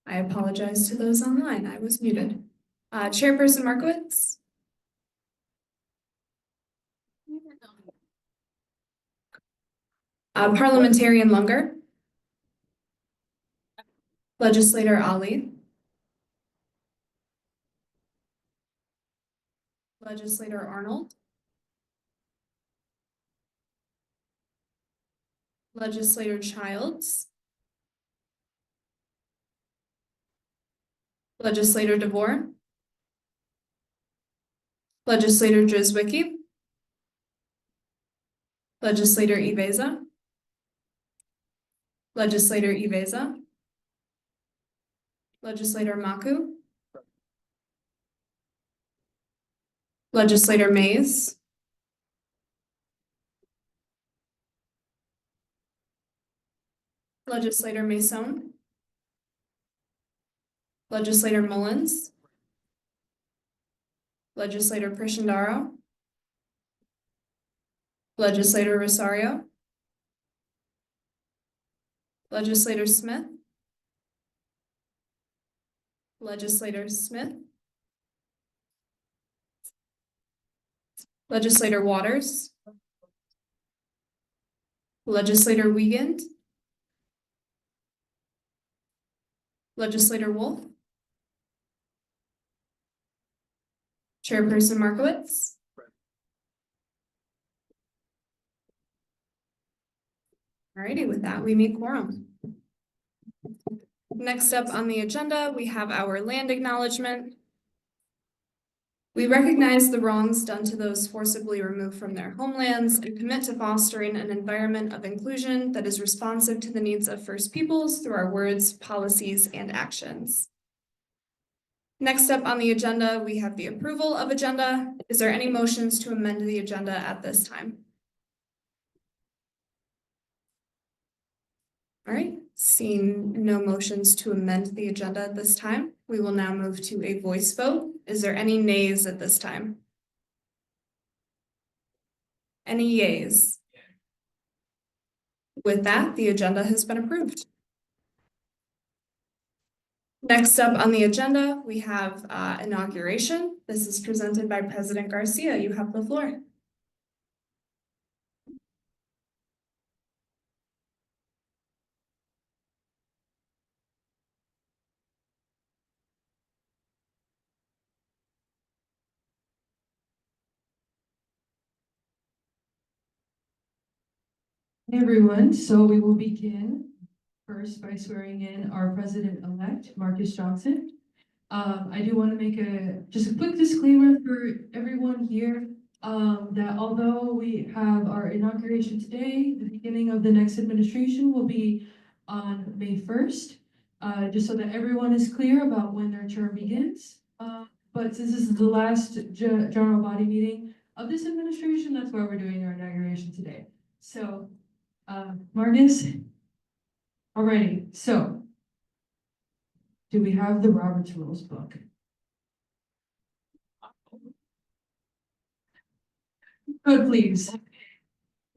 I apologize to those online. I was muted. Chairperson Markowitz. Parliamentarian Lunger. Legislator Ali. Legislator Arnold. Legislator Childs. Legislator DeVore. Legislator Drizwicki. Legislator Iveza. Legislator Iveza. Legislator Maku. Legislator Mays. Legislator Mason. Legislator Mullins. Legislator Prishendaro. Legislator Rosario. Legislator Smith. Legislator Smith. Legislator Waters. Legislator Wiegand. Legislator Wolf. Chairperson Markowitz. Alrighty, with that, we meet quorum. Next up on the agenda, we have our land acknowledgement. We recognize the wrongs done to those forcibly removed from their homelands and commit to fostering an environment of inclusion that is responsive to the needs of First Peoples through our words, policies, and actions. Next up on the agenda, we have the approval of agenda. Is there any motions to amend the agenda at this time? All right, seeing no motions to amend the agenda at this time, we will now move to a voice vote. Is there any nays at this time? Any yays? With that, the agenda has been approved. Next up on the agenda, we have inauguration. This is presented by President Garcia. You have the floor. Hey everyone, so we will begin first by swearing in our president-elect, Marcus Johnson. I do want to make just a quick disclaimer for everyone here, that although we have our inauguration today, the beginning of the next administration will be on May 1st, just so that everyone is clear about when their term begins. But since this is the last general body meeting of this administration, that's why we're doing our inauguration today. So Marcus? Alrighty, so do we have the Robert's Rules book? Good, please.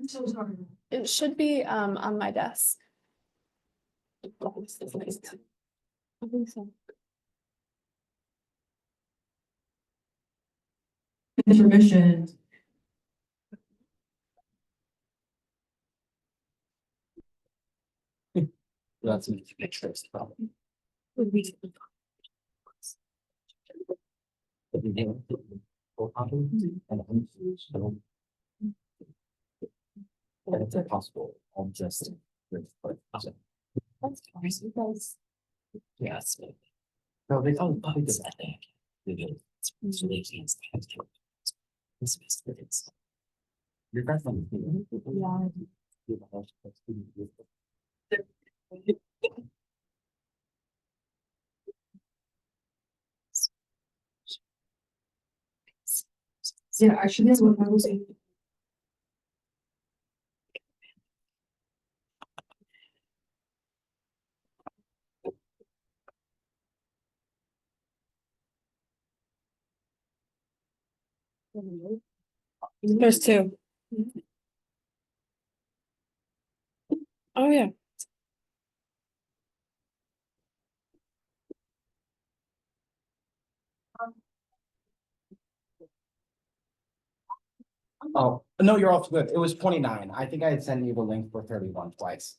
I'm so sorry. It should be on my desk. I think so. Intermission. That's a pictures problem. It's impossible. I'm just. That's fine. You guys. Yes. No, they don't. I think. They do. So they can't stand it. It's. You're definitely. Yeah, actually, that's what I was saying. There's two. Oh, yeah. Oh, no, you're all good. It was 29. I think I had sent you the link for 31 twice.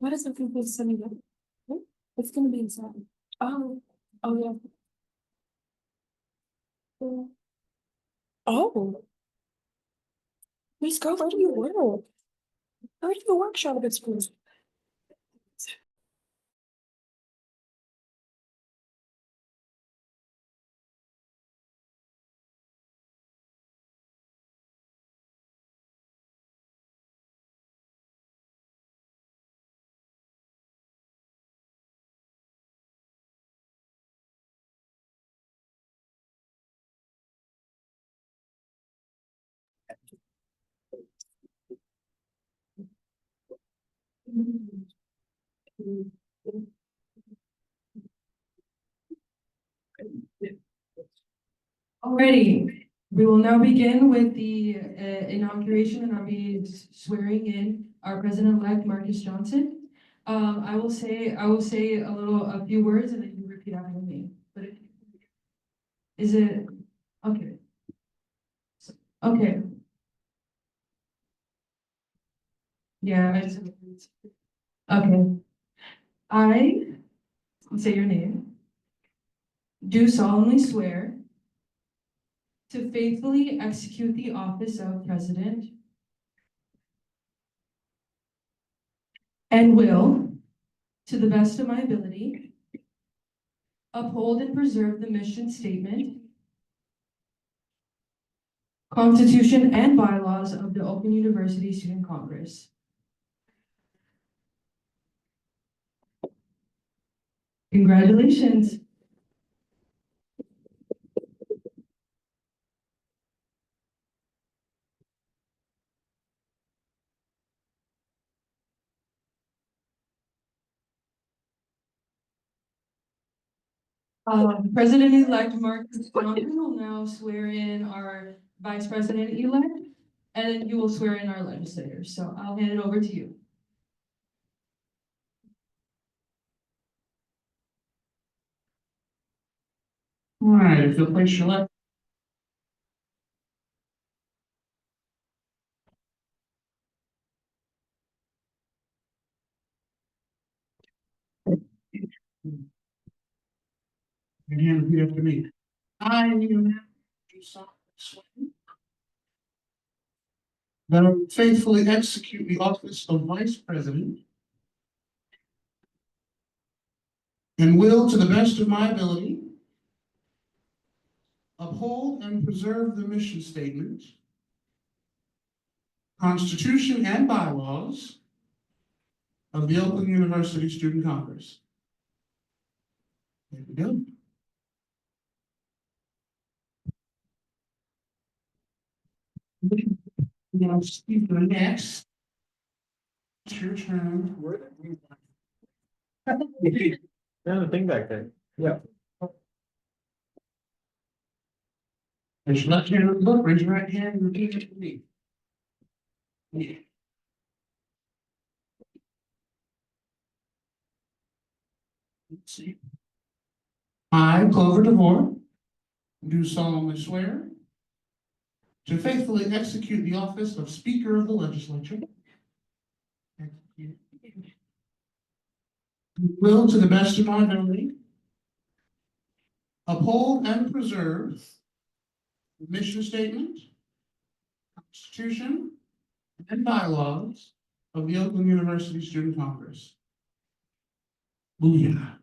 What is the people sending it? It's gonna be inside. Oh, oh, yeah. Oh. Please go, where do you work? Where do you work, Charlotte School? Alrighty, we will now begin with the inauguration, and I'll be swearing in our president-elect Marcus Johnson. I will say a few words and then you repeat after me. But is it okay? Okay. Yeah, I just. Okay. I say your name. Do solemnly swear to faithfully execute the office of president and will, to the best of my ability, uphold and preserve the mission statement, Constitution and bylaws of the Open University Student Congress. Congratulations. President-elect Marcus Johnson will now swear in our Vice President-elect, and then you will swear in our legislators. So I'll hand it over to you. All right, if you'll place your left. Again, repeat after me. I, Neil do solemnly swear that I will faithfully execute the office of Vice President and will, to the best of my ability, uphold and preserve the mission statement, Constitution and bylaws of the Oakland University Student Congress. There we go. Now, speak for next. It's your turn. There's a thing back there. Yeah. Raise your left hand on the book, raise your right hand, and repeat after me. Yeah. Let's see. I, Clover DeVore, do solemnly swear to faithfully execute the office of Speaker of the Legislature. Will, to the best of my ability, uphold and preserve the mission statement, Constitution, and bylaws of the Oakland University Student Congress. Booyah.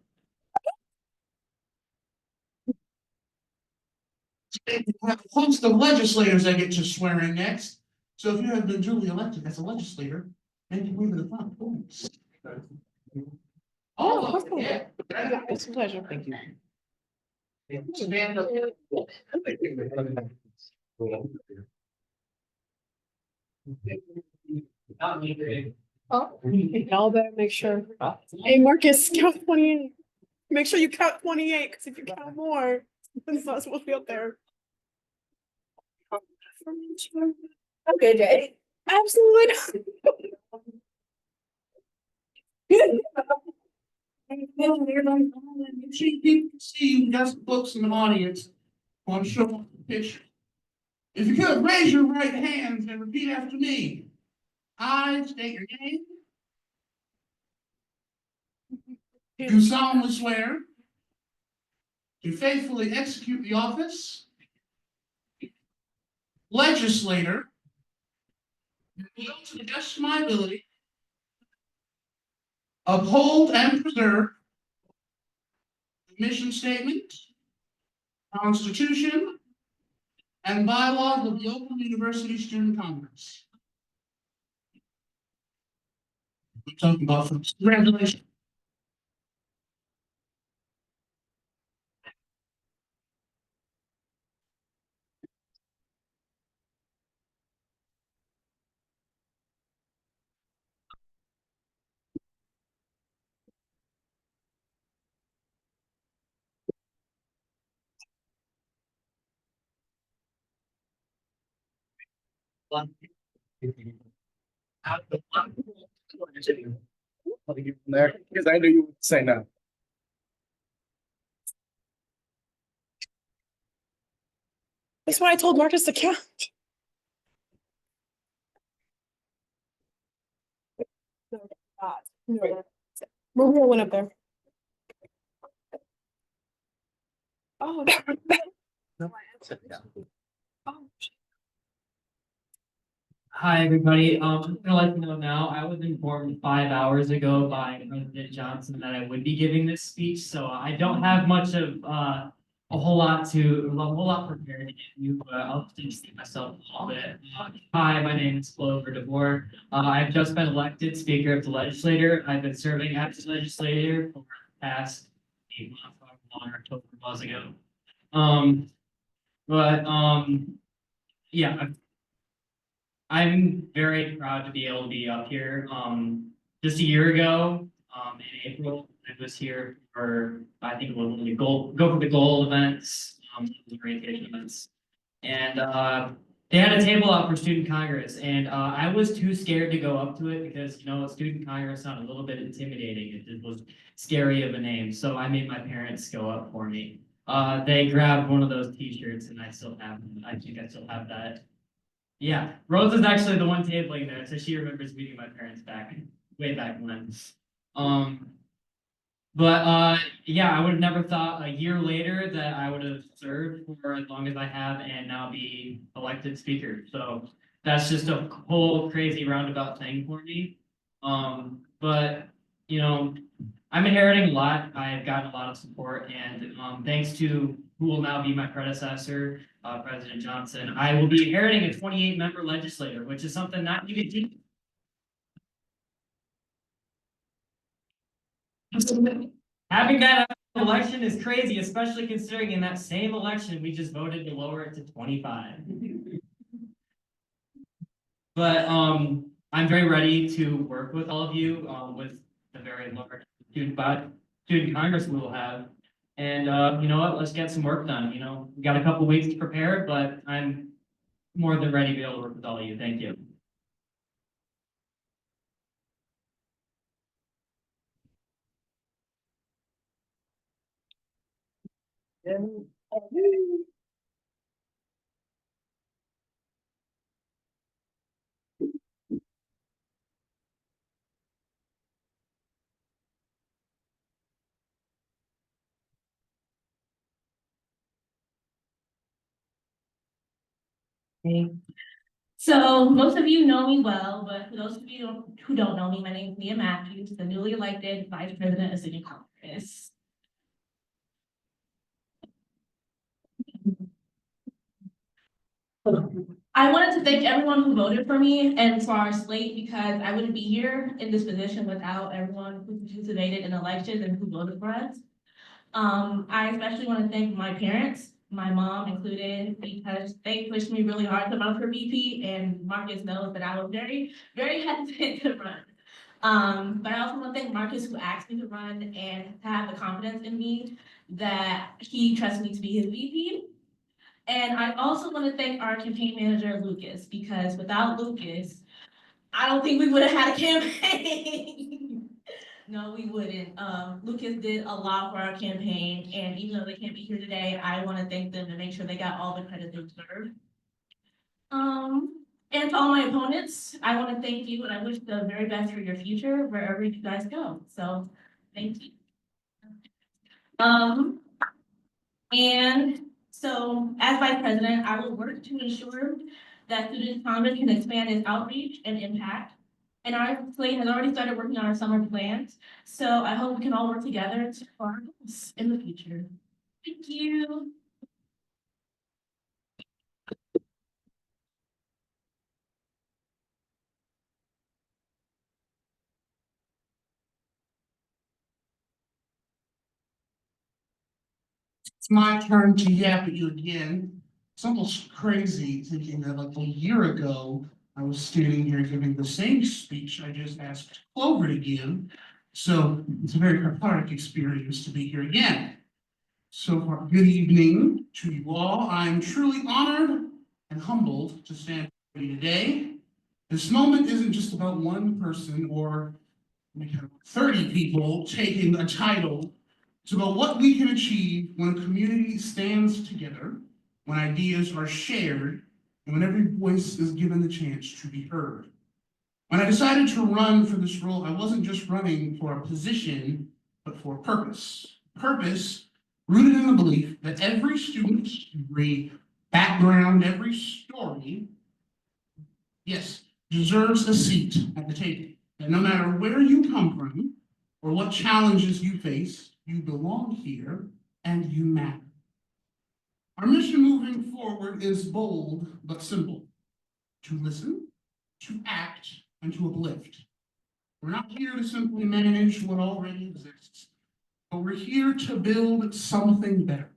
We have a host of legislators that get to swear in next. So if you have been duly elected as a legislator, make your way to the front. Please. Oh, yeah. It's a pleasure. Thank you. Oh, y'all better make sure. Hey, Marcus, count 28. Make sure you count 28, because if you count more, it's not supposed to be up there. Okay, Jay. Absolutely. You see people see you, just books in the audience. Want to show off the picture. If you could raise your right hands and repeat after me. I state your name. Do solemnly swear to faithfully execute the office legislator and will to the best of my ability uphold and preserve the mission statement, Constitution, and bylaws of the Oakland University Student Congress. We're talking about folks. Congratulations. There, because I knew you would say no. That's why I told Marcus to count. We're rolling up there. Oh. Oh. Hi, everybody. I'm gonna let you know now, I was informed 5 hours ago by President Johnson that I would be giving this speech, so I don't have much of, a whole lot prepared to give you, but I'll just take myself a little bit. Hi, my name is Clover DeVore. I've just been elected Speaker of the Legislature. I've been serving as the legislator for the past 8 months, however long October was ago. Yeah, I'm very proud to be able to be up here. Just a year ago, in April, I was here for, I think it was one of the go for the gold events, the orientation events. And they had a table out for student congress, and I was too scared to go up to it because, you know, student congress sounded a little bit intimidating. It was scary of a name, so I made my parents go up for me. They grabbed one of those t-shirts, and I still have them. I think I still have that. Yeah, Rose is actually the one tabling there, so she remembers meeting my parents way back when. Yeah, I would have never thought a year later that I would have served for as long as I have and now be elected speaker. So that's just a whole crazy roundabout thing for me. But you know, I'm inheriting a lot. I've gotten a lot of support, and thanks to who will now be my predecessor, President Johnson, I will be inheriting a 28-member legislature, which is something not you can do. Having that election is crazy, especially considering in that same election, we just voted to lower it to 25. But I'm very ready to work with all of you with the very large student congress we will have. And you know what, let's get some work done. You know, we got a couple weeks to prepare, but I'm more than ready to be able to work with all of you. Thank you. So most of you know me well, but for those of you who don't know me, my name is Mia Matthews, the newly elected Vice President of Student Congress. I wanted to thank everyone who voted for me and for our slate because I wouldn't be here in this position without everyone who participated in elections and who voted for us. I especially want to thank my parents, my mom included, because they pushed me really hard to run for VP, and Marcus knows that I was very, very hesitant to run. But I also want to thank Marcus who asked me to run and have the confidence in me that he trusts me to be his VP. And I also want to thank our campaign manager, Lucas, because without Lucas, I don't think we would have had a campaign. No, we wouldn't. Lucas did a lot for our campaign, and even though they can't be here today, I want to thank them and make sure they got all the credit they deserve. And to all my opponents, I want to thank you, and I wish the very best for your future wherever you guys go. So, thank you. And so as vice president, I will work to ensure that Student Congress can expand its outreach and impact. And our slate has already started working on our summer plans. So I hope we can all work together to our goals in the future. Thank you. It's my turn to yap at you again. It's almost crazy thinking that like a year ago, I was standing here giving the same speech I just asked Clover to give. So it's a very cathartic experience to be here again. So good evening to you all. I'm truly honored and humbled to stand with you today. This moment isn't just about one person or 30 people taking a title. It's about what we can achieve when a community stands together, when ideas are shared, and when every voice is given the chance to be heard. When I decided to run for this role, I wasn't just running for a position, but for a purpose. Purpose rooted in the belief that every student, every background, every story, yes, deserves a seat at the table. And no matter where you come from or what challenges you face, you belong here and you matter. Our mission moving forward is bold but simple: to listen, to act, and to uplift. We're not here to simply manage what already exists, but we're here to build something better,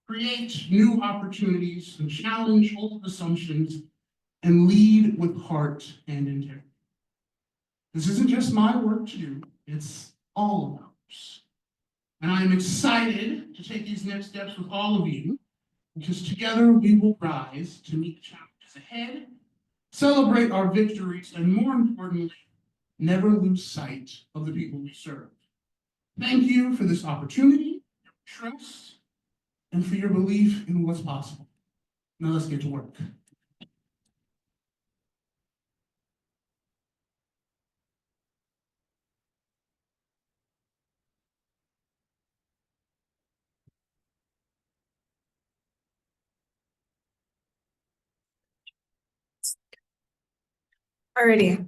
create new opportunities and challenge old assumptions, and lead with heart and integrity. This isn't just my work to do, it's all of ours. And I am excited to take these next steps with all of you, because together we will rise to meet the challenges ahead, celebrate our victories, and more importantly, never lose sight of the people we serve. Thank you for this opportunity, your trust, and for your belief in what's possible. Now let's get to work. Alrighty,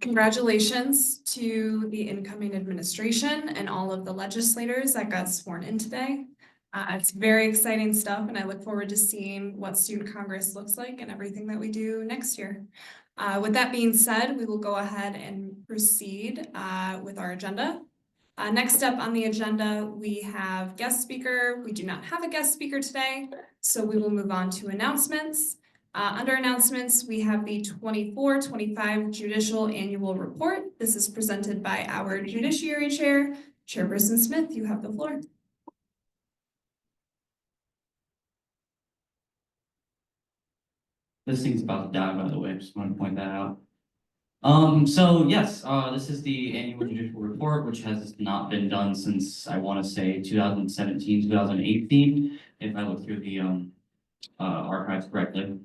congratulations to the incoming administration and all of the legislators that got sworn in today. It's very exciting stuff, and I look forward to seeing what Student Congress looks like and everything that we do next year. With that being said, we will go ahead and proceed with our agenda. Next up on the agenda, we have guest speaker. We do not have a guest speaker today, so we will move on to announcements. Under announcements, we have the 24-25 Judicial Annual Report. This is presented by our Judiciary Chair, Chairperson Smith. You have the floor. This thing's about to die, by the way, just want to point that out. So yes, this is the annual judicial report, which has not been done since, I want to say, 2017, 2018, if I look through the archives correctly.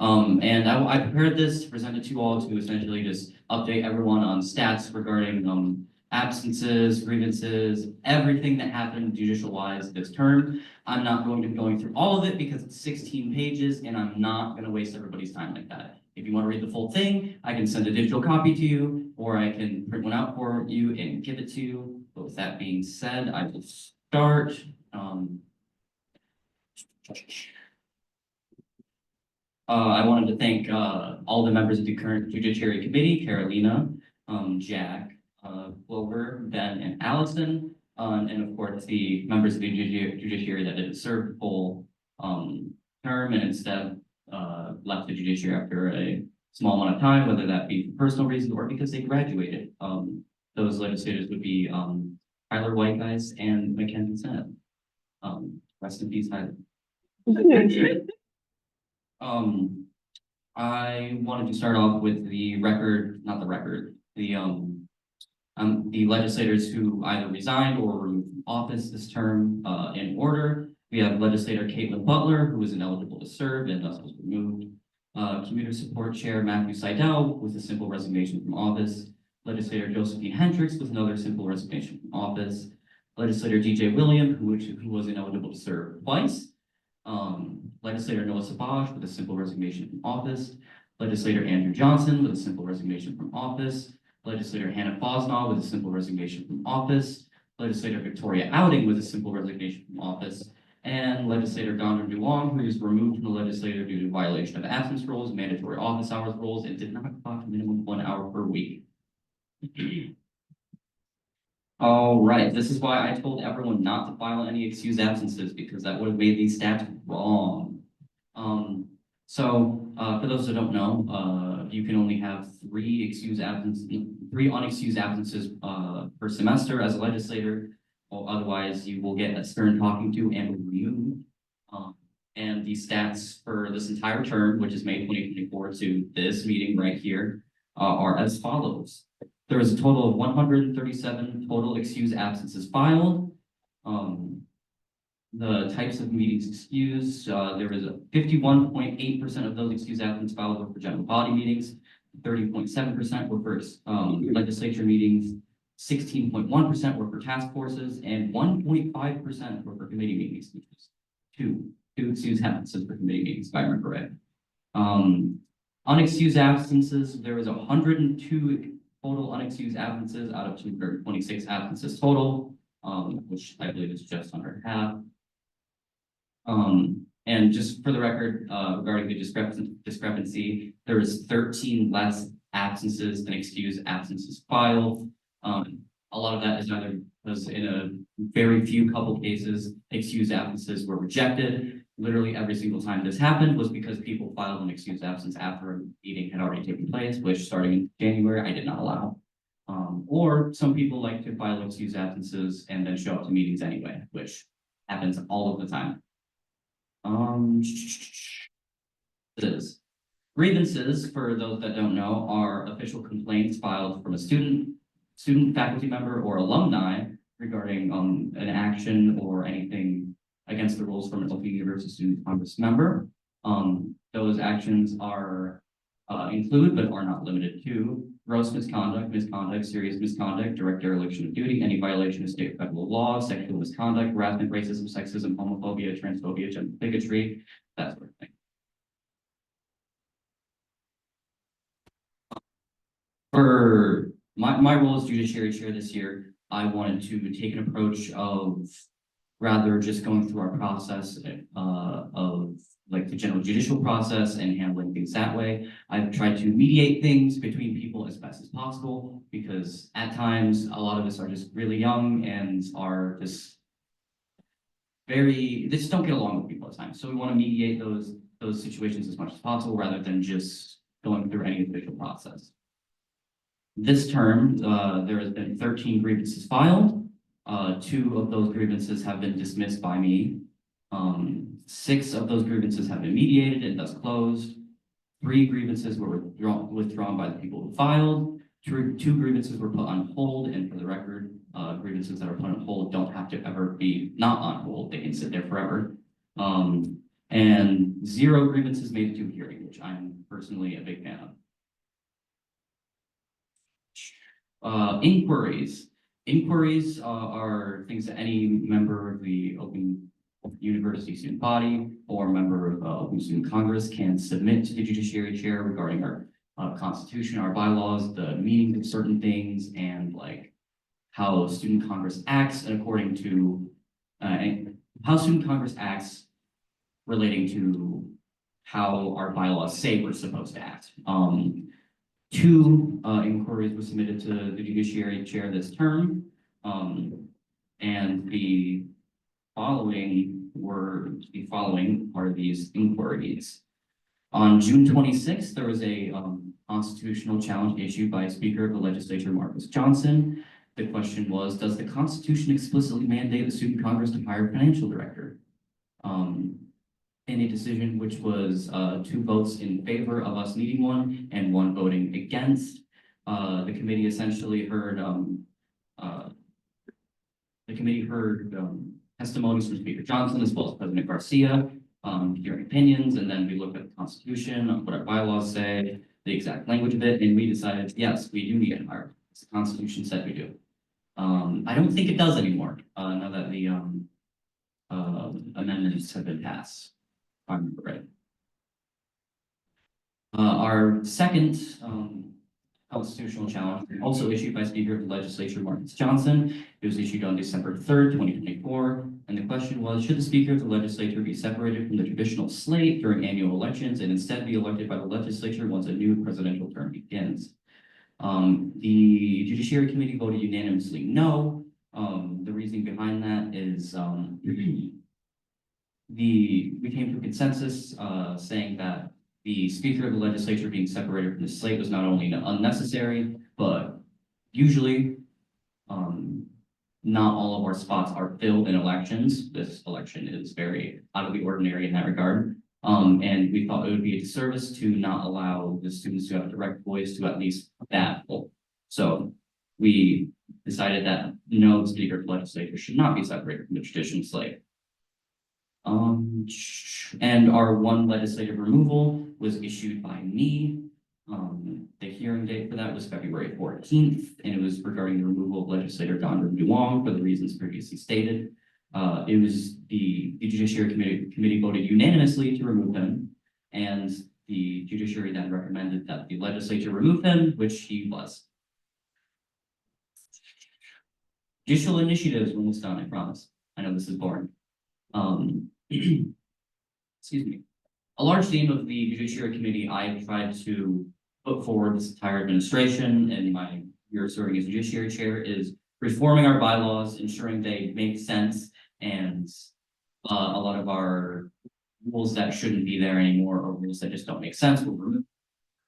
And I prepared this to present it to you all to essentially just update everyone on stats regarding absences, grievances, everything that happened judicial-wise this term. I'm not going to be going through all of it because it's 16 pages and I'm not going to waste everybody's time like that. If you want to read the full thing, I can send a digital copy to you, or I can print one out for you and give it to you. But with that being said, I will start. I wanted to thank all the members of the current Judiciary Committee: Carolina, Jack, Clover, Ben, and Allison, and of course the members of the Judiciary that didn't serve the full term and instead left the Judiciary after a small amount of time, whether that be for personal reasons or because they graduated. Those legislators would be Tyler Whitegeist and Mackenzie Senate. Rest in peace, Tyler. I wanted to start off with the record, not the record, the legislators who either resigned or were removed from office this term, in order. We have legislator Caitlin Butler, who was ineligible to serve and thus was removed. Commuter Support Chair Matthew Seidel with a simple resignation from office. Legislator Josephine Hendricks with another simple resignation from office. Legislator DJ William, who was ineligible to serve twice. Legislator Noah Savage with a simple resignation from office. Legislator Andrew Johnson with a simple resignation from office. Legislator Hannah Fosnaw with a simple resignation from office. Legislator Victoria Outing with a simple resignation from office. And Legislator Gondar Duong, who is removed from the legislature due to violation of absence rules, mandatory office hours rules, and did not clock minimum 1 hour per week. All right, this is why I told everyone not to file any excused absences, because that would have made these stats wrong. For those who don't know, you can only have 3 unexcused absences per semester as a legislator, or otherwise you will get a stern talking to and removed. And the stats for this entire term, which is May 2024 to this meeting right here, are as follows. There is a total of 137 total excused absences filed. The types of meetings excused, there was a 51.8% of those excused absences filed were for general body meetings, 30.7% were for legislature meetings, 16.1% were for task forces, and 1.5% were for committee meetings, which is two excused absences for committee meetings, if I remember right. Unexcused absences, there was 102 total unexcused absences out of 226 absences total, which I believe is just under half. And just for the record, regarding the discrepancy, there was 13 less absences than excused absences filed. A lot of that is either because in a very few couple cases, excused absences were rejected. Literally every single time this happened was because people filed an excused absence after a meeting had already taken place, which starting in January, I did not allow. Or some people like to file excused absences and then show up to meetings anyway, which happens all of the time. Grievances, for those that don't know, are official complaints filed from a student, faculty member, or alumni regarding an action or anything against the rules from an Open University Student Congress member. Those actions are include, but are not limited to, gross misconduct, serious misconduct, direct dereliction of duty, any violation of state or federal law, sexual misconduct, harassment, racism, sexism, homophobia, transphobia, gender bigotry, that sort of thing. For my role as judiciary chair this year, I wanted to take an approach of rather just going through our process of like the general judicial process and handling things that way. I've tried to mediate things between people as best as possible, because at times a lot of us are just really young and are just they just don't get along with people at times. So we want to mediate those situations as much as possible rather than just going through any official process. This term, there has been 13 grievances filed. 2 of those grievances have been dismissed by me. 6 of those grievances have been mediated and thus closed. 3 grievances were withdrawn by the people who filed. 2 grievances were put on hold, and for the record, grievances that are put on hold don't have to ever be not on hold. They can sit there forever. And 0 grievances made it to a hearing, which I'm personally a big fan of. Inquiries. Inquiries are things that any member of the Open University student body or member of Open Student Congress can submit to the judiciary chair regarding our constitution, our bylaws, the meaning of certain things, and like how student Congress acts, and according to how student Congress acts relating to how our bylaws say we're supposed to act. 2 inquiries were submitted to the judiciary chair this term, and the following are these inquiries. On June 26th, there was a constitutional challenge issued by Speaker of the Legislature, Marcus Johnson. The question was, does the Constitution explicitly mandate the Student Congress to hire a financial director? in a decision which was 2 votes in favor of us needing one and 1 voting against. The committee essentially heard testimonies from Speaker Johnson as well as President Garcia, hearing opinions, and then we looked at the Constitution, what our bylaws say, the exact language of it, and we decided, yes, we do need it higher. The Constitution said we do. I don't think it does anymore, now that the amendments have been passed. If I remember right. Our second constitutional challenge, also issued by Speaker of the Legislature Marcus Johnson. It was issued on December 3rd, 2024. And the question was, should the Speaker of the Legislature be separated from the traditional slate during annual elections and instead be elected by the legislature once a new presidential term begins? The Judiciary Committee voted unanimously no. The reasoning behind that is we came to a consensus saying that the Speaker of the Legislature being separated from the slate was not only unnecessary, but usually not all of our spots are filled in elections. This election is very out of the ordinary in that regard. And we thought it would be a disservice to not allow the students to have a direct voice to at least that full. So we decided that no, the Speaker of the Legislature should not be separated from the traditional slate. And our 1 legislative removal was issued by me. The hearing date for that was February 14th, and it was regarding the removal of legislator Don Duong for the reasons previously stated. It was the Judiciary Committee voted unanimously to remove him, and the Judiciary then recommended that the legislature remove him, which he was. Judicial initiatives when it's done, I promise. I know this is boring. Excuse me. A large theme of the Judiciary Committee I tried to put forward this entire administration and my year serving as Judiciary Chair is reforming our bylaws, ensuring they make sense, and a lot of our rules that shouldn't be there anymore or rules that just don't make sense will remove.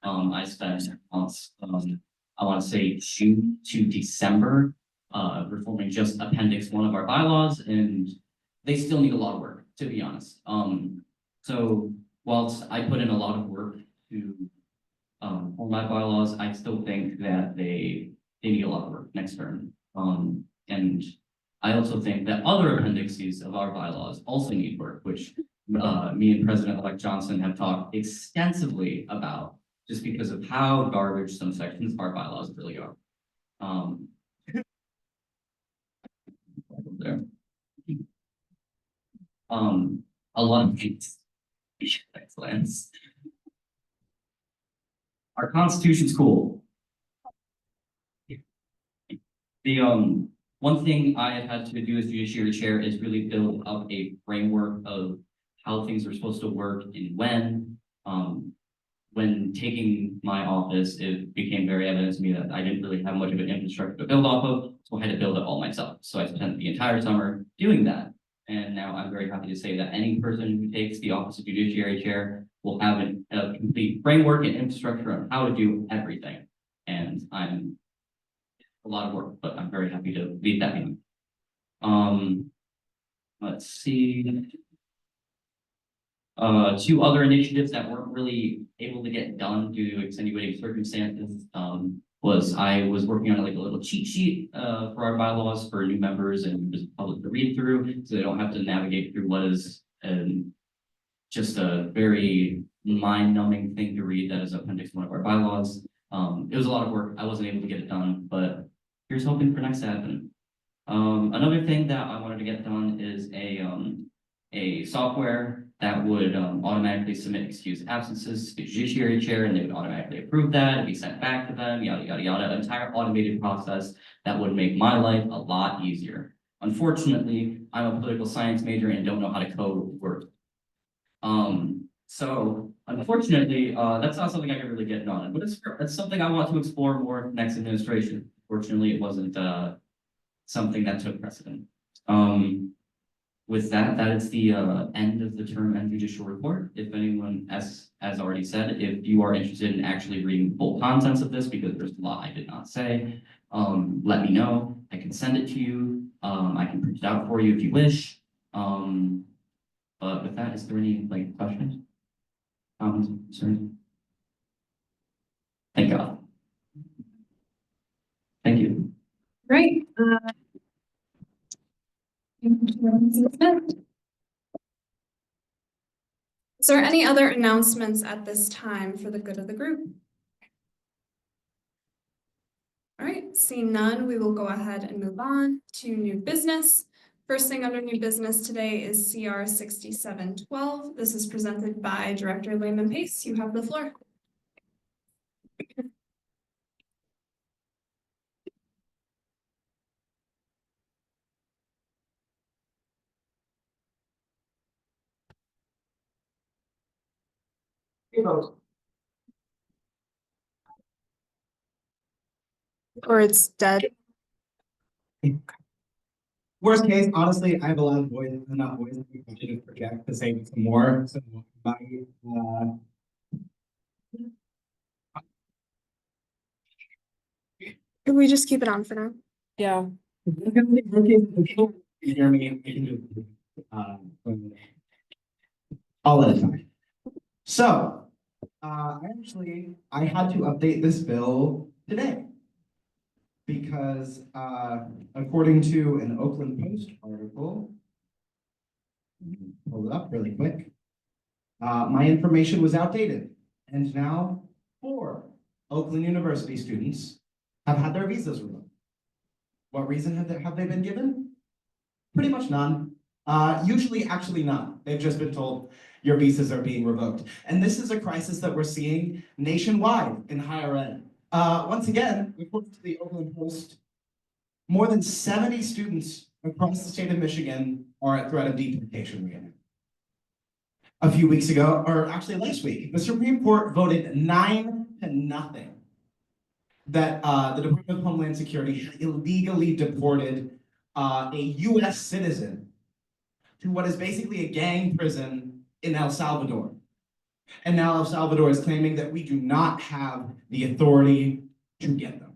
I spent months, I want to say June to December, reforming just Appendix 1 of our bylaws, and they still need a lot of work, to be honest. So whilst I put in a lot of work to form my bylaws, I still think that they need a lot of work next term. And I also think that other appendices of our bylaws also need work, which me and President-elect Johnson have talked extensively about, just because of how garbage some sections of our bylaws really are. There. A lot of things. Excellence. Our Constitution's cool. The one thing I have had to do as Judiciary Chair is really build up a framework of how things are supposed to work and when. When taking my office, it became very evident to me that I didn't really have much of an infrastructure to build off of, so I had to build it all myself. So I spent the entire summer doing that. And now I'm very happy to say that any person who takes the office of Judiciary Chair will have a complete framework and infrastructure on how to do everything. And I'm a lot of work, but I'm very happy to leave that behind. Let's see. 2 other initiatives that weren't really able to get done due to extenuating circumstances was I was working on like a little cheat sheet for our bylaws for new members and just public to read through, so they don't have to navigate through what is just a very mind-numbing thing to read that is Appendix 1 of our bylaws. It was a lot of work. I wasn't able to get it done, but here's hoping for next to happen. Another thing that I wanted to get done is a software that would automatically submit excused absences to the Judiciary Chair, and they would automatically approve that and be sent back to them, yada, yada, yada. An entire automated process that would make my life a lot easier. Unfortunately, I'm a political science major and don't know how to code Word. So unfortunately, that's not something I can really get done, but it's something I want to explore more next administration. Fortunately, it wasn't something that took precedent. With that, that is the end of the term and judicial report. If anyone, as already said, if you are interested in actually reading the full contents of this, because there's a lot I did not say, let me know. I can send it to you. I can print it out for you if you wish. But with that, is there any like questions? Comments, concerns? Thank God. Thank you. Right. Is there any other announcements at this time for the good of the group? All right, seeing none, we will go ahead and move on to new business. First thing under new business today is CR 6712. This is presented by Director Lehman Pace. You have the floor. Or it's dead. Worst case, honestly, I have a lot of voice, enough voice, I should project to say some more, so my, Can we just keep it on for now? Yeah. you hear me, I can do, all at a time. So, I had to update this bill today. Because, according to an Oakland Post article, pull it up really quick. My information was outdated, and now 4 Oakland University students have had their visas revoked. What reason have they been given? Pretty much none. Usually actually none. They've just been told your visas are being revoked. And this is a crisis that we're seeing nationwide in higher ed. Once again, according to the Oakland Post, more than 70 students across the state of Michigan are at threat of deportation right now. A few weeks ago, or actually last week, the Supreme Court voted 9-0 that the Department of Homeland Security had illegally deported a US citizen to what is basically a gang prison in El Salvador. And now El Salvador is claiming that we do not have the authority to get them.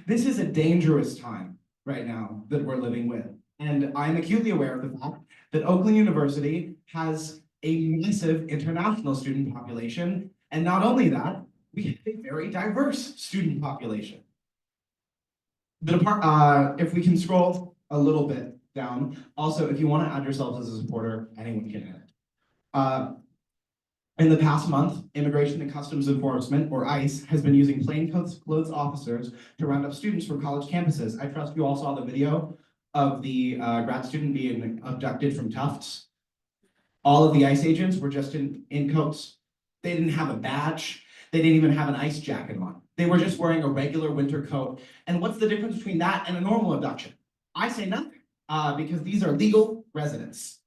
This is a dangerous time right now that we're living with. And I'm acutely aware of the fact that Oakland University has a massive international student population. And not only that, we have a very diverse student population. If we can scroll a little bit down, also, if you want to add yourselves as a supporter, anyone can add it. In the past month, Immigration and Customs Enforcement, or ICE, has been using plainclothes officers to round up students from college campuses. I trust you all saw the video of the grad student being abducted from Tufts. All of the ICE agents were just in coats. They didn't have a badge. They didn't even have an ice jacket on. They were just wearing a regular winter coat. And what's the difference between that and a normal abduction? I say nothing, because these are legal residents.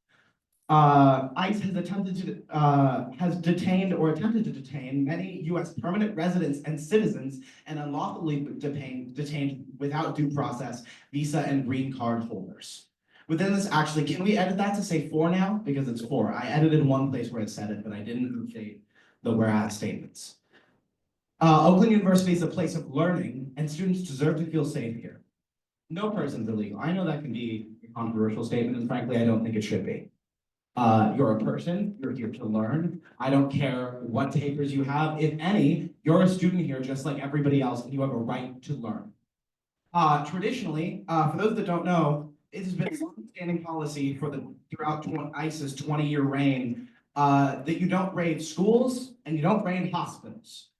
ICE has detained or attempted to detain many US permanent residents and citizens and unlawfully detained without due process visa and green card holders. Within this, actually, can we edit that to say 4 now? Because it's 4. I edited one place where it said it, but I didn't update the whereas statements. Oakland University is a place of learning, and students deserve to feel safe here. No person's illegal. I know that can be a controversial statement, and frankly, I don't think it should be. You're a person, you're here to learn. I don't care what papers you have. If any, you're a student here just like everybody else, and you have a right to learn. Traditionally, for those that don't know, it has been a long-standing policy throughout ICE's 20-year reign that you don't raid schools and you don't raid hospitals.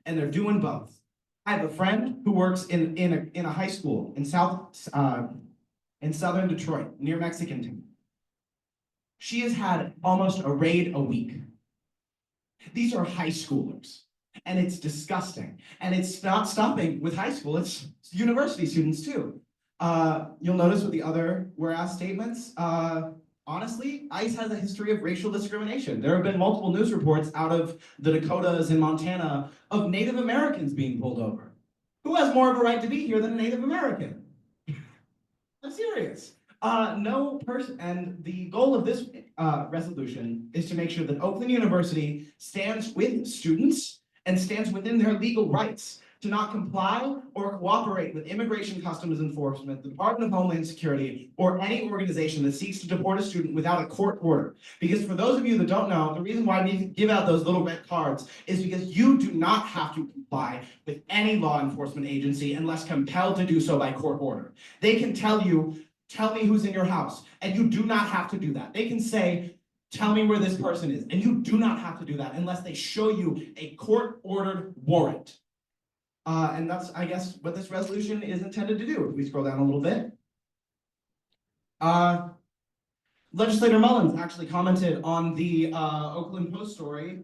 And they're doing both. I have a friend who works in a high school in southern Detroit, near Mexican Town. She has had almost a raid a week. These are high schoolers, and it's disgusting. And it's not stopping with high school, it's university students too. You'll notice with the other whereas statements, honestly, ICE has a history of racial discrimination. There have been multiple news reports out of the Dakotas and Montana of Native Americans being pulled over. Who has more of a right to be here than a Native American? I'm serious. No person, and the goal of this resolution is to make sure that Oakland University stands with students and stands within their legal rights to not comply or cooperate with Immigration Customs Enforcement, the Department of Homeland Security, or any organization that seeks to deport a student without a court order. Because for those of you that don't know, the reason why we give out those little red cards is because you do not have to comply with any law enforcement agency unless compelled to do so by court order. They can tell you, tell me who's in your house, and you do not have to do that. They can say, tell me where this person is, and you do not have to do that unless they show you a court-ordered warrant. And that's, I guess, what this resolution is intended to do. If we scroll down a little bit. Legislator Mullins actually commented on the Oakland Post story,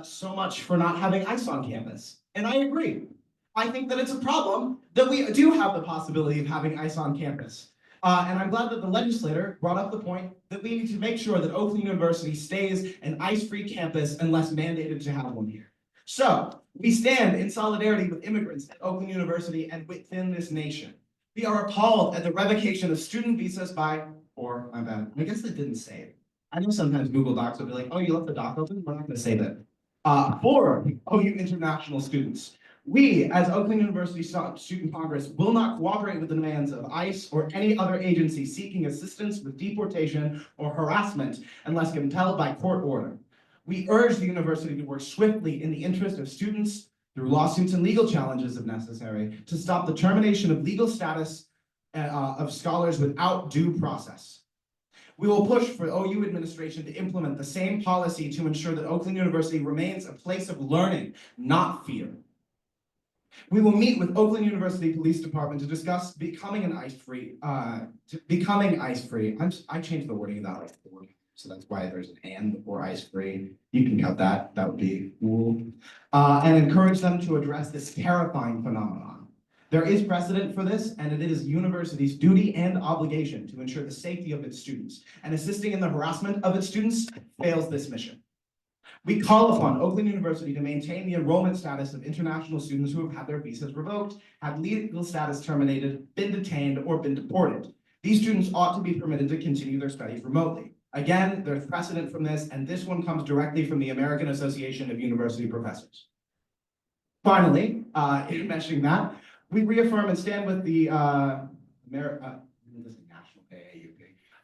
so much for not having ICE on campus. And I agree. I think that it's a problem that we do have the possibility of having ICE on campus. And I'm glad that the legislator brought up the point that we need to make sure that Oakland University stays an ICE-free campus unless mandated to have one here. So we stand in solidarity with immigrants at Oakland University and within this nation. We are appalled at the revocation of student visas by, or my bad, I guess they didn't say it. I know sometimes Google Docs will be like, oh, you left the doc open? We're not gonna say that. For OU international students. We, as Oakland University Student Congress, will not cooperate with the demands of ICE or any other agency seeking assistance with deportation or harassment unless compelled by court order. We urge the university to work swiftly in the interest of students through lawsuits and legal challenges if necessary to stop the termination of legal status of scholars without due process. We will push for OU administration to implement the same policy to ensure that Oakland University remains a place of learning, not fear. We will meet with Oakland University Police Department to discuss becoming an ICE-free, I changed the wording of that like 4 times, so that's why there's an and before ICE-free. You can cut that, that would be cool. And encourage them to address this terrifying phenomenon. There is precedent for this, and it is the university's duty and obligation to ensure the safety of its students, and assisting in the harassment of its students fails this mission. We call upon Oakland University to maintain the enrollment status of international students who have had their visas revoked, had legal status terminated, been detained, or been deported. These students ought to be permitted to continue their studies remotely. Again, there's precedent from this, and this one comes directly from the American Association of University Professors. Finally, in mentioning that, we reaffirm and stand with the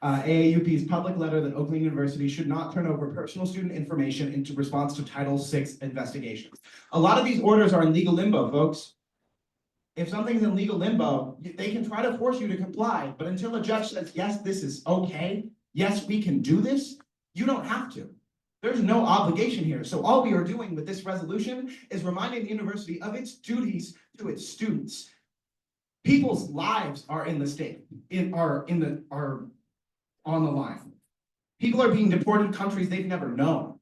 AAUP's public letter that Oakland University should not turn over personal student information into response to Title VI investigations. A lot of these orders are in legal limbo, folks. If something's in legal limbo, they can try to force you to comply, but until a judge says, yes, this is okay, yes, we can do this, you don't have to. There's no obligation here. So all we are doing with this resolution is reminding the university of its duties to its students. People's lives are in the stake, are on the line. People are being deported to countries they've never known.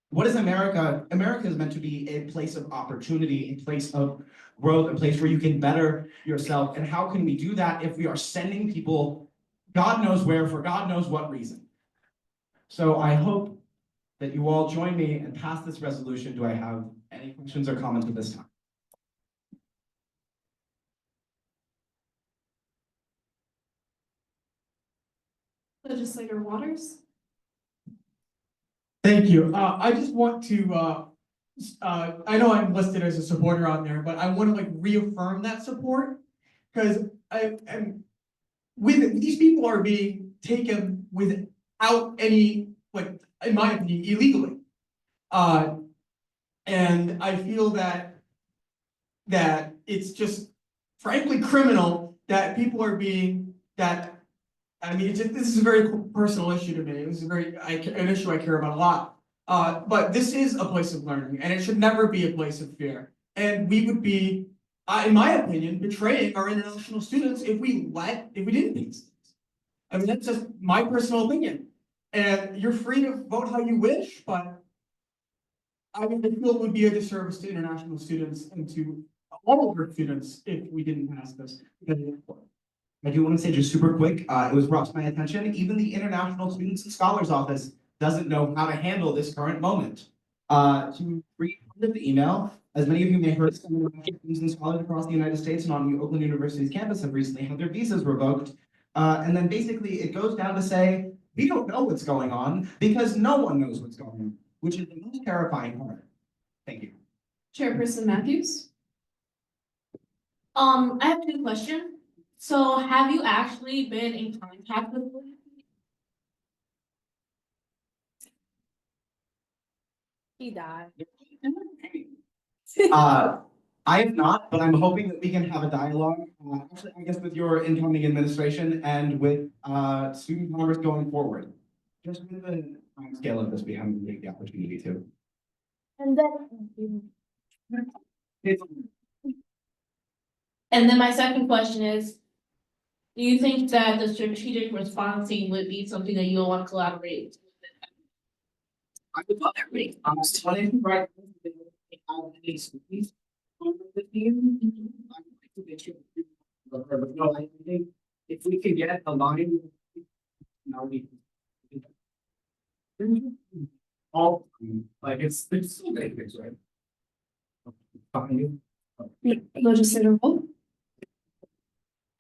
What is America? America is meant to be a place of opportunity, a place of growth, a place where you can better yourself. And how can we do that if we are sending people God knows where for God knows what reason? So I hope that you all join me and pass this resolution. Do I have any questions or comments at this time? Legislator Waters? Thank you. I just want to, I know I'm listed as a supporter on there, but I want to like reaffirm that support. Because these people are being taken without any, like, in my opinion, illegally. And I feel that it's just frankly criminal that people are being, I mean, this is a very personal issue to me. This is an issue I care about a lot. But this is a place of learning, and it should never be a place of fear. And we would be, in my opinion, betraying our international students if we didn't do this. I mean, that's just my personal opinion. And you're free to vote how you wish, but I mean, I feel it would be a disservice to international students and to all of our students if we didn't pass this. I do want to say just super quick, it was brought to my attention, even the International Students and Scholars Office doesn't know how to handle this current moment. To read the email, as many of you may have heard, some international students and scholars across the United States and on Oakland University's campus have recently had their visas revoked. And then basically it goes down to say, we don't know what's going on because no one knows what's going on, which is the most terrifying part. Thank you. Chairperson Matthews? I have two questions. So have you actually been in contact with police? He died. I have not, but I'm hoping that we can have a dialogue, actually, I guess with your incoming administration and with, student congress going forward. Just with the time scale of this, we haven't taken the opportunity to. And then. It's- And then my second question is, do you think that the strategic response team would be something that you'll want to collaborate? I would love everybody, but if you right. Have any students on the team, I would like to get you. But no, I think if we can get aligned. Now we. All, like, it's so big, things, right? Fine. Legislator Wolf?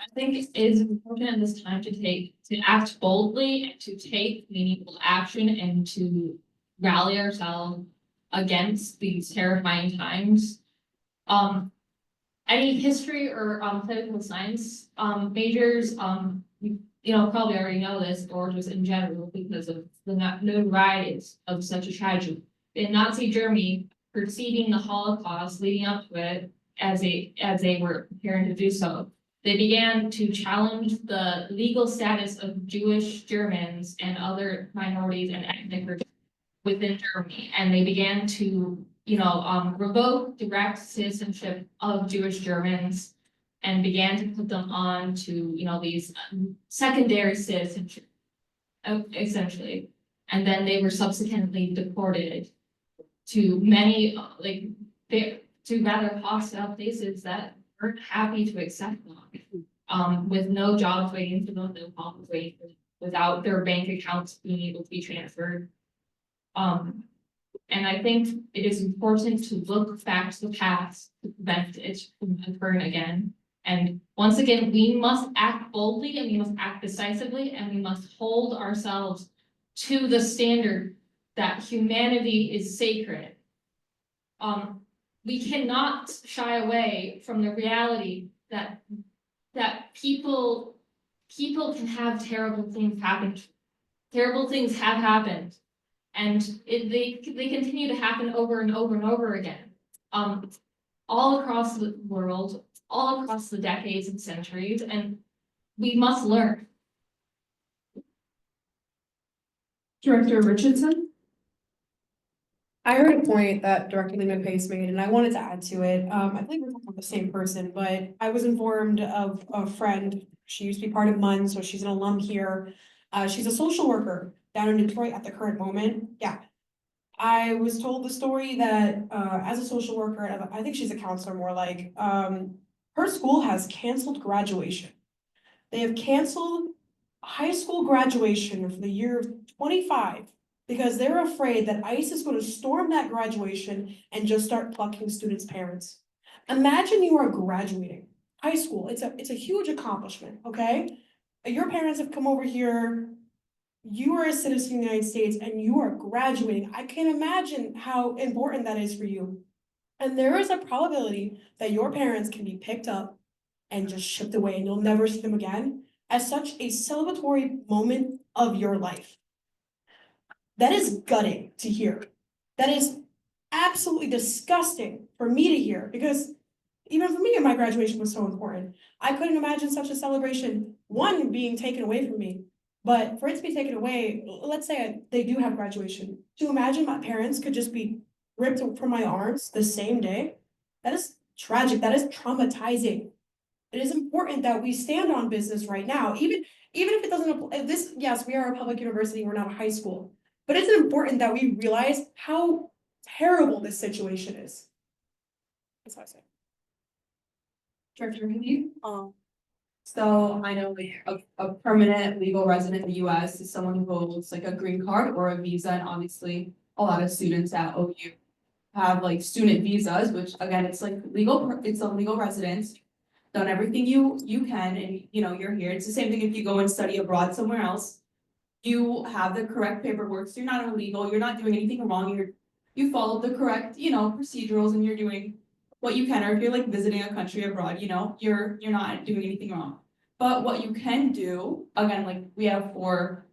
I think it is important in this time to act boldly, and to take meaningful action and to rally ourselves against these terrifying times. Any history or political science majors, you know, probably already know this, or just in general, because of the notoriety of such a tragedy. In Nazi Germany, preceding the Holocaust, leading up to it, as they were preparing to do so, they began to challenge the legal status of Jewish Germans and other minorities and ethnic groups within Germany, and they began to, you know, revoke direct citizenship of Jewish Germans and began to put them on to, you know, these secondary citizenship, essentially. And then they were subsequently deported to many, to rather hostile places that weren't happy to accept them, with no jobs waiting for them, no homes waiting for them, without their bank accounts being able to be transferred. And I think it is important to look back to the past to prevent it from occurring again. And once again, we must act boldly and we must act decisively and we must hold ourselves to the standard that humanity is sacred. We cannot shy away from the reality that people can have terrible things happen. Terrible things have happened. And they continue to happen over and over and over again. All across the world, all across the decades and centuries, and we must learn. Director Richardson? I heard a point that Director Lehman Pace made, and I wanted to add to it. I believe we're talking about the same person, but I was informed of a friend. She used to be part of MUN, so she's an alum here. She's a social worker down in Detroit at the current moment. Yeah. I was told the story that as a social worker, I think she's a counselor more like, her school has canceled graduation. They have canceled high school graduation for the year of 25 because they're afraid that ICE is going to storm that graduation and just start plucking students' parents. Imagine you are graduating high school. It's a huge accomplishment, okay? Your parents have come over here. You are a citizen of the United States and you are graduating. I can't imagine how important that is for you. And there is a probability that your parents can be picked up and just shipped away and you'll never see them again as such a celebratory moment of your life. That is gutting to hear. That is absolutely disgusting for me to hear because even for me, my graduation was so important. I couldn't imagine such a celebration, one, being taken away from me, but for it to be taken away, let's say they do have graduation. To imagine my parents could just be ripped from my arms the same day, that is tragic, that is traumatizing. It is important that we stand on business right now, even if it doesn't apply, yes, we are a public university, we're not a high school. But it's important that we realize how terrible this situation is. That's what I say. Director Healy? So I know a permanent legal resident in the US is someone who holds like a green card or a visa, and obviously a lot of students at OU have like student visas, which again, it's like it's a legal residence. Done everything you can, and you know, you're here. It's the same thing if you go and study abroad somewhere else. You have the correct paperwork, so you're not illegal, you're not doing anything wrong, you followed the correct, procedurals and you're doing what you can, or if you're like visiting a country abroad, you're not doing anything wrong. But what you can do, again, like we have 4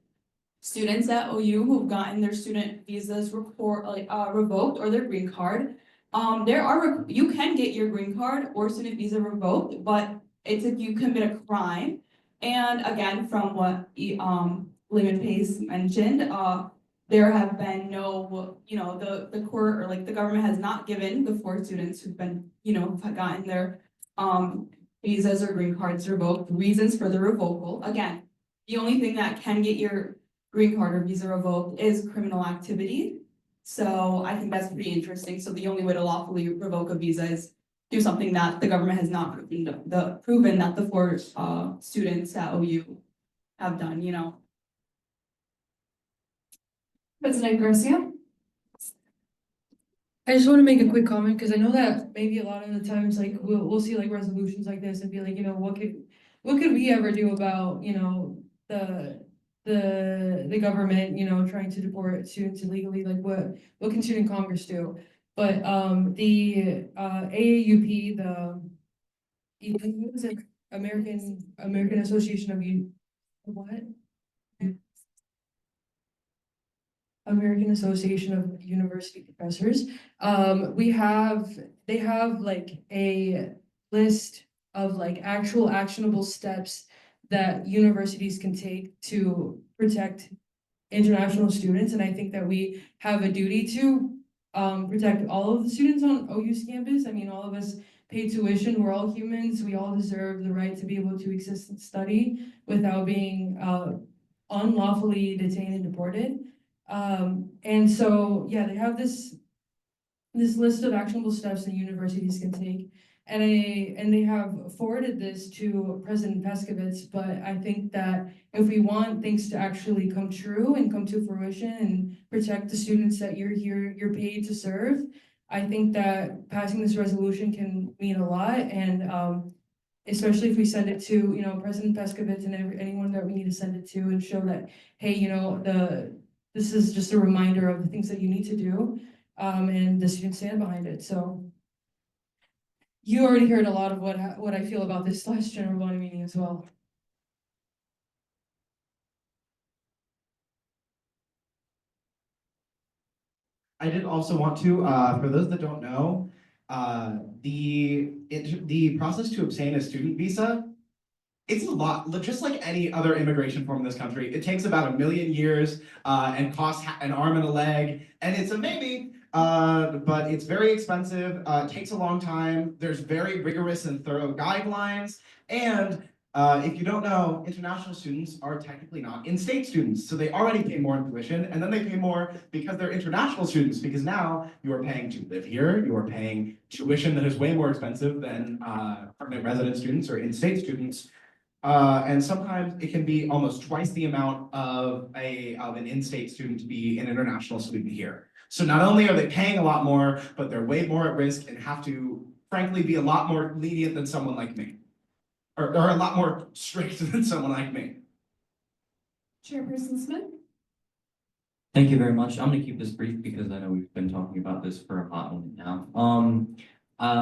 students at OU who've gotten their student visas revoked or their green card. You can get your green card or student visa revoked, but it's if you commit a crime. And again, from what Lehman Pace mentioned, there have been no, the court or like the government has not given the 4 students who've been, have gotten their visas or green cards revoked, reasons for the revocal. Again, the only thing that can get your green card or visa revoked is criminal activity. So I think that's pretty interesting. So the only way to lawfully revoke a visa is do something that the government has not proven that the 4 students at OU have done. President Garcia? I just want to make a quick comment, because I know that maybe a lot of the times, like, we'll see like resolutions like this and be like, what could we ever do about, the government, trying to deport students illegally, like what can student Congress do? But the AAUP, what is it, American Association of what? American Association of University Professors. They have like a list of like actual actionable steps that universities can take to protect international students. And I think that we have a duty to protect all of the students on OU's campus. I mean, all of us pay tuition, we're all humans, we all deserve the right to be able to exist and study without being unlawfully detained and deported. And so, yeah, they have this list of actionable steps that universities can take. And they have forwarded this to President Peskovitz, but I think that if we want things to actually come true and come to fruition and protect the students that you're paid to serve, I think that passing this resolution can mean a lot. And especially if we send it to, President Peskovitz and anyone that we need to send it to, and show that, hey, this is just a reminder of the things that you need to do, and the students stand behind it. So you already heard a lot of what I feel about this last general body meeting as well. I did also want to, for those that don't know, the process to obtain a student visa, it's a lot, just like any other immigration form in this country. It takes about 1 million years and costs an arm and a leg, and it's a maybe, but it's very expensive, takes a long time. There's very rigorous and thorough guidelines, and if you don't know, international students are technically not in-state students, so they already pay more in tuition, and then they pay more because they're international students, because now you are paying to live here, you are paying tuition that is way more expensive than permanent resident students or in-state students. And sometimes it can be almost twice the amount of an in-state student to be an international student here. So not only are they paying a lot more, but they're way more at risk and have to, frankly, be a lot more lenient than someone like me. Or a lot more strict than someone like me. Chairperson Smith? Thank you very much. I'm gonna keep this brief because I know we've been talking about this for a hot minute now.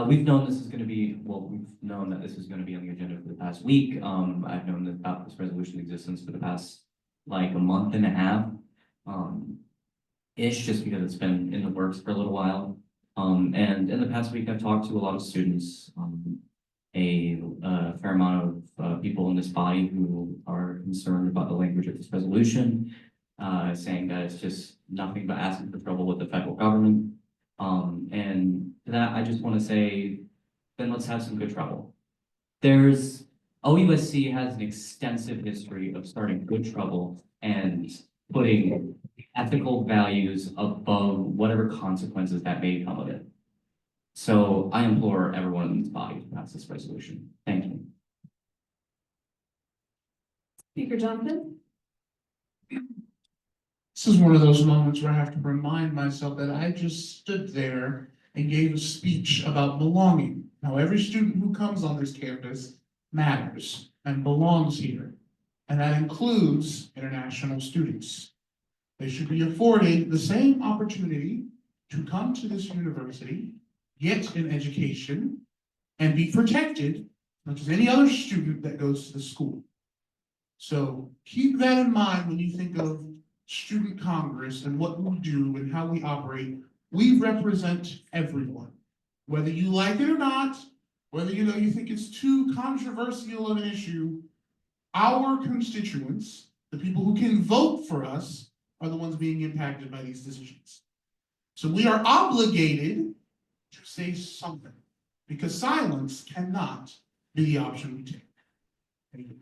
We've known this is gonna be, we've known that this is gonna be on the agenda for the past week. I've known about this resolution existence for the past like a month and a half. Ish, just because it's been in the works for a little while. And in the past week, I've talked to a lot of students, a fair amount of people in this body who are concerned about the language of this resolution, saying that it's just nothing but asking for trouble with the federal government. And to that, I just want to say, then let's have some good trouble. OUSC has an extensive history of starting good trouble and putting ethical values above whatever consequences that may come of it. So I implore everyone in this body to pass this resolution. Thank you. Speaker Jonathan? This is one of those moments where I have to remind myself that I just stood there and gave a speech about belonging. Now, every student who comes on this campus matters and belongs here, and that includes international students. They should be afforded the same opportunity to come to this university, get an education, and be protected, much as any other student that goes to the school. So keep that in mind when you think of student congress and what we do and how we operate. We represent everyone, whether you like it or not, whether you think it's too controversial of an issue. Our constituents, the people who can vote for us, are the ones being impacted by these decisions. So we are obligated to say something, because silence cannot be the option we take. Thank you.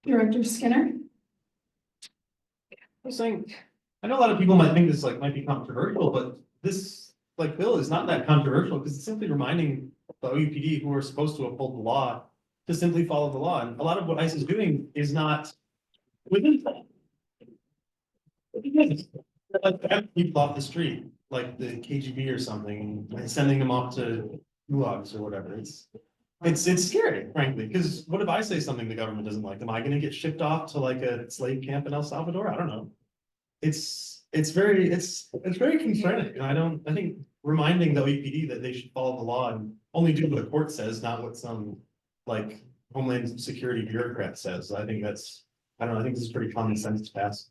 Director Skinner? I was saying, I know a lot of people might think this might be controversial, but this bill is not that controversial because it's simply reminding the OUPD, who are supposed to uphold the law, to simply follow the law. And a lot of what ICE is doing is not within. Like people off the street, like the KGB or something, and sending them off to gulags or whatever. It's scary, frankly, because what if I say something the government doesn't like? Am I gonna get shipped off to like a slave camp in El Salvador? I don't know. It's very concerning. And I think reminding the OEPD that they should follow the law and only do what the court says, not what some like Homeland Security bureaucrat says. I think that's, I don't know, I think this is pretty common sense to pass.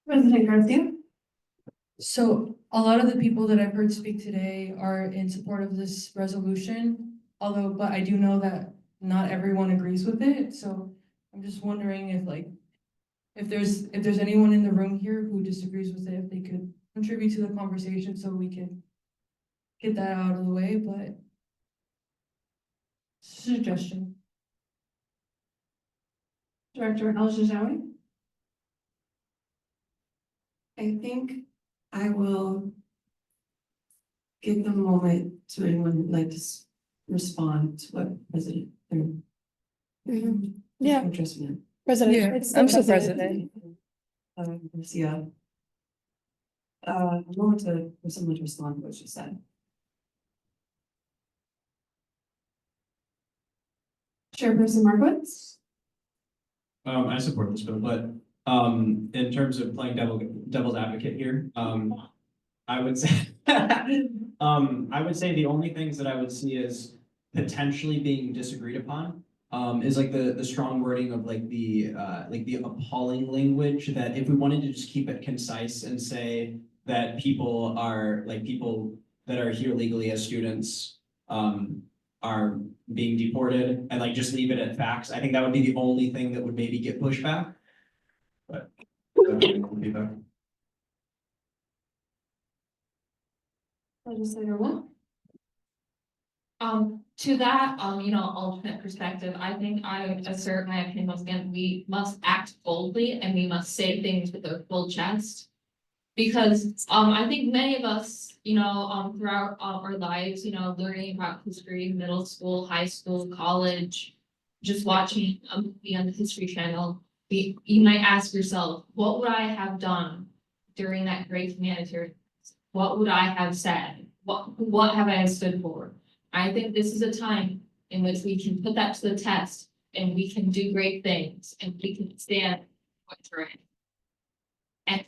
President Garcia? So a lot of the people that I've heard speak today are in support of this resolution, but I do know that not everyone agrees with it, so I'm just wondering if there's anyone in the room here who disagrees with it, if they could contribute to the conversation so we can get that out of the way, but suggestion. Director El-Shajawy? I think I will give them a moment to anyone who'd like to respond to what President. Yeah. President. President, I'm so president. Garcia. A moment for someone to respond to what she said. Chairperson Markowitz? I support this bill, but in terms of playing devil's advocate here, I would say the only things that I would see as potentially being disagreed upon is like the strong wording of like the appalling language, that if we wanted to just keep it concise and say that people that are here legally as students are being deported, and like just leave it at facts, I think that would be the only thing that would maybe get pushed back. But Legislator Wolf? To that, alternate perspective, I think I would assert my opinion once again, we must act boldly and we must say things with a full chest. Because, I think many of us, throughout our lives, learning about history, middle school, high school, college, just watching a movie on the History Channel, you might ask yourself, what would I have done during that great humanitarian? What would I have said? What have I stood for? I think this is a time in which we can put that to the test and we can do great things and we can stand what's right. And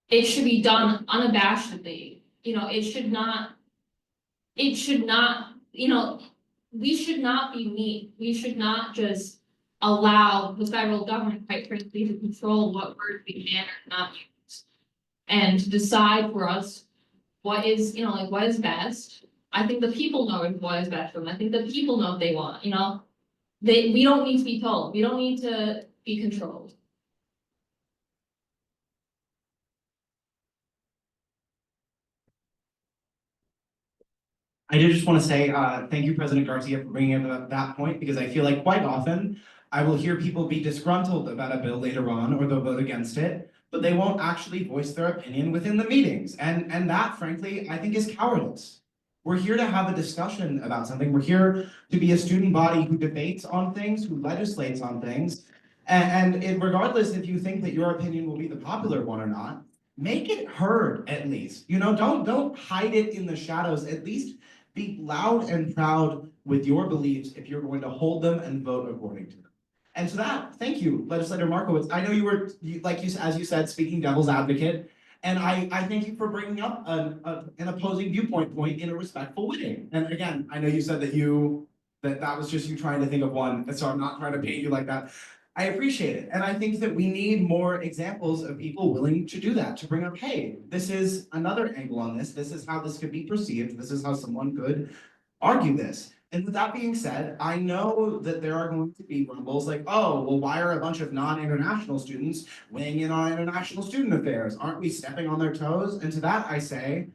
it should be done unabashedly. It should not, we should not be mean. We should not just allow the federal government, quite frankly, to control what words we can or not use. And to decide for us what is, what is best. I think the people know what is best for them. I think the people know what they want, we don't need to be told. We don't need to be controlled. I did just want to say, thank you, President Garcia, for bringing up that point, because I feel like quite often I will hear people be disgruntled about a bill later on, or they'll vote against it, but they won't actually voice their opinion within the meetings. And that, frankly, I think is cowardice. We're here to have a discussion about something. We're here to be a student body who debates on things, who legislates on things. And regardless if you think that your opinion will be the popular one or not, make it heard at least. Don't hide it in the shadows. At least be loud and proud with your beliefs if you're going to hold them and vote according to them. And to that, thank you, Legislator Markowitz. I know you were, as you said, speaking devil's advocate. And I thank you for bringing up an opposing viewpoint in a respectful way. And again, I know you said that was just you trying to think of one, and so I'm not trying to paint you like that. I appreciate it, and I think that we need more examples of people willing to do that, to bring up, hey, this is another angle on this, this is how this could be perceived, this is how someone could argue this. And with that being said, I know that there are going to be rumbles like, oh, well, why are a bunch of non-international students weighing in on international student affairs? Aren't we stepping on their toes? And to that I say,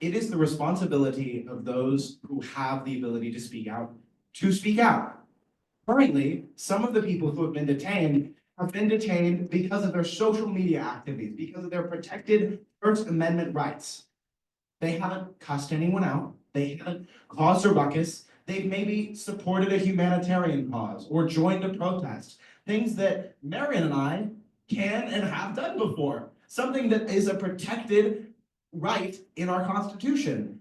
it is the responsibility of those who have the ability to speak out to speak out. Currently, some of the people who have been detained because of their social media activities, because of their protected First Amendment rights. They haven't cussed anyone out, they haven't caused a ruckus, they've maybe supported a humanitarian cause or joined a protest. Things that Marion and I can and have done before. Something that is a protected right in our Constitution.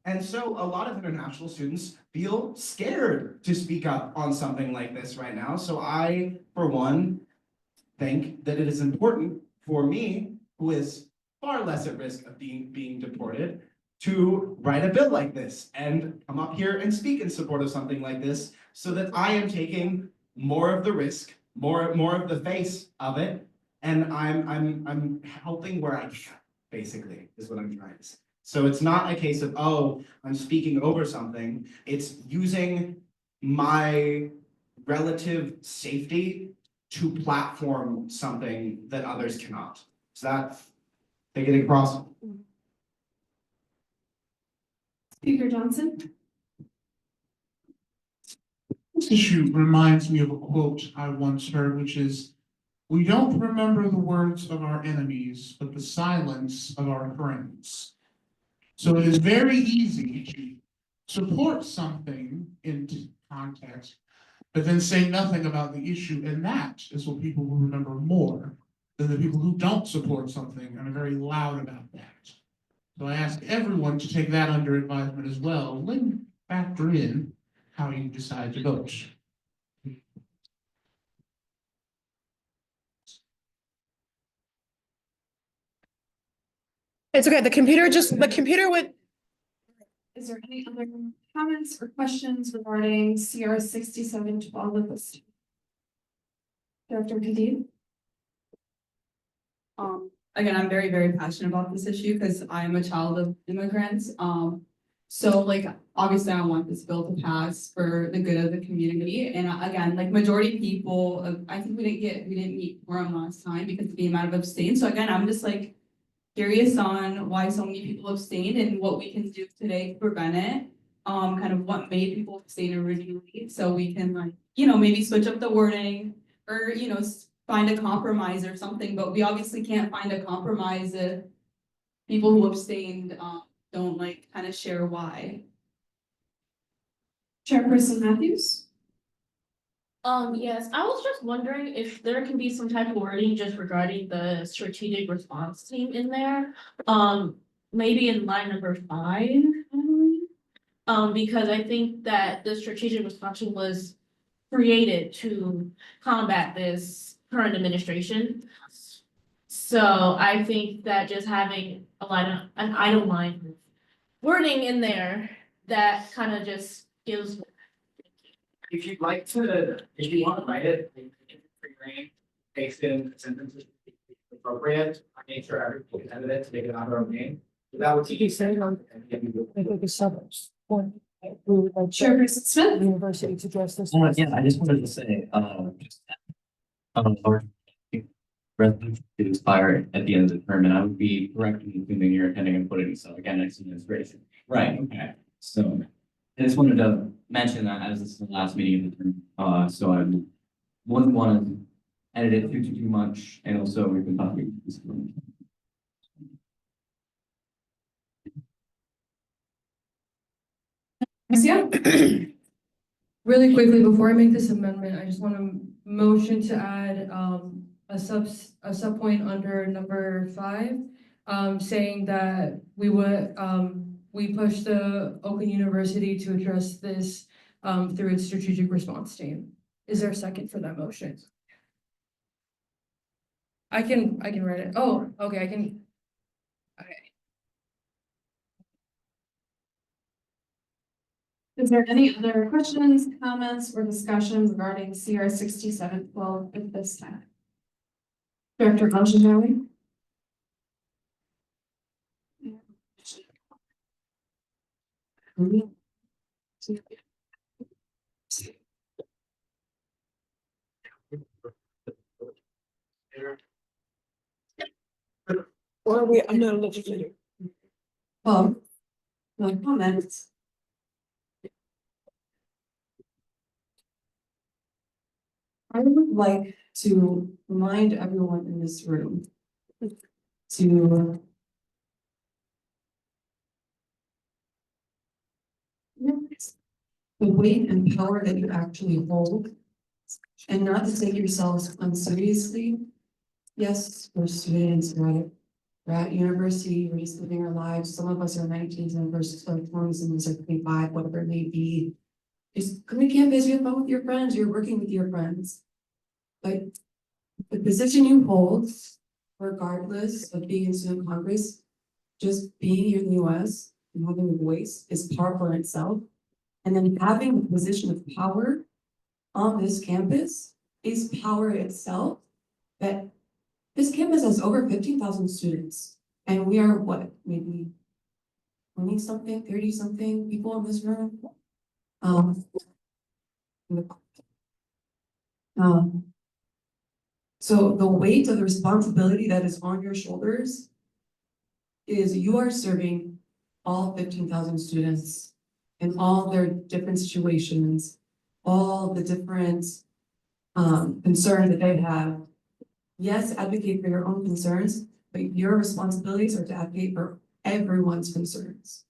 And so a lot of international students feel scared to speak up on something like this right now. So I, for one, think that it is important for me, who is far less at risk of being deported, to write a bill like this and come up here and speak in support of something like this, so that I am taking more of the risk, more of the face of it, and I'm helping where I can, basically, is what I'm trying to say. So it's not a case of, oh, I'm speaking over something. It's using my relative safety to platform something that others cannot. So that, they get across. Speaker Johnson? This issue reminds me of a quote I once heard, which is, "We don't remember the words of our enemies, but the silence of our friends." So it is very easy to support something in context, but then say nothing about the issue, and that is what people will remember more than the people who don't support something and are very loud about that. So I ask everyone to take that under advisement as well, when factor in how you decide to vote. It's okay, the computer would. Is there any other comments or questions regarding CR 6712 of this? Director Hadid? Again, I'm very, very passionate about this issue because I'm a child of immigrants. So like, obviously I want this bill to pass for the good of the community. And again, like majority of people, I think we didn't meet quorum last time because the amount of abstain. So again, I'm just like curious on why so many people abstained and what we can do today to prevent it. Kind of what made people abstain originally, so we can like, maybe switch up the wording or, find a compromise or something, but we obviously can't find a compromise if people who abstained, don't like kind of share why. Chairperson Matthews? Yes, I was just wondering if there can be some type of wording just regarding the strategic response team in there. Maybe in line number 5, I believe. Because I think that the strategic response team was created to combat this current administration. So I think that just having an item line wording in there that kind of just gives. If you'd like to, if you want to write it, free reign, paste in sentences appropriate, I make sure everyone can edit it to make it on their own name. That would keep saying on. Chairperson Smith? University to address this. Yeah, I just wanted to say, our resolution to expire at the end of the term, and I would be correct in assuming you're attending and putting so again next administration. Right, okay. So I just wanted to mention that as this is the last meeting of the term, so I wouldn't want to edit it too much, and also we've been talking. Yeah. Really quickly, before I make this amendment, I just want to motion to add a sub point under number 5, saying that we would we push the Oakland University to address this through its strategic response team. Is there a second for that motion? I can write it. Oh, okay, I can. Okay. Is there any other questions, comments, or discussion regarding CR 6712 at this time? Director Anjanelli? Or are we, I'm not a legislator. My comments. I would like to remind everyone in this room to realize the weight and power that you actually hold, and not to take yourselves unseriously. Yes, we're students, right? We're at university, we're just living our lives. Some of us are 19, some of us are 20, some of us are 25, whatever it may be. Just come to campus, you have fun with your friends, you're working with your friends. But the position you hold, regardless of being in student congress, just being here in the US and having a voice is powerful in itself. And then having a position of power on this campus is power itself. That this campus has over 15,000 students, and we are what, maybe 20 something, 30 something people in this room. So the weight of the responsibility that is on your shoulders is you are serving all 15,000 students in all their different situations, all the different concerns that they have. Yes, advocate for your own concerns, but your responsibilities are to advocate for everyone's concerns.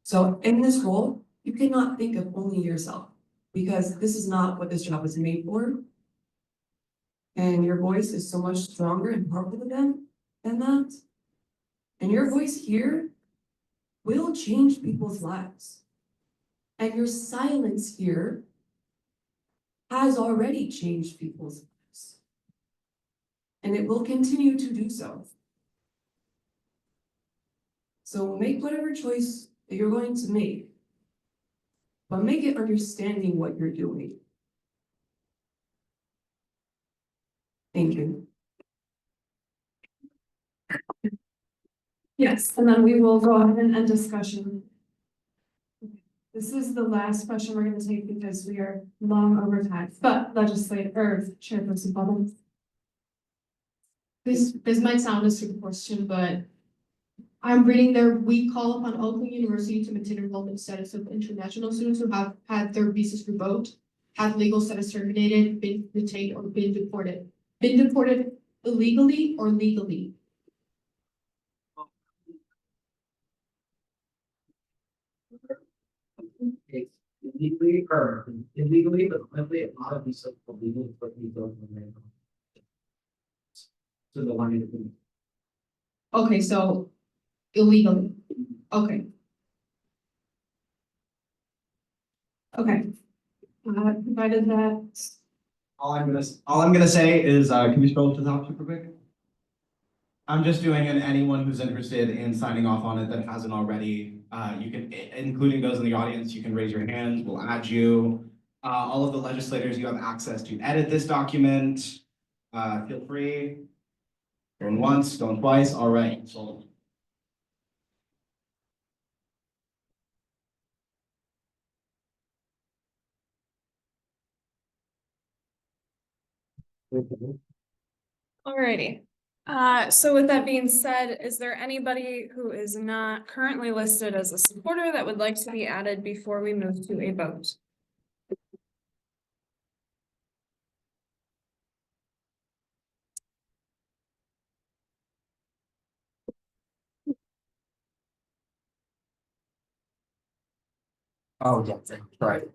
So in this role, you cannot think of only yourself, because this is not what this job is made for. And your voice is so much stronger and powerful than that. And your voice here will change people's lives. And your silence here has already changed people's lives. And it will continue to do so. So make whatever choice that you're going to make, but make it understanding what you're doing. Thank you. Yes, and then we will go ahead and end discussion. This is the last question we're gonna take because we are long over time, but legislator or chairperson Bubble. This might sound a stupid question, but I'm reading there, we call upon Oakland University to maintain enrollment status of international students who have had their visas revoked, have legal status terminated, been detained, or been deported. Been deported illegally or legally? It's illegally or illegally, but clearly a lot of these are illegal, but we don't know. So the one in Okay, so illegally, okay. Okay. Provided that. All I'm gonna say is, can we scroll up to the top super quick? I'm just doing an anyone who's interested in signing off on it that hasn't already, you can, including those in the audience, you can raise your hand, we'll add you. All of the legislators, you have access to edit this document. Feel free. Going once, going twice, all right, so. Alrighty. So with that being said, is there anybody who is not currently listed as a supporter that would like to be added before we move to a vote? Oh, yeah, right.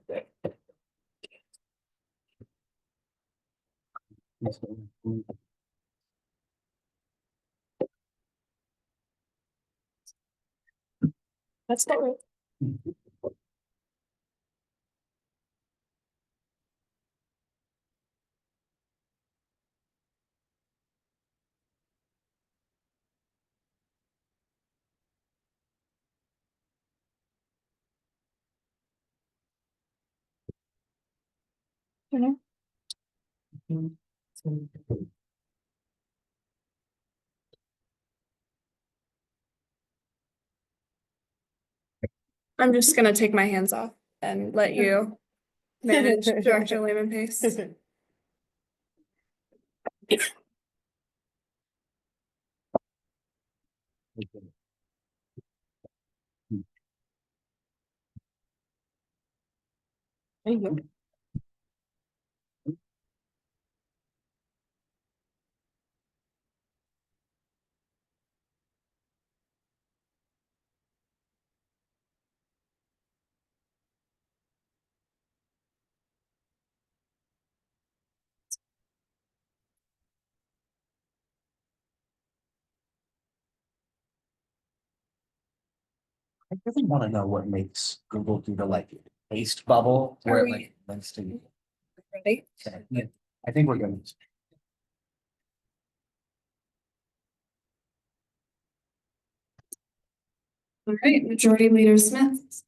That's not right. I'm just gonna take my hands off and let you manage Director Lehman Pace. There you go. I really wanna know what makes Google do the like paste bubble where Are it we- like links to. Ready? Yeah, I think we're good. All right, Majority Leader Smith.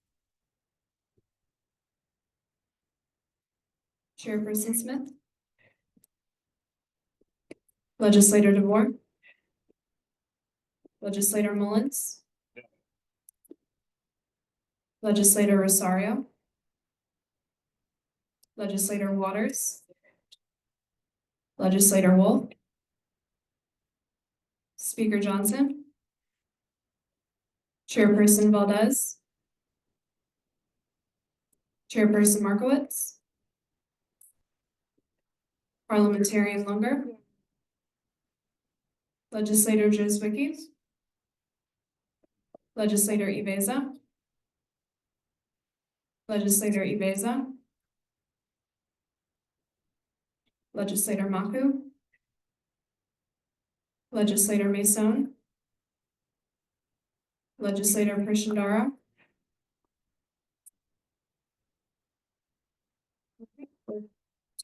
Chairperson Smith. Legislator DeVore. Legislator Mullins. Legislator Rosario. Legislator Waters. Legislator Wolf. Speaker Johnson. Chairperson Valdez. Chairperson Markowitz. Parliamentarian Lunger. Legislator Jozwicki. Legislator Ibeza. Legislator Ibeza. Legislator Maku. Legislator Mason. Legislator Prishandara.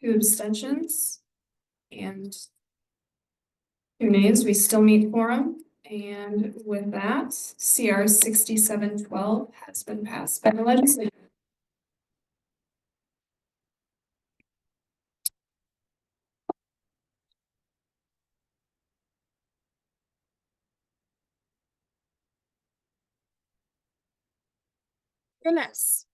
Two abstentions and 2 nays. We still meet quorum. And with that, CR 6712 has been passed by the legislature. Goodness.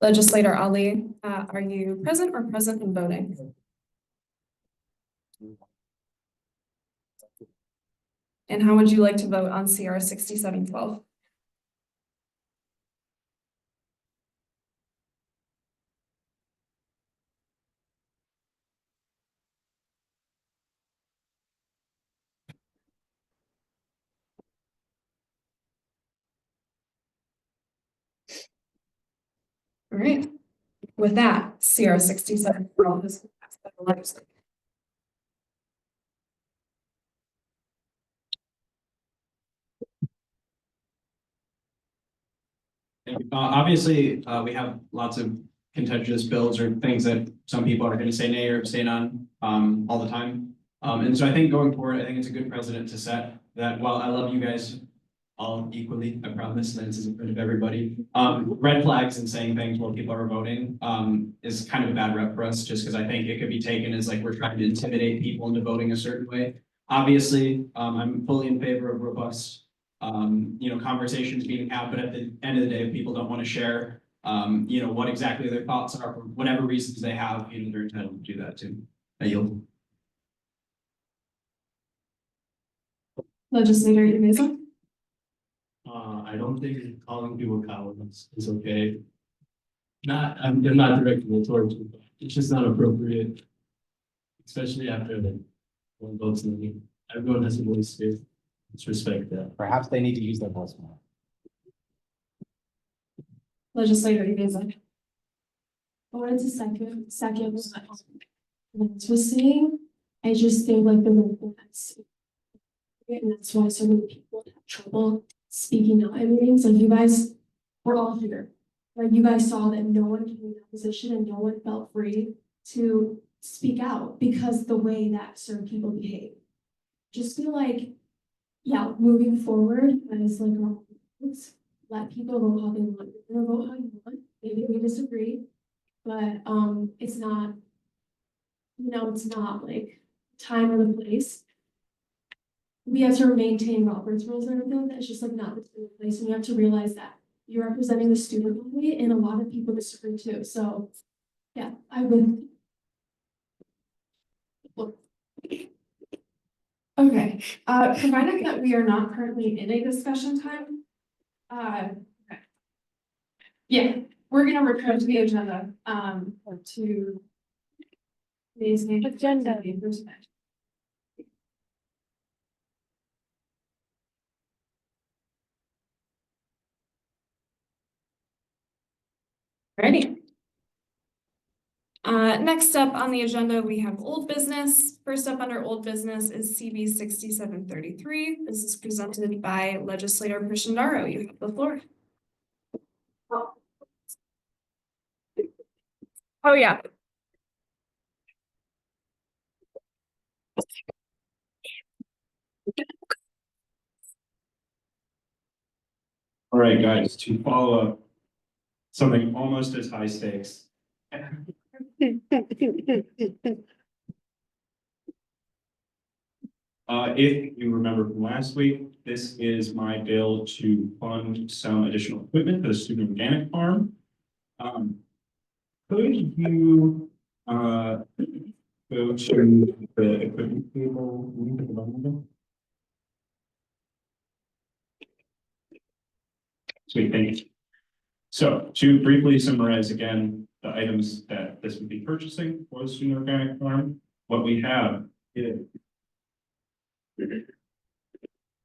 Legislator Ali, are you present or present and voting? And how would you like to vote on CR 6712? All right, with that, CR 6712 is passed by the legislature. Obviously, we have lots of contentious bills or things that some people are gonna say nay or abstain on, all the time. And so I think going forward, I think it's a good precedent to set that while I love you guys all equally, I promise, that this is in front of everybody. Red flags and saying things while people are voting, is kind of a bad rep for us, just because I think it could be taken as like we're trying to intimidate people into voting a certain way. Obviously, I'm fully in favor of robust conversations being had, but at the end of the day, if people don't want to share, what exactly their thoughts are for whatever reasons they have, they're entitled to do that too. I yield. Legislator Ibeza. I don't think calling people cowards is okay. I'm not directing it towards you, but it's just not appropriate. Especially after the one votes in the meeting. Everyone has a voice here. Let's respect that. Perhaps they need to use their voice more. Legislator Ibeza. I wanted to second what Lance was saying. I just think like the movements. And that's why so many people have trouble speaking out in meetings. Like you guys were all here. Like you guys saw that no one came in that position and no one felt free to speak out because the way that certain people behave. Just feel like, yeah, moving forward as like let people vote how they want. You're gonna vote how you want. maybe we disagree, but, it's not, it's not like time or the place. We have to maintain Robert's rules and everything, that's just like not the time or place, and you have to realize that you're representing the student body, and a lot of people disagree too, so, yeah, I would. Okay, provided that we are not currently in a discussion time. Okay. Yeah, we're gonna return to the agenda, to. Today's agenda. Ready? Next up on the agenda, we have old business. First up under old business is CB 6733. This is presented by legislator Prishandaro. You have the floor. Oh, yeah. All right, guys, to follow up something almost as high stakes. If you remember from last week, this is my bill to fund some additional equipment for the student organic farm. Could you, go to the equipment table? Sweet, thank you. So to briefly summarize again, the items that this would be purchasing for the student organic farm, what we have is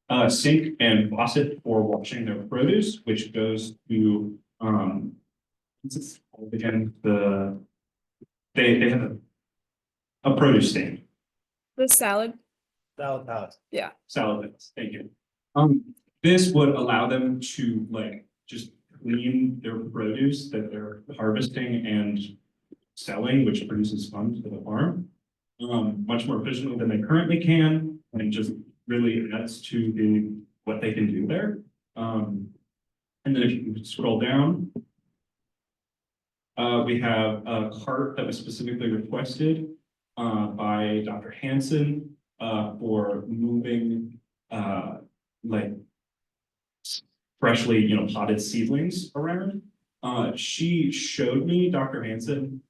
a sink and faucet for washing their produce, which goes to, again, they have a produce stand. The salad. Salad pallets. Yeah. Salad pallets, thank you. This would allow them to like just clean their produce that they're harvesting and selling, which produces funds for the farm. Much more efficiently than they currently can, and just really adds to what they can do there. And then if you scroll down, we have a cart that was specifically requested by Dr. Hansen for moving like freshly, potted seedlings around. She showed me, Dr. Hansen,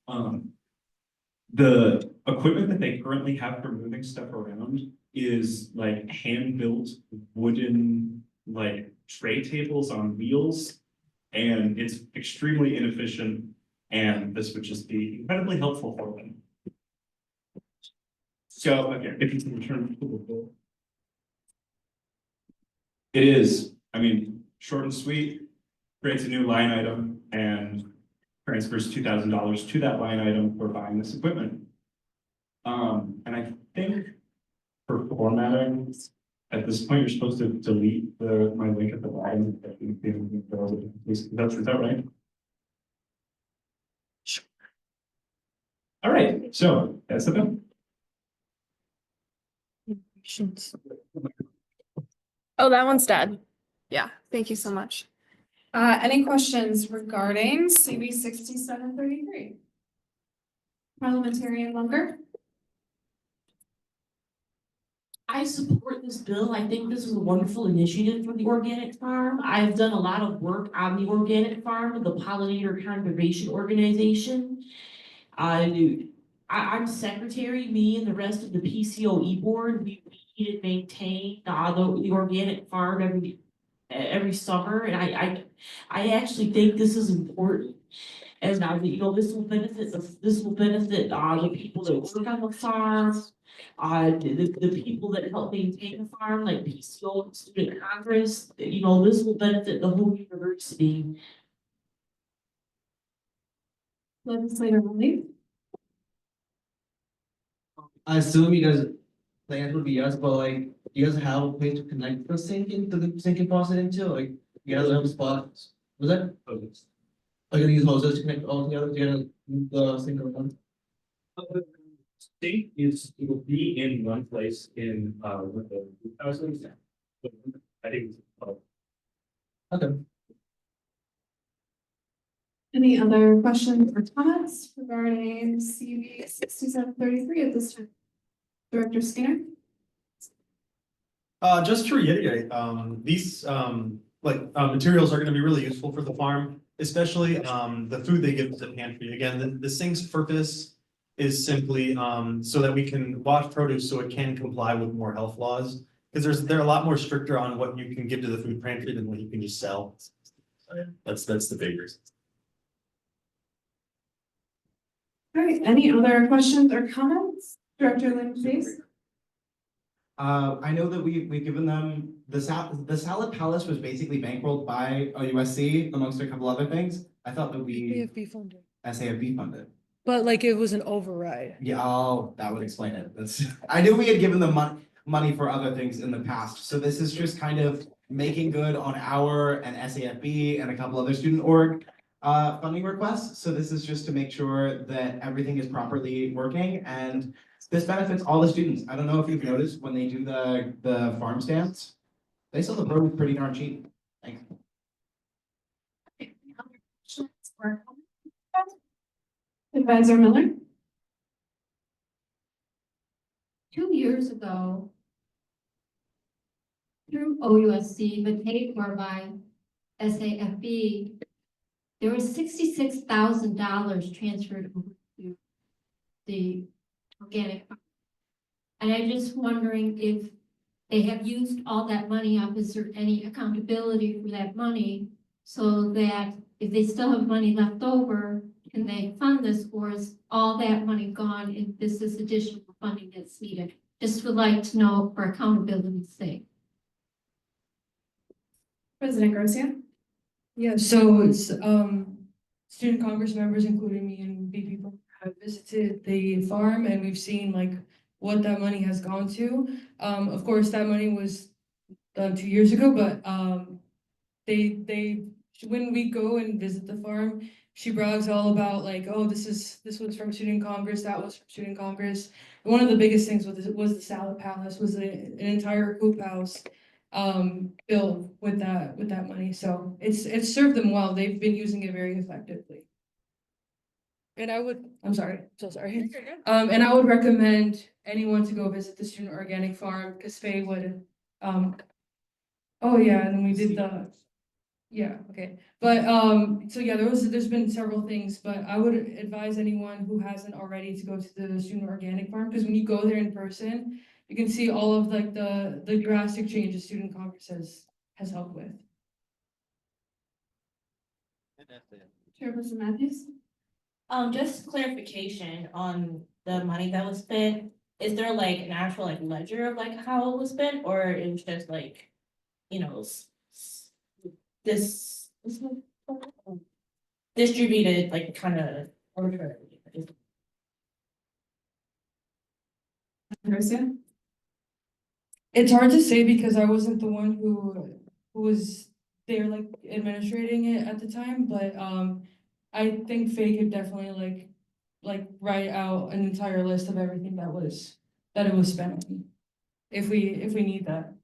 the equipment that they currently have for moving stuff around is like hand-built wooden like tray tables on wheels, and it's extremely inefficient, and this would just be incredibly helpful for them. So again, if you can return to the book. It is, short and sweet, creates a new line item and transfers $2,000 to that line item for buying this equipment. And I think for formatting, at this point, you're supposed to delete my link at the bottom. Is that right? Sure. All right, so that's the bill. Oh, that one's dead. Yeah, thank you so much. Any questions regarding CB 6733? Parliamentarian Munger? I support this bill. I think this is a wonderful initiative for the organic farm. I've done a lot of work on the organic farm, the Pollinator Conservation Organization. I'm secretary, me and the rest of the PCOE board, we weed and maintain the organic farm every summer, and I actually think this is important. As now, this will benefit the people that work on the farm, the people that help maintain the farm, like PCO and Student Congress. This will benefit the whole university. Legislator Rowley? I assume you guys plans would be yes, but like you guys have a place to connect the sink into the sink and faucet into? Like you guys have spots. Was that hoses? Like these hoses to connect all together to get the sink around? State it will be in one place in with the houses. I think okay. Any other questions or comments regarding CV 6733 at this time? Director Skinner? Just to reiterate, these, materials are gonna be really useful for the farm, especially, the food they give to the pantry. Again, the sink's purpose is simply, so that we can wash produce so it can comply with more health laws. Because they're a lot more stricter on what you can give to the food pantry than what you can just sell. So, yeah, that's the big reason. All right, any other questions or comments? Director Lynn, please. I know that we've given them, the Salad Palace was basically bankrolled by OUSC amongst a couple other things. I thought that we funded. SAFB funded. But like it was an override. Yeah, oh, that would explain it. That's, I knew we had given them money for other things in the past, so this is just kind of making good on our and SAFB and a couple other student org funding requests. So this is just to make sure that everything is properly working, and this benefits all the students. I don't know if you've noticed when they do the farm stands, they sell the produce pretty darn cheap. Thanks. Advisor Miller? 2 years ago, through OUSC, but paid for by SAFB, there was $66,000 transferred over to the organic farm. And I'm just wondering if they have used all that money up, is there any accountability for that money? So that if they still have money left over, can they fund this, or is all that money gone if this is additional funding that's needed? Just would like to know for accountability's sake. President Garcia? Yeah, so it's, student Congress members, including me and BP, have visited the farm and we've seen like what that money has gone to. Of course, that money was done 2 years ago, but, when we go and visit the farm, she brags all about like, oh, this was from Student Congress, that was from Student Congress. And one of the biggest things was the Salad Palace, was an entire hoop house built with that money. So it's served them well. They've been using it very effectively. And I'm sorry, so sorry. And I would recommend anyone to go visit the Student Organic Farm, because Faye would, oh yeah, and then we did yeah, okay. But, so yeah, there's been several things, but I would advise anyone who hasn't already to go to the Student Organic Farm, because when you go there in person, you can see all of like the drastic changes Student Congress has helped with. Chairperson Matthews? Just clarification on the money that was spent. Is there like an actual like ledger of like how it was spent, or it was just like, you know, distributed like kind of arbitrarily? Garcia? It's hard to say because I wasn't the one who was there like administrating it at the time, but I think Faye could definitely like write out an entire list of everything that it was spent on, if we need that.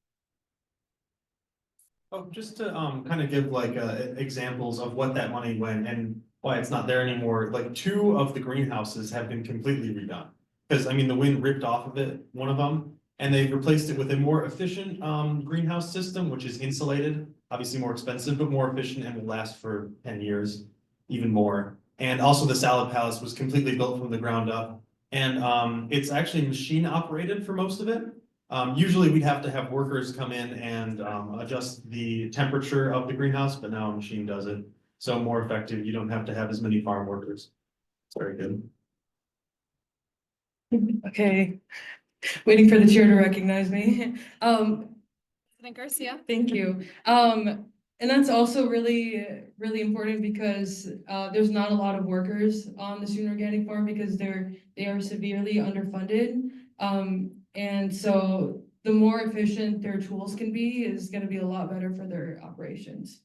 Oh, just to kind of give like examples of what that money went and why it's not there anymore. Like 2 of the greenhouses have been completely redone. Because I mean, the wind ripped off of it, one of them, and they've replaced it with a more efficient greenhouse system, which is insulated, obviously more expensive, but more efficient and will last for 10 years, even more. And also the Salad Palace was completely built from the ground up. And it's actually machine operated for most of it. Usually we'd have to have workers come in and adjust the temperature of the greenhouse, but now a machine does it. So more effective, you don't have to have as many farm workers. It's very good. Okay, waiting for the chair to recognize me. President Garcia? Thank you. And that's also really, really important because there's not a lot of workers on the Student Organic Farm because they are severely underfunded. And so the more efficient their tools can be is gonna be a lot better for their operations.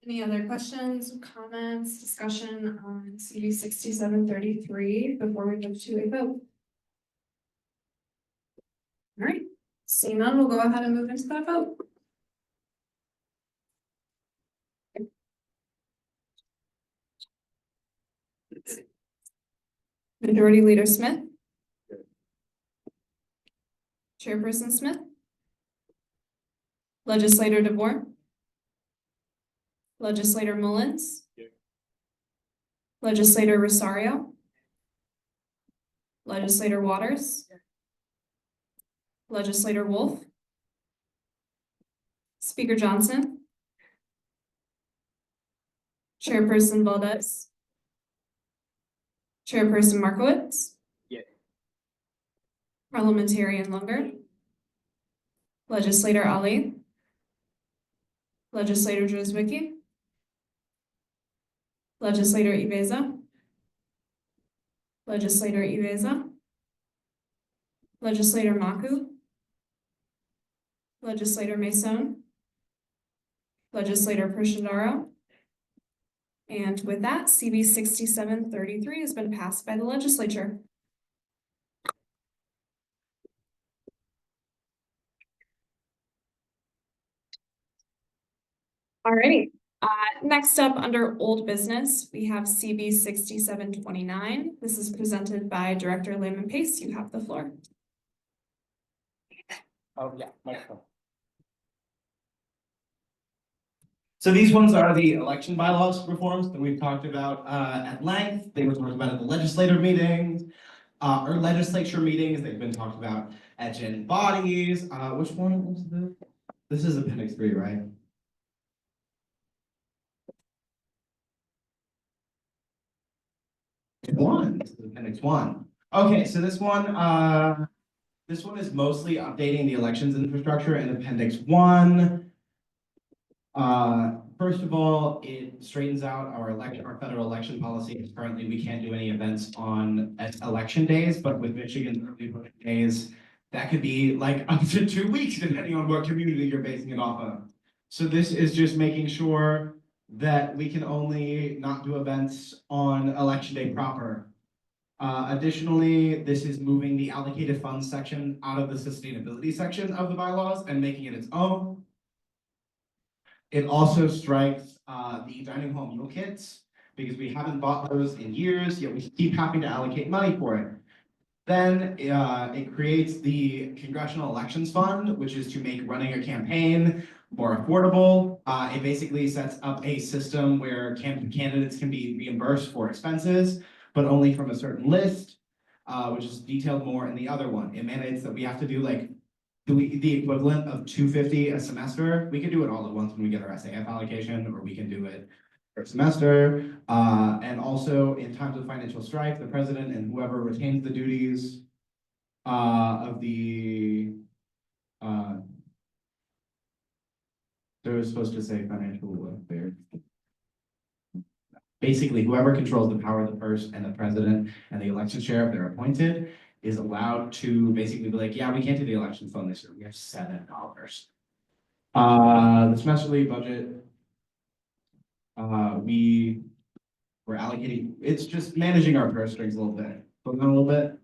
Any other questions, comments, discussion on CV 6733 before we move to a vote? All right, seeing none, we'll go ahead and move into that vote. Majority Leader Smith. Chairperson Smith. Legislator DeVore. Legislator Mullins. Legislator Rosario. Legislator Waters. Legislator Wolf. Speaker Johnson. Chairperson Valdez. Chairperson Markowitz. Parliamentarian Lunger. Legislator Ali. Legislator Drzwicki. Legislator Ibeza. Legislator Ibeza. Legislator Maku. Legislator Mason. Legislator Prashadaro. And with that, CB 6733 has been passed by the legislature. Alrighty, next up under old business, we have CB 6729. This is presented by Director Layman Pace. You have the floor. Oh, yeah, microphone. So these ones are the election bylaws reforms that we've talked about at length. They were talked about at the legislative meetings, or legislature meetings. They've been talked about at gen bodies. Which one was this? This is Appendix 3, right? This is Appendix 1. Okay, so this one is mostly updating the elections infrastructure in Appendix 1. First of all, it straightens out our federal election policy. Currently, we can't do any events on election days, but with Michigan early voting days, that could be like up to 2 weeks, depending on what community you're basing it off of. So this is just making sure that we can only not do events on election day proper. Additionally, this is moving the allocated funds section out of the sustainability section of the bylaws and making it its own. It also strikes the dining hall meal kits because we haven't bought those in years, yet we keep having to allocate money for it. Then it creates the Congressional Elections Fund, which is to make running a campaign more affordable. It basically sets up a system where candidates can be reimbursed for expenses, but only from a certain list, which is detailed more in the other one. It mandates that we have to do like the equivalent of $250 a semester. We can do it all at once when we get our SAF allocation, or we can do it per semester. And also in times of financial strife, the president and whoever retains the duties of the they were supposed to say financial welfare. Basically, whoever controls the power of the purse and the president and the election sheriff, they're appointed, is allowed to basically be like, yeah, we can't do the election fund this year. We have $7. The semesterly budget, we were allocating, it's just managing our purse strings a little bit. Hold on a little bit.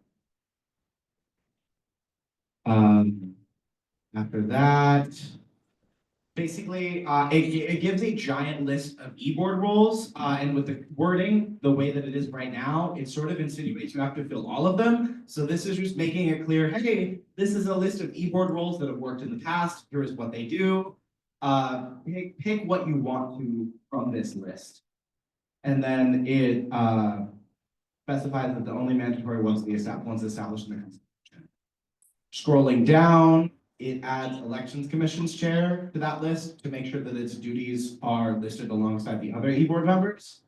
After that, basically, it gives a giant list of e-board roles, and with the wording, the way that it is right now, it sort of insinuates you have to fill all of them. So this is just making it clear, hey, this is a list of e-board roles that have worked in the past. Here is what they do. Pick what you want to from this list. And then it specifies that the only mandatory ones established in the Constitution. Scrolling down, it adds Elections Commission's chair to that list to make sure that its duties are listed alongside the other e-board members.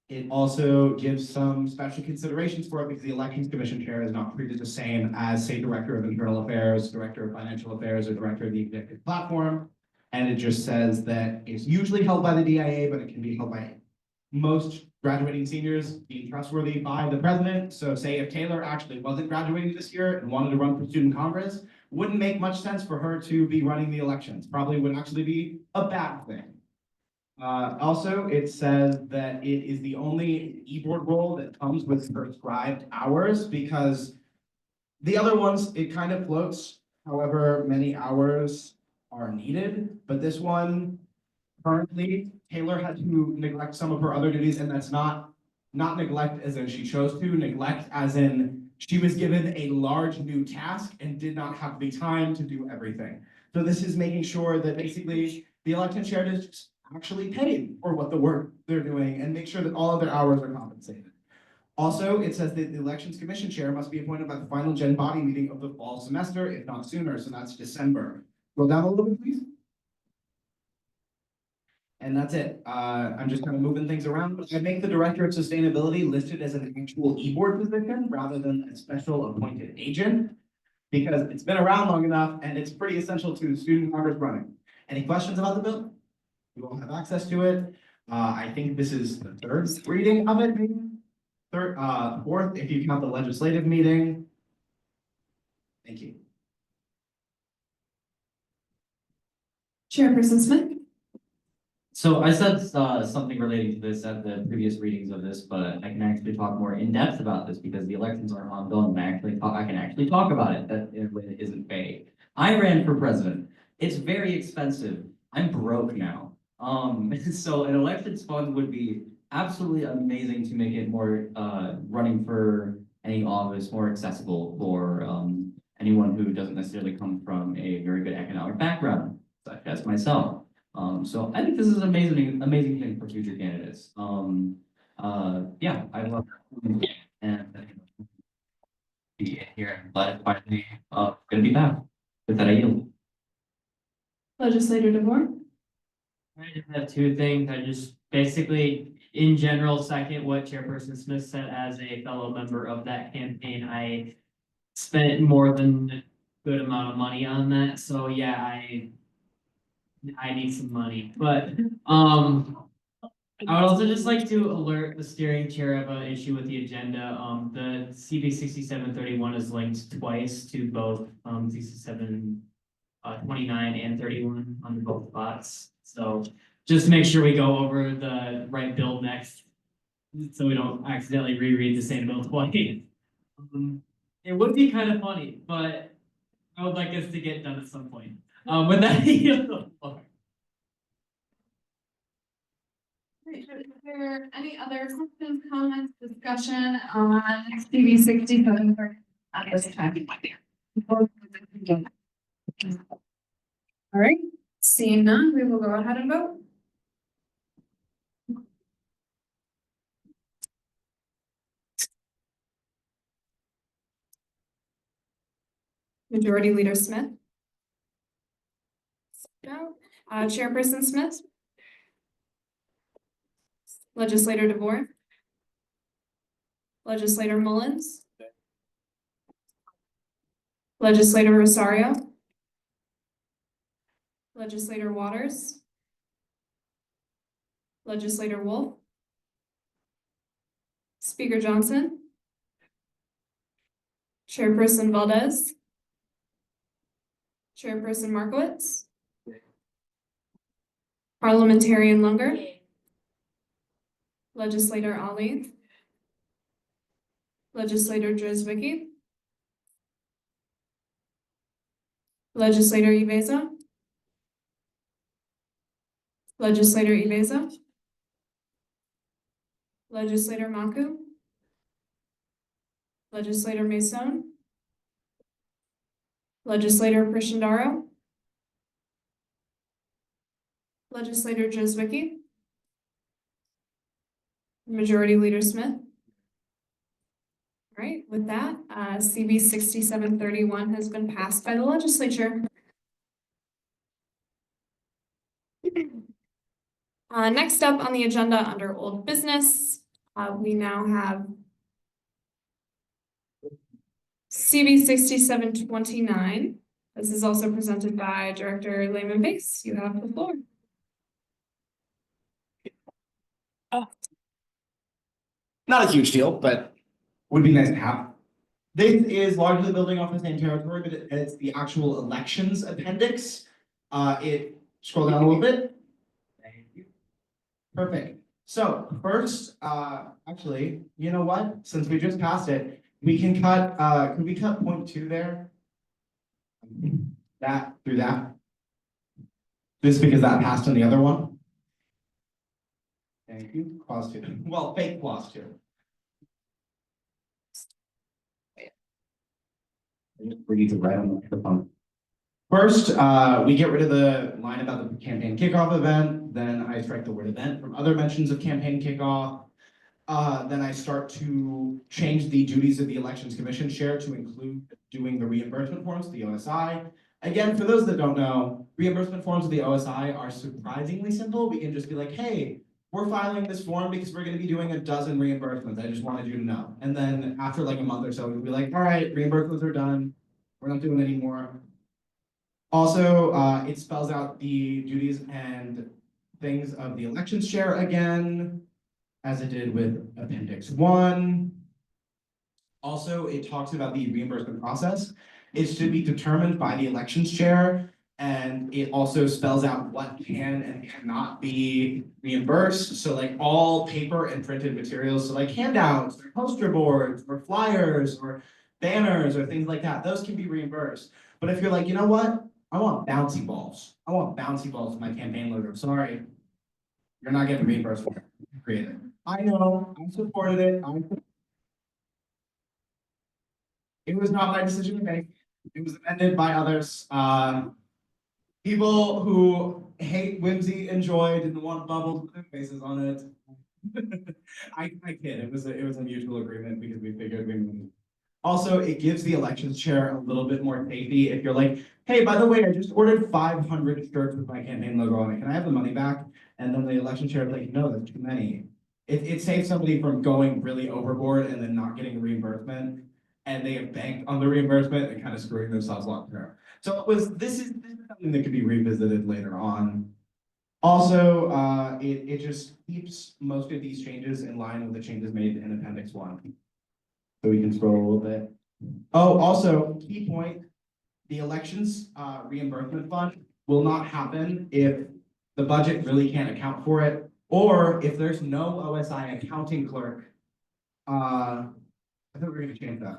It also gives some special considerations for it because the Elections Commission chair is not treated the same as, say, Director of Internal Affairs, Director of Financial Affairs, or Director of the Executive Platform. And it just says that it's usually held by the DIA, but it can be held by most graduating seniors being trustworthy by the president. So say if Taylor actually wasn't graduating this year and wanted to run for student Congress, wouldn't make much sense for her to be running the elections. Probably would actually be a bad thing. Also, it says that it is the only e-board role that comes with prescribed hours because the other ones, it kind of floats however many hours are needed. But this one, currently, Taylor had to neglect some of her other duties, and that's not Not neglect as in she chose to, neglect as in she was given a large new task and did not have the time to do everything. So this is making sure that basically the election chair is actually paid for what the work they're doing and make sure that all of their hours are compensated. Also, it says that the elections commission chair must be appointed by the final gen body meeting of the fall semester, if not sooner, so that's December. Go down a little bit, please. And that's it. I'm just kind of moving things around. I make the director of sustainability listed as an actual e-board position rather than a special appointed agent, because it's been around long enough and it's pretty essential to student Congress running. Any questions about the bill? You all have access to it. I think this is the third reading of it, maybe? Fourth, if you count the legislative meeting. Thank you. Chairperson Smith? So I said something relating to this at the previous readings of this, but I can actually talk more in depth about this because the elections are ongoing. I can actually talk about it that it isn't vague. I ran for president. It's very expensive. I'm broke now. So an elections fund would be absolutely amazing to make it more running for any office more accessible for anyone who doesn't necessarily come from a very good economic background, such as myself. So I think this is an amazing thing for future candidates. Yeah, I love it. And be here and glad it's finally gonna be back. With that, I yield. Legislator DeVore? I just have two things. I just basically, in general, second what Chairperson Smith said as a fellow member of that campaign. I spent more than a good amount of money on that. So yeah, I need some money, but I would also just like to alert the steering chair of an issue with the agenda. The CB 6731 is linked twice to both 67 29 and 31 on both spots. So just make sure we go over the right bill next, so we don't accidentally reread the same bill twice. It would be kind of funny, but I would like us to get done at some point. With that, yield the floor. Is there any other questions, comments, discussion on CB 67 at this time? All right, seeing none, we will go ahead and vote. Majority Leader Smith? No. Chairperson Smith? Legislator DeVore? Legislator Mullins? Legislator Rosario? Legislator Waters? Legislator Wolf? Speaker Johnson? Chairperson Valdez? Chairperson Markowitz? Parliamentarian Lunger? Legislator Ali? Legislator Drizbicki? Legislator Ibeza? Legislator Ibeza? Legislator Maku? Legislator Mason? Legislator Prishandaro? Legislator Drizbicki? Majority Leader Smith? All right, with that, CB 6731 has been passed by the legislature. Next up on the agenda under old business, we now have CB 6729. This is also presented by Director Lehman Pace. You have the floor. Not a huge deal, but would be nice to have. This is largely building off the same territory, but it's the actual elections appendix. Scroll down a little bit. Thank you. Perfect. So first, actually, you know what? Since we just passed it, we can cut, could we cut 0.2 there? That, through that. Just because that passed on the other one. Thank you. Clause 2. Well, fake clause 2. We need to write on the microphone. First, we get rid of the line about the campaign kickoff event, then I strike the word event from other mentions of campaign kickoff. Then I start to change the duties of the Elections Commission chair to include doing the reimbursement forms, the OSI. Again, for those that don't know, reimbursement forms of the OSI are surprisingly simple. We can just be like, hey, we're filing this form because we're gonna be doing a dozen reimbursements. I just wanted you to know. And then after like a month or so, we'll be like, all right, reimbursements are done. We're not doing any more. Also, it spells out the duties and things of the elections chair again, as it did with Appendix 1. Also, it talks about the reimbursement process. It should be determined by the elections chair, and it also spells out what can and cannot be reimbursed. So like all paper and printed materials, so like handouts, or poster boards, or flyers, or banners, or things like that, those can be reimbursed. But if you're like, you know what? I want bouncy balls. I want bouncy balls with my campaign logo. Sorry, you're not getting reimbursed for it. Create it. I know, I supported it. It was not my decision to make. It was amended by others. People who hate whimsy and joy didn't want bubbles with their faces on it. I kid. It was a mutual agreement because we figured we would. Also, it gives the elections chair a little bit more safety if you're like, hey, by the way, I just ordered 500 shirts with my campaign logo on it. Can I have the money back? And then the election chair is like, no, that's too many. It saves somebody from going really overboard and then not getting reimbursement. And they have banked on the reimbursement and kind of screwing themselves long term. So this is something that could be revisited later on. Also, it just keeps most of these changes in line with the changes made in Appendix 1. So we can scroll a little bit. Oh, also, key point, the elections reimbursement fund will not happen if the budget really can't account for it, or if there's no OSI accounting clerk. I thought we were gonna change that.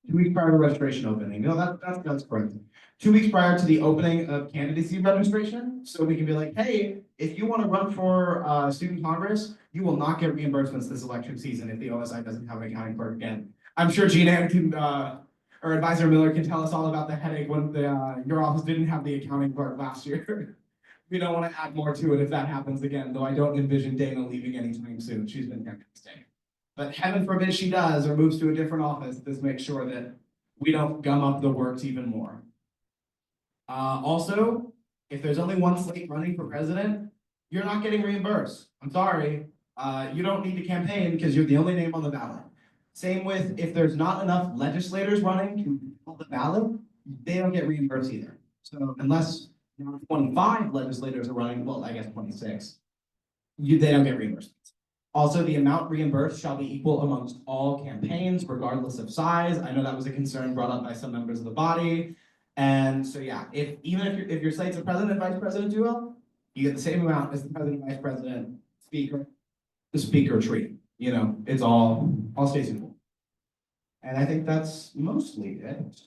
2 weeks prior to registration opening. No, that's correct. 2 weeks prior to the opening of candidacy registration. So we can be like, hey, if you want to run for student congress, you will not get reimbursements this election season if the OSI doesn't have an accounting clerk again. I'm sure Gina can, or Advisor Miller can tell us all about the headache when your office didn't have the accounting clerk last year. We don't want to add more to it if that happens again, though I don't envision Dana leaving anytime soon. She's been here to stay. But heaven forbid she does or moves to a different office. This makes sure that we don't gum up the works even more. Also, if there's only one slate running for president, you're not getting reimbursed. I'm sorry. You don't need to campaign because you're the only name on the ballot. Same with if there's not enough legislators running to fill the ballot, they don't get reimbursed either. So unless 25 legislators are running, well, I guess 26, they don't get reimbursed. Also, the amount reimbursed shall be equal amongst all campaigns, regardless of size. I know that was a concern brought up by some members of the body. And so, yeah, even if your slate's a president and vice president duo, you get the same amount as the president, vice president, speaker, the speaker tree. You know, it's all stays equal. And I think that's mostly it.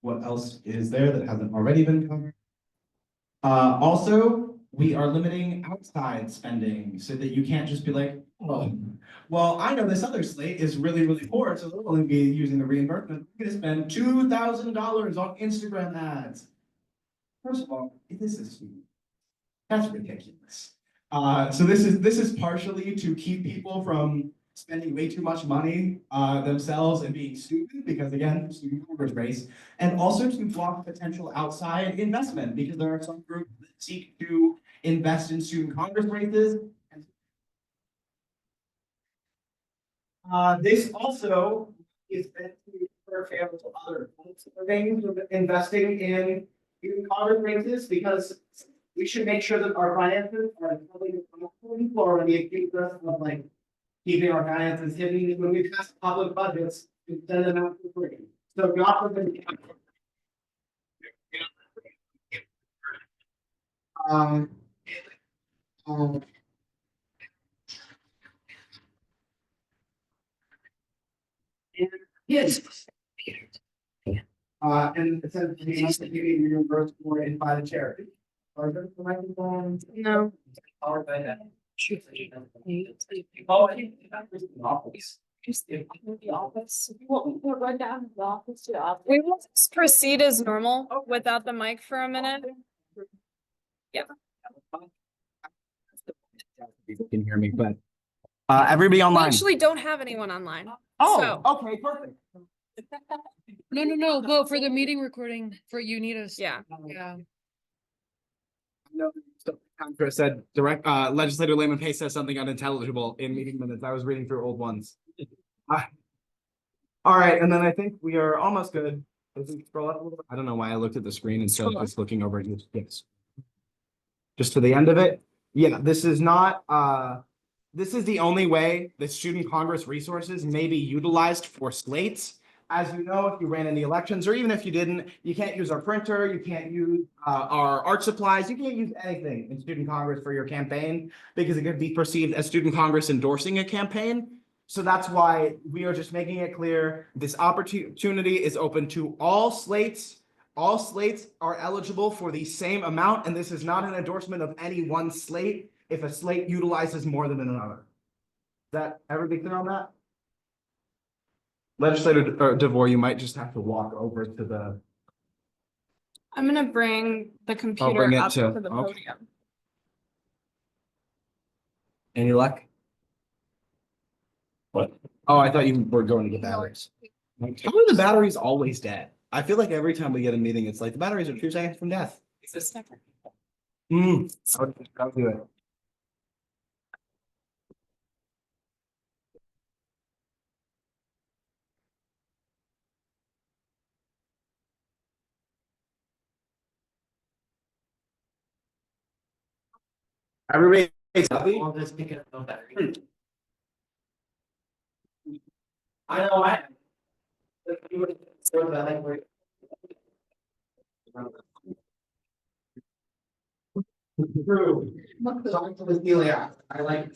What else is there that hasn't already been covered? Also, we are limiting outside spending so that you can't just be like, oh, well, I know this other slate is really, really poor, so they'll only be using the reimbursement. We're gonna spend $2,000 on Instagram ads. First of all, that's ridiculous. So this is partially to keep people from spending way too much money themselves and being stupid, because again, student congress race, and also to block potential outside investment, because there are some groups that seek to invest in student congress races. This also is meant to refer to other things with investing in student congress races, because we should make sure that our finances are fully or when they accuse us of like keeping our finances hidden when we pass public budgets to send them out for free. So God forbid. Yes. And it says we must be reimbursed for it by the charity. No. Powered by that. Oh, I think that was an office. Just the office. What we can run down to the office to the office. We will just proceed as normal without the mic for a minute. Yeah. You can hear me, but everybody We online. actually don't have anyone online. Oh, okay, perfect. No, but for the meeting recording, for you need us. Yeah. Yeah. Chris said legislator Lehman Pace says something unintelligible in meeting minutes. I was reading through old ones. All right, and then I think we are almost good. If we scroll up a little bit. I don't know why I looked at the screen instead of just looking over at you. Yes. Just to the end of it. Yeah, this is not this is the only way the Student Congress resources may be utilized for slates. As you know, if you ran in the elections, or even if you didn't, you can't use our printer, you can't use our art supplies, you can't use anything in Student Congress for your campaign because it could be perceived as Student Congress endorsing a campaign. So that's why we are just making it clear this opportunity is open to all slates. All slates are eligible for the same amount, and this is not an endorsement of any one slate if a slate utilizes more than another. Is that everybody clear on that? Legislator DeVore, you might just have to walk over to the. I'm gonna bring the computer bring it up to- to the okay. podium. Any luck? What? Oh, I thought you were going to get batteries. How are the batteries always dead? I feel like every time we get a meeting, it's like the batteries are 2 seconds from death. I'll do it. Everybody. I'll just pick it up battery. I know I. True. Talking to the celiac. I like.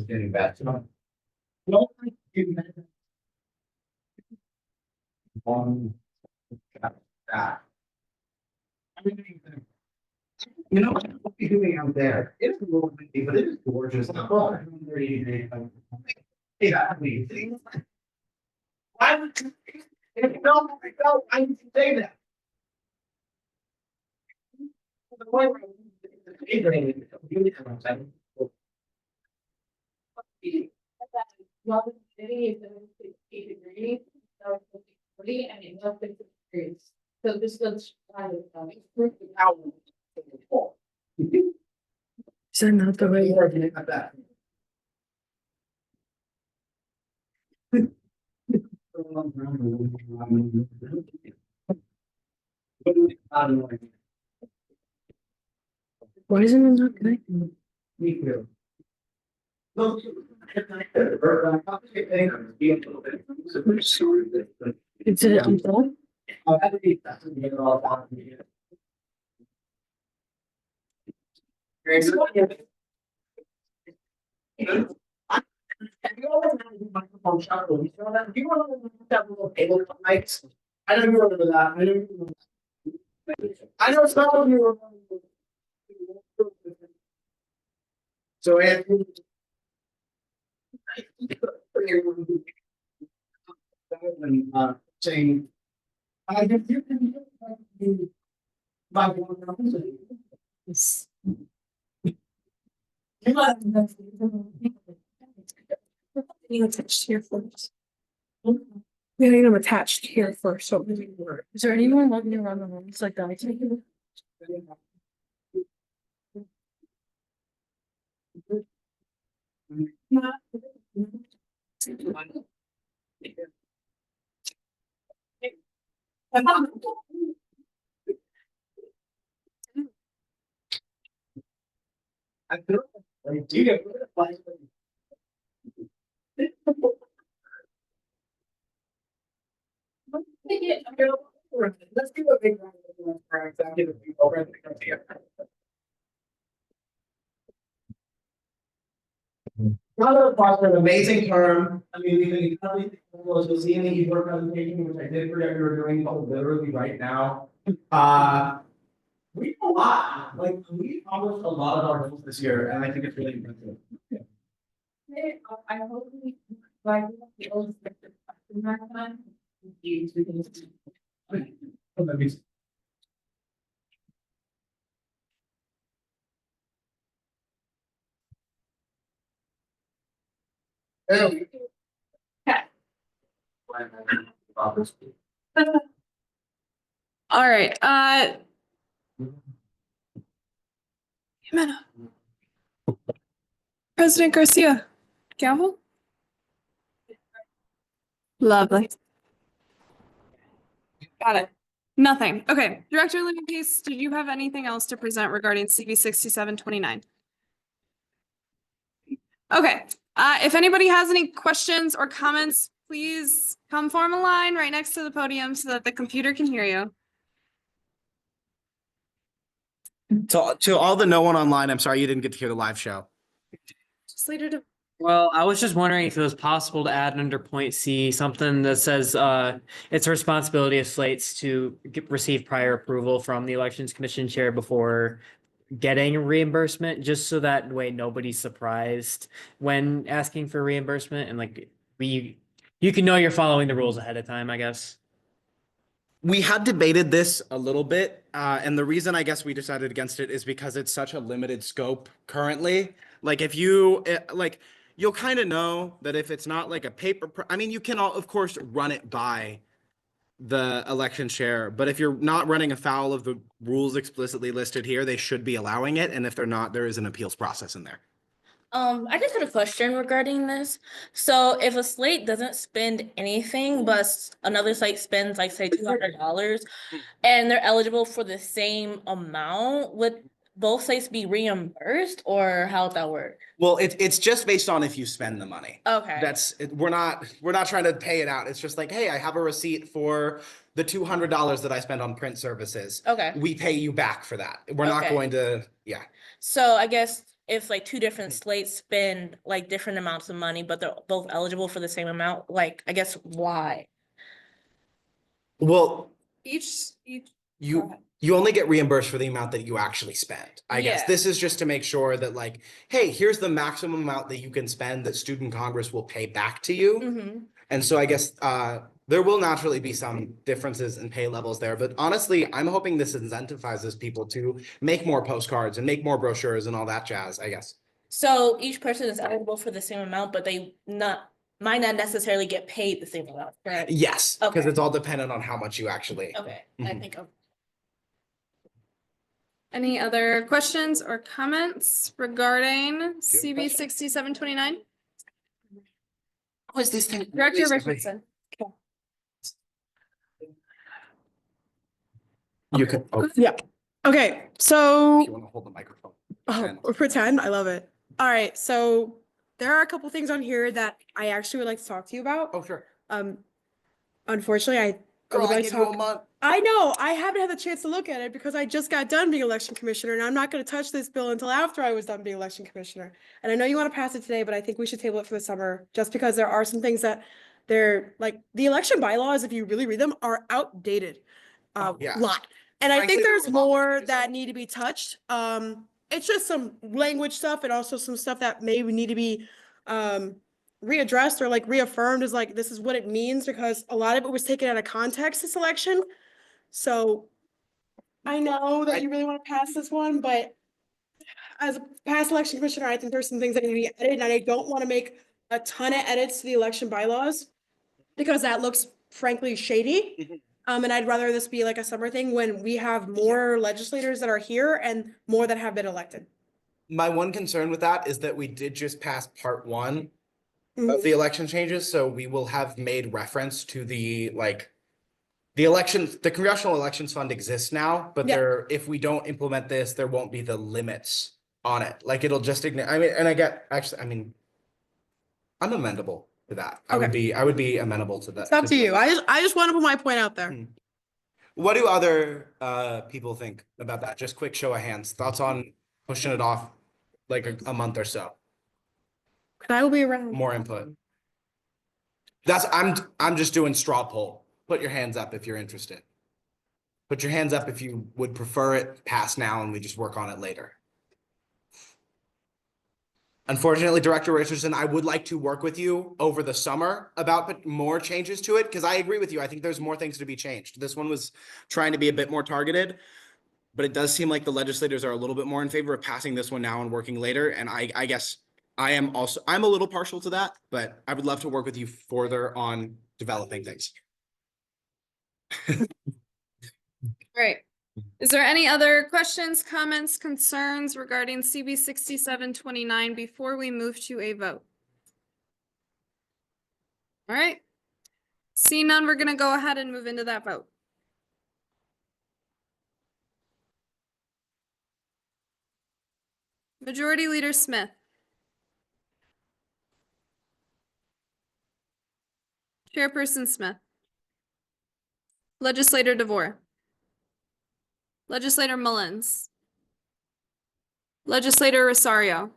Getting back to one. You know, what you're doing out there, it's a little bit, but it is gorgeous. Exactly. Why would you? If you don't, I can say that. So this looks. Is that not the right? Why isn't it not connecting? Me too. Is it on phone? I don't remember that. I know some of you remember. So Andrew. Saying. I guess you can. By one. Being attached here first. We had them attached here first, so. Is there anyone walking around the room? It's like that. Let's do a big round of applause for our executive people ready to come here. Another for an amazing term. I mean, we've been incredibly thankful. You'll see in the e-board presentation, which I did forget we were doing literally right now. We did a lot, like, we accomplished a lot of our goals this year, and I think it's really impressive. I hope we, like, next time. All right, Jimena. President Garcia, gavel? Lovely. Got it. Nothing. Okay, Director Living Peace, did you have anything else to present regarding CB 6729? Okay, if anybody has any questions or comments, please come form a line right next to the podium so that the computer can hear you. To all the no one online, I'm sorry you didn't get to hear the live show. Just later to. Well, I was just wondering if it was possible to add under point C something that says it's a responsibility of slates to receive prior approval from the Elections Commission chair before getting reimbursement, just so that way nobody's surprised when asking for reimbursement, and like you can know you're following the rules ahead of time, I guess. We had debated this a little bit, and the reason I guess we decided against it is because it's such a limited scope currently. Like if you like, you'll kind of know that if it's not like a paper, I mean, you can all, of course, run it by the election chair, but if you're not running afoul of the rules explicitly listed here, they should be allowing it, and if they're not, there is an appeals process in there. I just had a question regarding this. So if a slate doesn't spend anything, but another slate spends like say $200 and they're eligible for the same amount, would both slates be reimbursed or how would that work? Well, it's just based on if you spend the money. Okay. We're not trying to pay it out. It's just like, hey, I have a receipt for the $200 that I spent on print services. Okay. We pay you back for that. We're not Okay. going to, yeah. So I guess if like two different slates spend like different amounts of money, but they're both eligible for the same amount, like I guess why? Well, You you only get reimbursed for the amount that you actually spend. I guess Yeah. this is just to make sure that like, hey, here's the maximum amount that you can spend that Student Congress will pay back to you. Mm-hmm. And so I guess there will naturally be some differences in pay levels there, but honestly, I'm hoping this incentivizes people to make more postcards and make more brochures and all that jazz, I guess. So each person is eligible for the same amount, but they might not necessarily get paid the same amount, correct? Yes, because Okay. it's all dependent on how much you actually. Okay, I Mhm. think Any other questions or comments regarding CB 6729? What is this thing? Director Richardson. You can, oh, if Yeah. Okay, so you want to hold the microphone. or pretend, I love it. All right, so there are a couple things on here that I actually would like to talk to you about. Oh, sure. Unfortunately, I Girl, would I like give to you a talk. month. I know, I haven't had the chance to look at it because I just got done being election commissioner, and I'm not gonna touch this bill until after I was done being election commissioner. And I know you want to pass it today, but I think we should table it for the summer, just because there are some things that they're, like, the election bylaws, if you really read them, are outdated. Yeah. Lot. And I Frankly, think there there's were a lot more that need to be touched. It's just some language stuff and also some stuff that maybe need to be readdressed or like reaffirmed as like, this is what it means, because a lot of it was taken out of context this election. So I know that you really want to pass this one, but as a past election commissioner, I think there's some things that need to be edited, and I don't want to make a ton of edits to the election bylaws because that looks frankly shady. And I'd rather this be like a summer thing when we have more legislators that are here and more that have been elected. My one concern with that is that we did just pass part one Mhm. of the election changes, so we will have made reference to the, like, the Congressional Elections Fund exists now, but Yeah. if we don't implement this, there won't be the limits on it. Like, it'll just ignore, I mean, and I'm amendable to that. I would be amenable to that. It's up to you. I just want to put my point out there. What do other people think about that? Just quick show of hands. Thoughts on pushing it off like a month or so? I will be around. more input. I'm just doing straw poll. Put your hands up if you're interested. Put your hands up if you would prefer it pass now and we just work on it later. Unfortunately, Director Richardson, I would like to work with you over the summer about more changes to it, because I agree with you. I think there's more things to be changed. This one was trying to be a bit more targeted, but it does seem like the legislators are a little bit more in favor of passing this one now and working later. And I guess I'm a little partial to that, but I would love to work with you further on developing things. Great. Is there any other questions, comments, concerns regarding CB 6729 before we move to a vote? All right. Seeing none, we're going to go ahead and move into that vote. Majority Leader Smith. Chairperson Smith. Legislator DeVore. Legislator Mullins. Legislator Rosario.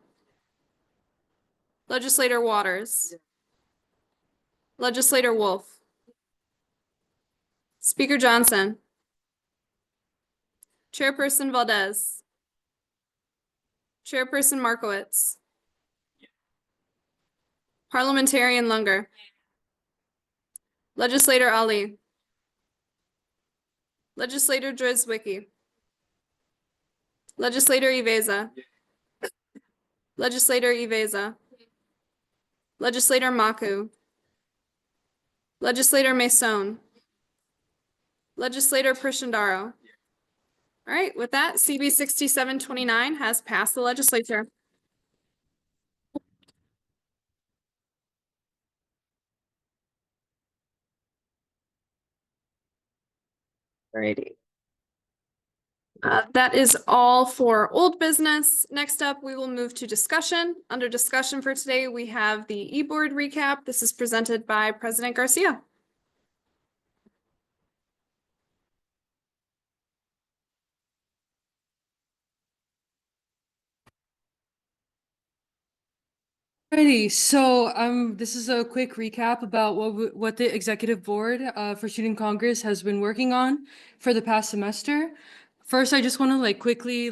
Legislator Waters. Legislator Wolf. Speaker Johnson. Chairperson Valdez. Chairperson Markowitz. Parliamentarian Lunger. Legislator Ali. Legislator Drizwicki. Legislator Iveza. Legislator Iveza. Legislator Maku. Legislator Mason. Legislator Prishandaro. All right, with that, CB 6729 has passed the legislature. Alrighty. That is all for old business. Next up, we will move to discussion. Under discussion for today, we have the e-board recap. This is presented by President Garcia. Alrighty, so this is a quick recap about what the executive board for Student Congress has been working on for the past semester. First, I just want to quickly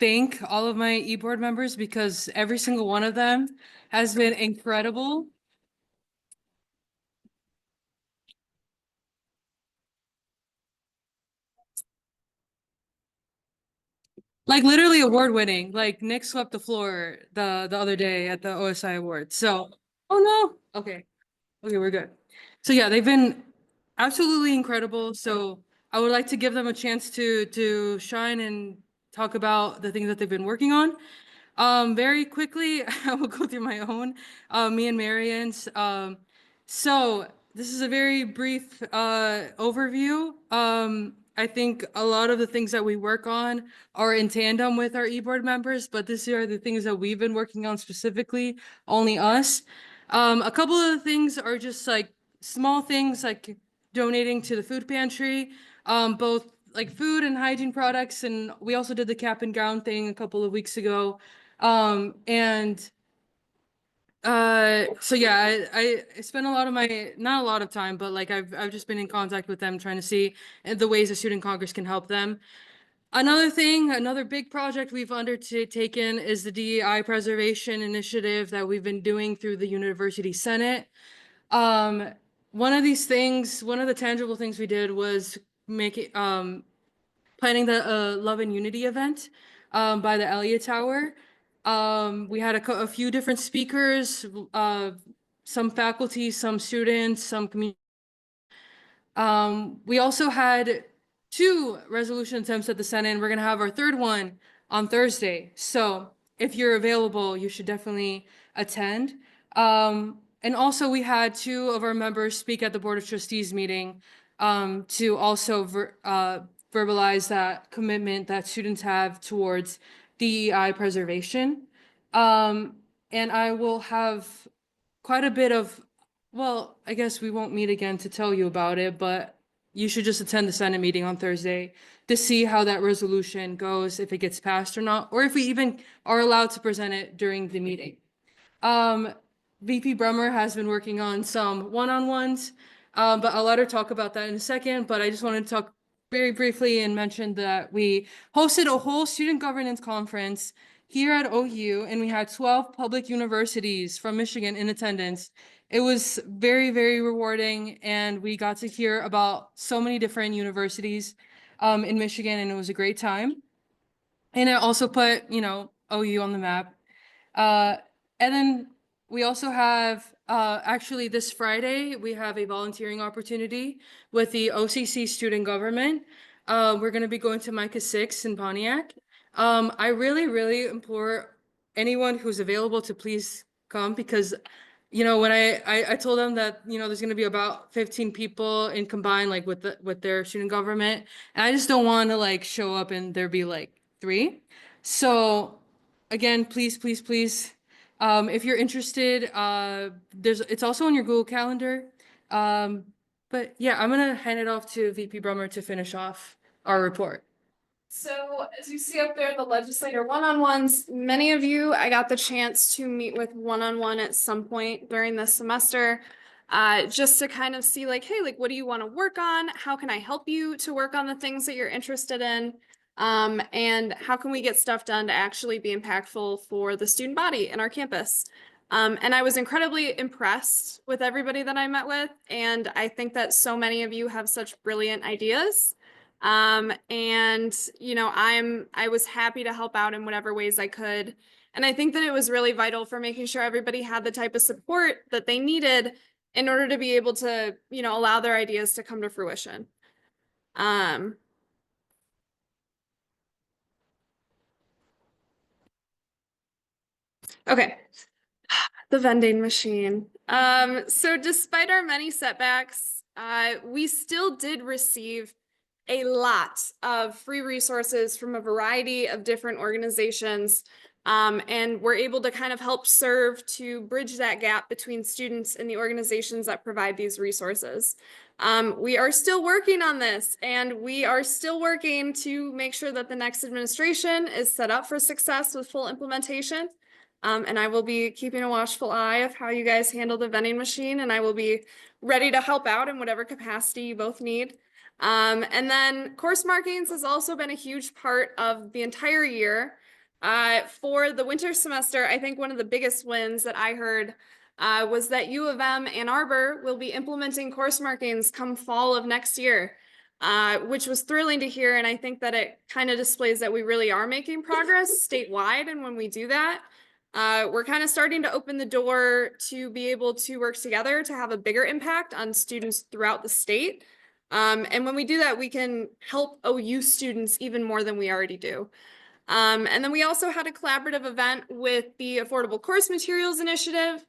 thank all of my e-board members, because every single one of them has been incredible. Literally award winning. Nick swept the floor the other day at the OSI Awards. So, oh no. Okay, we're good. So yeah, they've been absolutely incredible. So I would like to give them a chance to shine and talk about the things that they've been working on. Very quickly, I will go through my own, me and Marian's. So this is a very brief overview. I think a lot of the things that we work on are in tandem with our e-board members, but these are the things that we've been working on specifically, only us. A couple of the things are just small things like donating to the food pantry, both food and hygiene products. And we also did the cap and gown thing a couple of weeks ago. So yeah, I spent a lot of my, not a lot of time, but I've just been in contact with them, trying to see the ways the Student Congress can help them. Another big project we've undertaken is the DEI preservation initiative that we've been doing through the University Senate. One of the tangible things we did was planning the Love and Unity event by the Elliott Tower. We had a few different speakers, some faculty, some students, some community. We also had 2 resolution attempts at the Senate, and we're gonna have our 3rd one on Thursday. So if you're available, you should definitely attend. And also we had 2 of our members speak at the Board of Trustees meeting to also verbalize that commitment that students have towards DEI preservation. And I will have quite a bit of, well, I guess we won't meet again to tell you about it, but you should just attend the Senate meeting on Thursday to see how that resolution goes, if it gets passed or not, or if we even are allowed to present it during the meeting. VP Brummer has been working on some one-on-ones, but I'll let her talk about that in a second. But I just wanted to talk very briefly and mention that we hosted a whole student governance conference here at OU, and we had 12 public universities from Michigan in attendance. It was very, very rewarding, and we got to hear about so many different universities in Michigan, and it was a great time. And it also put, you know, OU on the map. And then we also have, actually this Friday, we have a volunteering opportunity with the OCC Student Government. We're gonna be going to Micah 6 in Pontiac. I really implore anyone who's available to please come, because you know, when I told them that, you know, there's gonna be about 15 people in combined, like with their student government, and I just don't want to like show up and there be like 3. So again, please, if you're interested, it's also on your Google Calendar. But yeah, I'm gonna hand it off to VP Brummer to finish off our report. So as you see up there, the legislator one-on-ones, many of you, I got the chance to meet with one-on-one at some point during this semester. Just to kind of see like, hey, like, what do you want to work on? How can I help you to work on the things that you're interested in? And how can we get stuff done to actually be impactful for the student body in our campus? And I was incredibly impressed with everybody that I met with. And I think that so many of you have such brilliant ideas. And you know, I was happy to help out in whatever ways I could. And I think that it was really vital for making sure everybody had the type of support that they needed in order to be able to, you know, allow their ideas to come to fruition. Okay, the vending machine. So despite our many setbacks, we still did receive a lot of free resources from a variety of different organizations. And we're able to kind of help serve to bridge that gap between students and the organizations that provide these resources. We are still working on this, and we are still working to make sure that the next administration is set up for success with full implementation. And I will be keeping a watchful eye of how you guys handle the vending machine, and I will be ready to help out in whatever capacity you both need. And then course markings has also been a huge part of the entire year. For the winter semester, I think one of the biggest wins that I heard was that U of M Ann Arbor will be implementing course markings come fall of next year, which was thrilling to hear. And I think that it kind of displays that we really are making progress statewide. And when we do that, we're kind of starting to open the door to be able to work together to have a bigger impact on students throughout the state. And when we do that, we can help OU students even more than we already do. And then we also had a collaborative event with the Affordable Course Materials Initiative.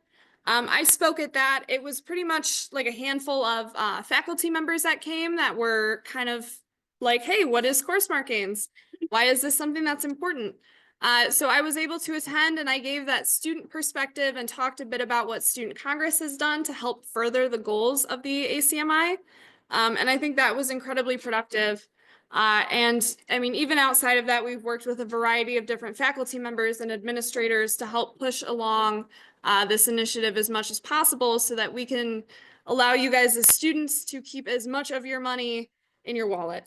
I spoke at that. It was pretty much like a handful of faculty members that came that were kind of like, hey, what is course markings? Why is this something that's important? So I was able to attend, and I gave that student perspective and talked a bit about what Student Congress has done to help further the goals of the ACMI. And I think that was incredibly productive. And I mean, even outside of that, we've worked with a variety of different faculty members and administrators to help push along this initiative as much as possible so that we can allow you guys as students to keep as much of your money in your wallet.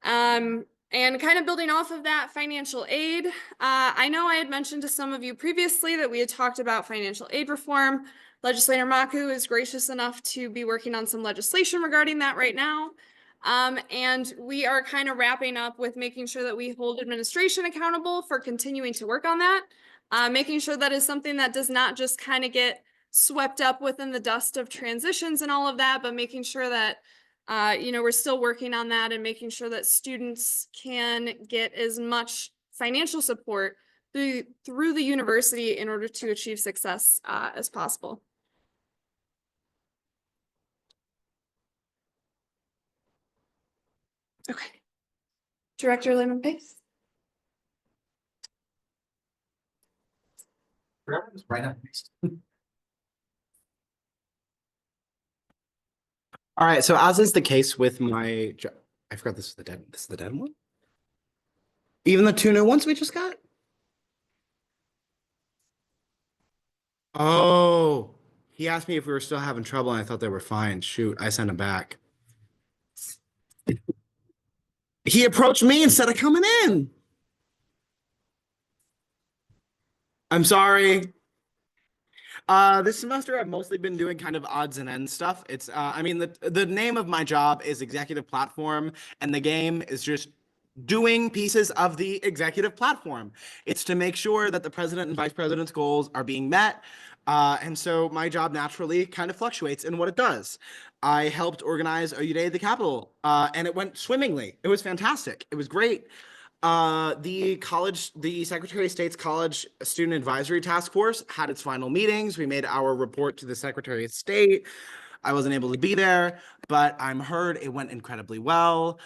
And kind of building off of that, financial aid. I know I had mentioned to some of you previously that we had talked about financial aid reform. Legislator Maku is gracious enough to be working on some legislation regarding that right now. And we are kind of wrapping up with making sure that we hold administration accountable for continuing to work on that. Making sure that is something that does not just kind of get swept up within the dust of transitions and all of that, but making sure that you know, we're still working on that and making sure that students can get as much financial support through the university in order to achieve success as possible. Okay. Director Lehman Pace. Right up. All right, so as is the case with I forgot this is the dead one? Even the 2 new ones we just got? Oh, he asked me if we were still having trouble and I thought they were fine. Shoot, I sent him back. He approached me instead of coming in. I'm sorry. This semester I've mostly been doing kind of odds and ends stuff. It's I mean the name of my job is executive platform and the game is just doing pieces of the executive platform. It's to make sure that the president and vice president's goals are being met. And so my job naturally kind of fluctuates in what it does. I helped organize a Day at the Capitol, and it went swimmingly. It was fantastic. It was great. The Secretary of State's College Student Advisory Task Force had its final meetings. We made our report to the Secretary of State. I wasn't able to be there, but I'm heard it went incredibly well.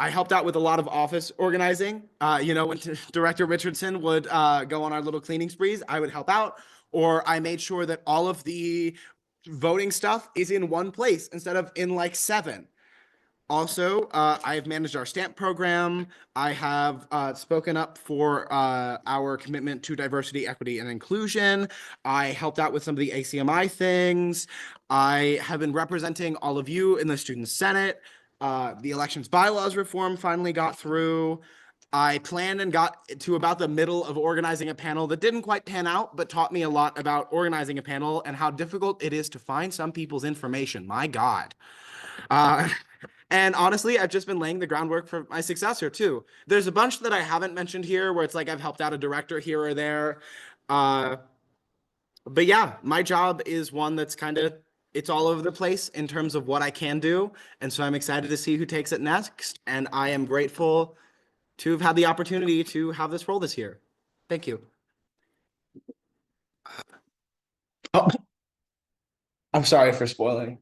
I helped out with a lot of office organizing. When Director Richardson would go on our little cleaning sprees, I would help out, or I made sure that all of the voting stuff is in one place instead of in like 7. Also, I've managed our stamp program. I have spoken up for our commitment to diversity, equity, and inclusion. I helped out with some of the ACMI things. I have been representing all of you in the Student Senate. The elections bylaws reform finally got through. I planned and got to about the middle of organizing a panel that didn't quite pan out, but taught me a lot about organizing a panel and how difficult it is to find some people's information. My God. And honestly, I've just been laying the groundwork for my successor too. There's a bunch that I haven't mentioned here where it's like I've helped out a director here or there. But yeah, my job is one that's it's all over the place in terms of what I can do. And so I'm excited to see who takes it next. And I am grateful to have had the opportunity to have this role this year. Thank you. Oh, I'm sorry for spoiling.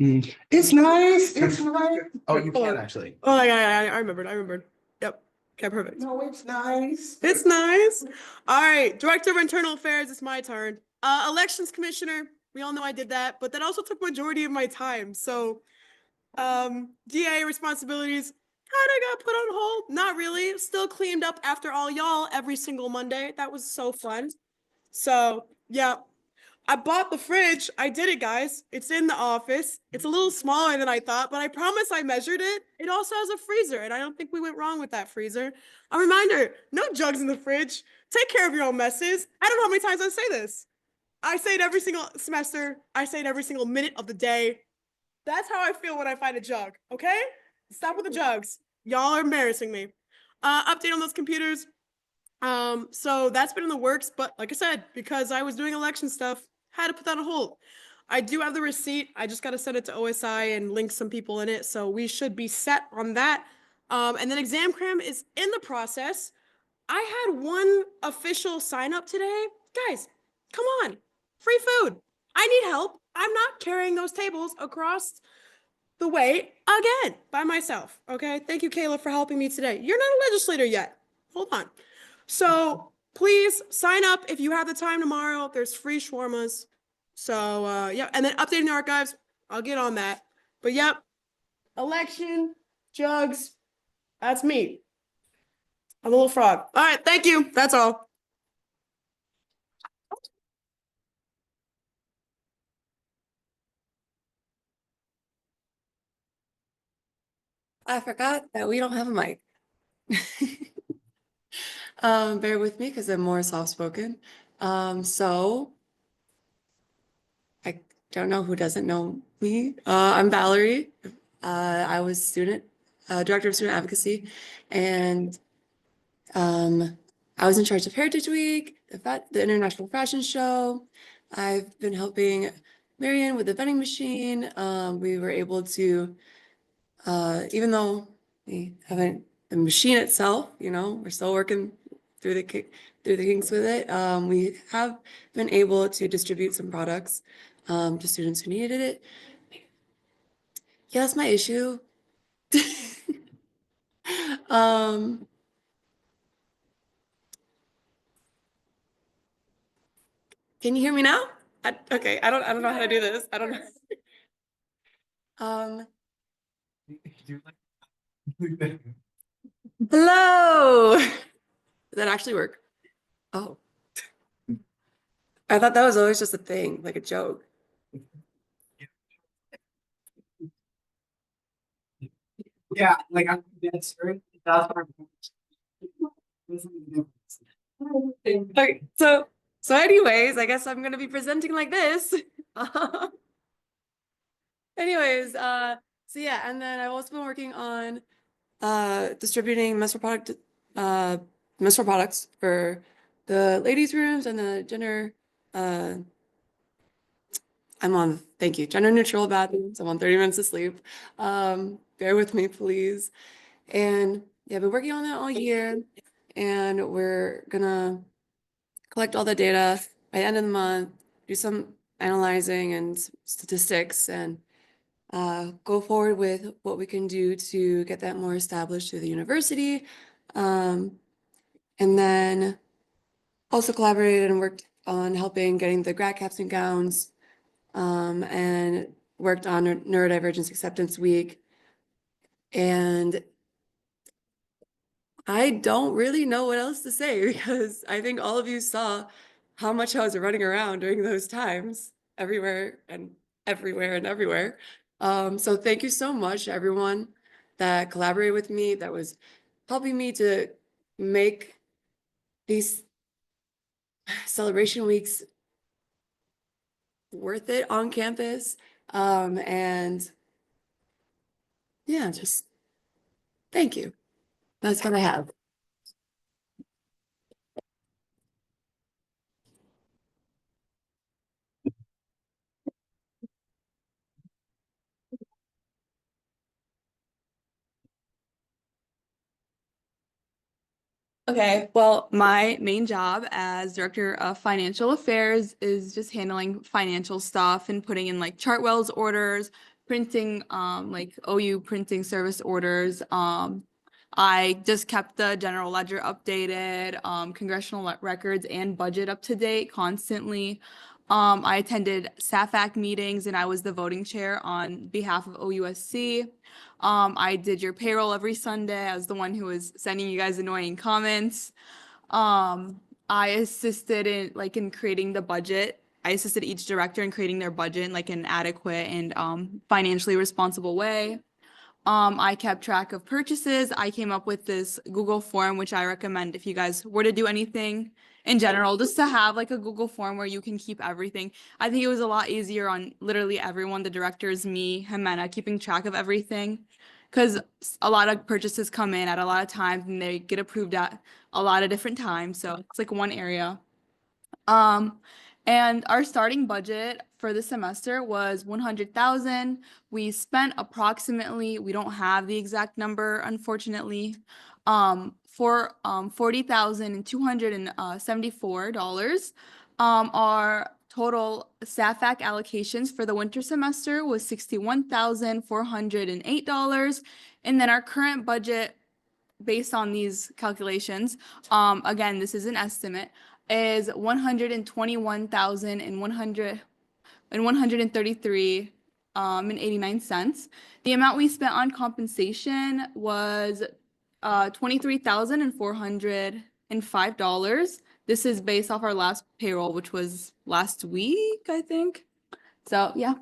It's nice. It's nice. Oh, you can actually. Oh, yeah, I remembered. Yep. Okay, perfect. No, it's nice. It's nice. All right, Director of Internal Affairs, it's my turn. Elections Commissioner, we all know I did that, but that also took majority of my time. So, DA responsibilities kind of got put on hold. Not really. Still cleaned up after all y'all every single Monday. That was so fun. So, yeah. I bought the fridge. I did it, guys. It's in the office. It's a little smaller than I thought, but I promise I measured it. It also has a freezer, and I don't think we went wrong with that freezer. A reminder, no jugs in the fridge. Take care of your own messes. I don't know how many times I say this. I say it every single semester. I say it every single minute of the day. That's how I feel when I find a jug, okay? Stop with the jugs. Y'all are embarrassing me. Update on those computers. So that's been in the works, but like I said, because I was doing election stuff, had to put that on hold. I do have the receipt. I just got to send it to OSI and link some people in it. So we should be set on that. And then ExamCram is in the process. I had one official sign up today. Guys, come on. Free food. I need help. I'm not carrying those tables across the way again by myself. Okay. Thank you, Kayla, for helping me today. You're not a legislator yet. Hold on. So please sign up if you have the time tomorrow. There's free shawarmas. So yeah, and then updating the archives. I'll get on that. But yep, election, jugs. That's me. I'm a little frog. All right, thank you. That's all. I forgot that we don't have a mic. Bear with me because I'm more soft-spoken. So I don't know who doesn't know me. I'm Valerie. I was director of student advocacy, and I was in charge of Heritage Week, the International Fashion Show. I've been helping Marion with the vending machine. We were able to, even though we haven't, the machine itself, we're still working through the kinks with it. We have been able to distribute some products to students who needed it. Yeah, that's my issue. Can you hear me now? Okay, I don't know how to do this. I don't know. Hello. Did that actually work? Oh. I thought that was always just a thing, like a joke. Yeah, like I'm that's right. That's our. Okay, so anyways, I guess I'm gonna be presenting like this. Anyways, so yeah, and then I've also been working on distributing menstrual products for the ladies' rooms and the gender thank you, gender neutral bathrooms. I'm on 30 minutes of sleep. Bear with me, please. And yeah, I've been working on that all year, and we're gonna collect all the data by the end of the month, do some analyzing and statistics, and go forward with what we can do to get that more established through the university. And then also collaborated and worked on helping getting the grad caps and gowns, and worked on Neurodivergence Acceptance Week. And I don't really know what else to say because I think all of you saw how much I was running around during those times everywhere and everywhere. So thank you so much, everyone that collaborated with me, that was helping me to make these celebration weeks worth it on campus. And yeah, just thank you. That's what I have. Okay, well, my main job as Director of Financial Affairs is just handling financial stuff and putting in like Chartwell's orders, printing like OU printing service orders. I just kept the general ledger updated, congressional records and budget up to date constantly. I attended SAFAC meetings and I was the voting chair on behalf of OUSC. I did your payroll every Sunday. I was the one who was sending you guys annoying comments. I assisted in creating the budget. I assisted each director in creating their budget in like an adequate and financially responsible way. I kept track of purchases. I came up with this Google form, which I recommend if you guys were to do anything in general, just to have like a Google form where you can keep everything. I think it was a lot easier on literally everyone, the directors, me, Jimena, keeping track of everything. Because a lot of purchases come in at a lot of times and they get approved at a lot of different times. So it's like one area. And our starting budget for the semester was 100,000. We spent approximately, we don't have the exact number, unfortunately, for $40,274. Our total SAFAC allocations for the winter semester was $61,408. And then our current budget, based on these calculations, again, this is an estimate, is 133 and 89 cents. The amount we spent on compensation was $23,405. This is based off our last payroll, which was last week, I think. So yeah.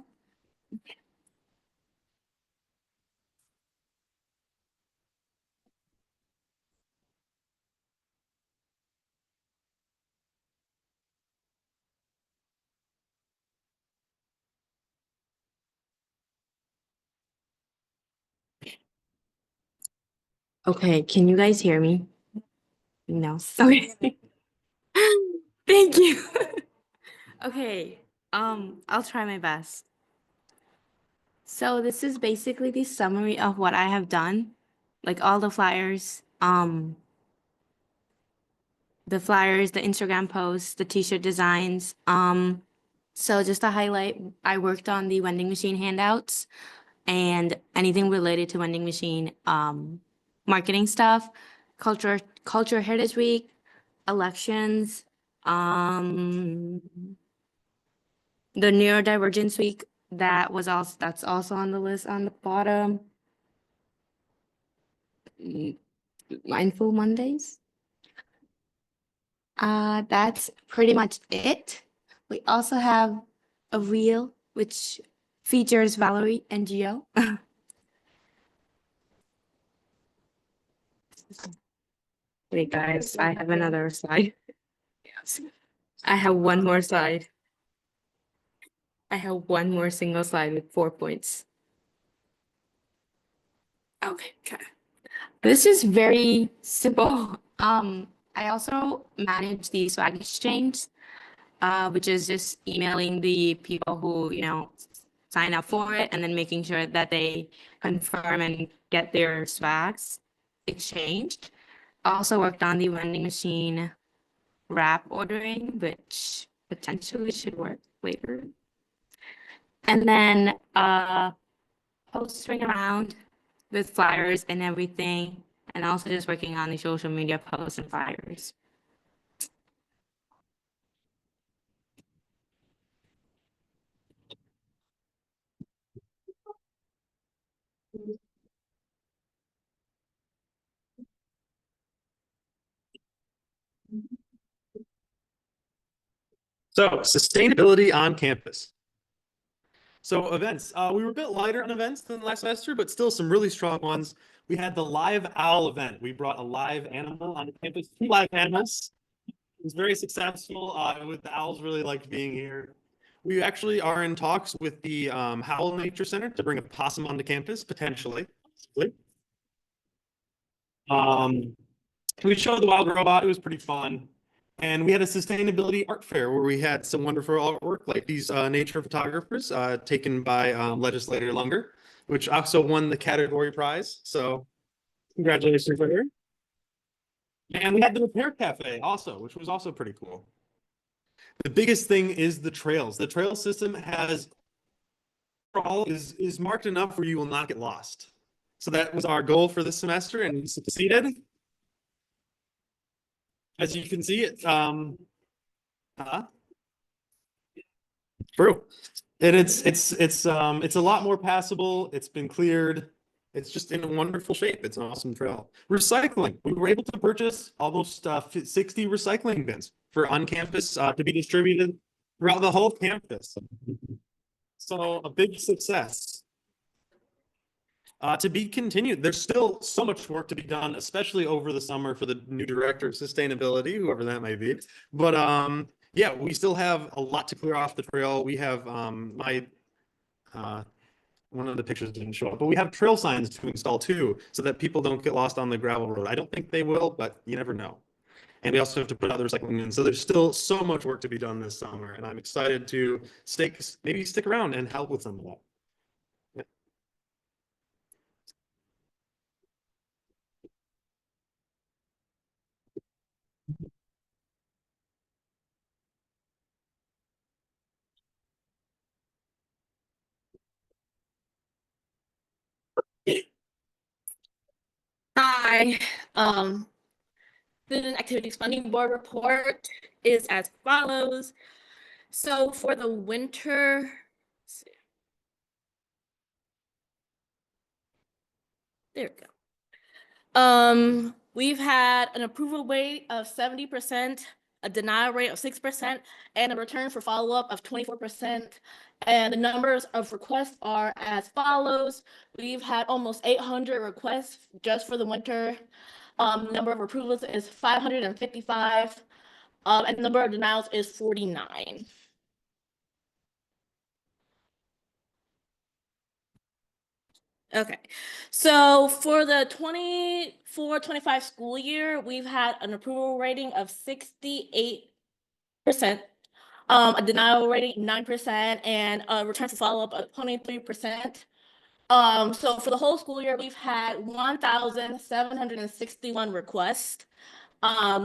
Okay, can you guys hear me? No. Okay. Thank you. Okay, I'll try my best. So this is basically the summary of what I have done, like all the flyers, the Instagram posts, the t-shirt designs. So just to highlight, I worked on the vending machine handouts and anything related to vending machine, marketing stuff, culture heritage week, elections, the neurodivergence week, that's also on the list on the bottom. Mindful Mondays. That's pretty much it. We also have a reel which features Valerie and Gio. Wait, guys, I have another slide. Yes. I have one more slide. I have one more single slide with 4 points. Okay. This is very simple. I also manage the swag exchange, which is just emailing the people who, sign up for it and then making sure that they confirm and get their swags exchanged. I also worked on the vending machine wrap ordering, which potentially should work later. And then posting around with flyers and everything, and also just working on the social media posts and flyers. So sustainability on campus. So events, we were a bit lighter on events than last semester, but still some really strong ones. We had the live owl event. We brought a live animal on campus, 2 live animals. It was very successful. The owls really liked being here. We actually are in talks with the Howell Nature Center to bring a possum onto campus, potentially. We showed the wild robot. It was pretty fun. And we had a sustainability art fair where we had some wonderful artwork like these nature photographers taken by legislator Lunger, which also won the category prize. So congratulations for her. And we had the repair cafe also, which was also pretty cool. The biggest thing is the trails. The trail system has is marked enough where you will not get lost. So that was our goal for this semester, and we succeeded. As you can see, it's true. And it's a lot more passable. It's been cleared. It's just in a wonderful shape. It's an awesome trail. Recycling. We were able to purchase almost 60 recycling bins for on campus to be distributed throughout the whole campus. So a big success. To be continued. There's still so much work to be done, especially over the summer for the new director of sustainability, whoever that may be. But yeah, we still have a lot to clear off the trail. We have one of the pictures didn't show up, but we have trail signs to install too, so that people don't get lost on the gravel road. I don't think they will, but you never know. And we also have to put other recycling in. So there's still so much work to be done this summer, and I'm excited to maybe stick around and help with some of that. Hi, Student Activities Funding Board report is as follows. So for the winter, let's see. There we go. We've had an approval rate of 70%, a denial rate of 6%, and a return for follow-up of 24%. And the numbers of requests are as follows. We've had almost 800 requests just for the winter. Number of approvals is 555, and the number of denials is 49. Okay, so for the 24-25 school year, we've had an approval rating of 68%, a denial rating 9%, and a return for follow-up of 23%. So for the whole school year, we've had 1,761 requests.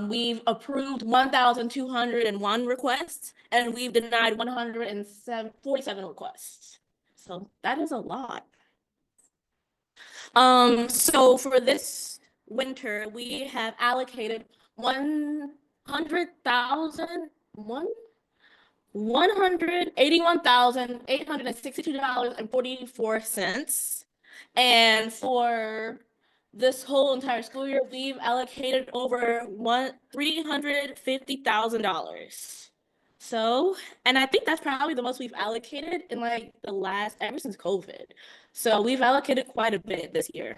We've approved 1,201 requests, and we've denied 147 requests. So that is a lot. So for this winter, we have allocated $181,862.44. And for this whole entire school year, we've allocated over $350,000. So, and I think that's probably the most we've allocated in like the last, ever since COVID. So we've allocated quite a bit this year.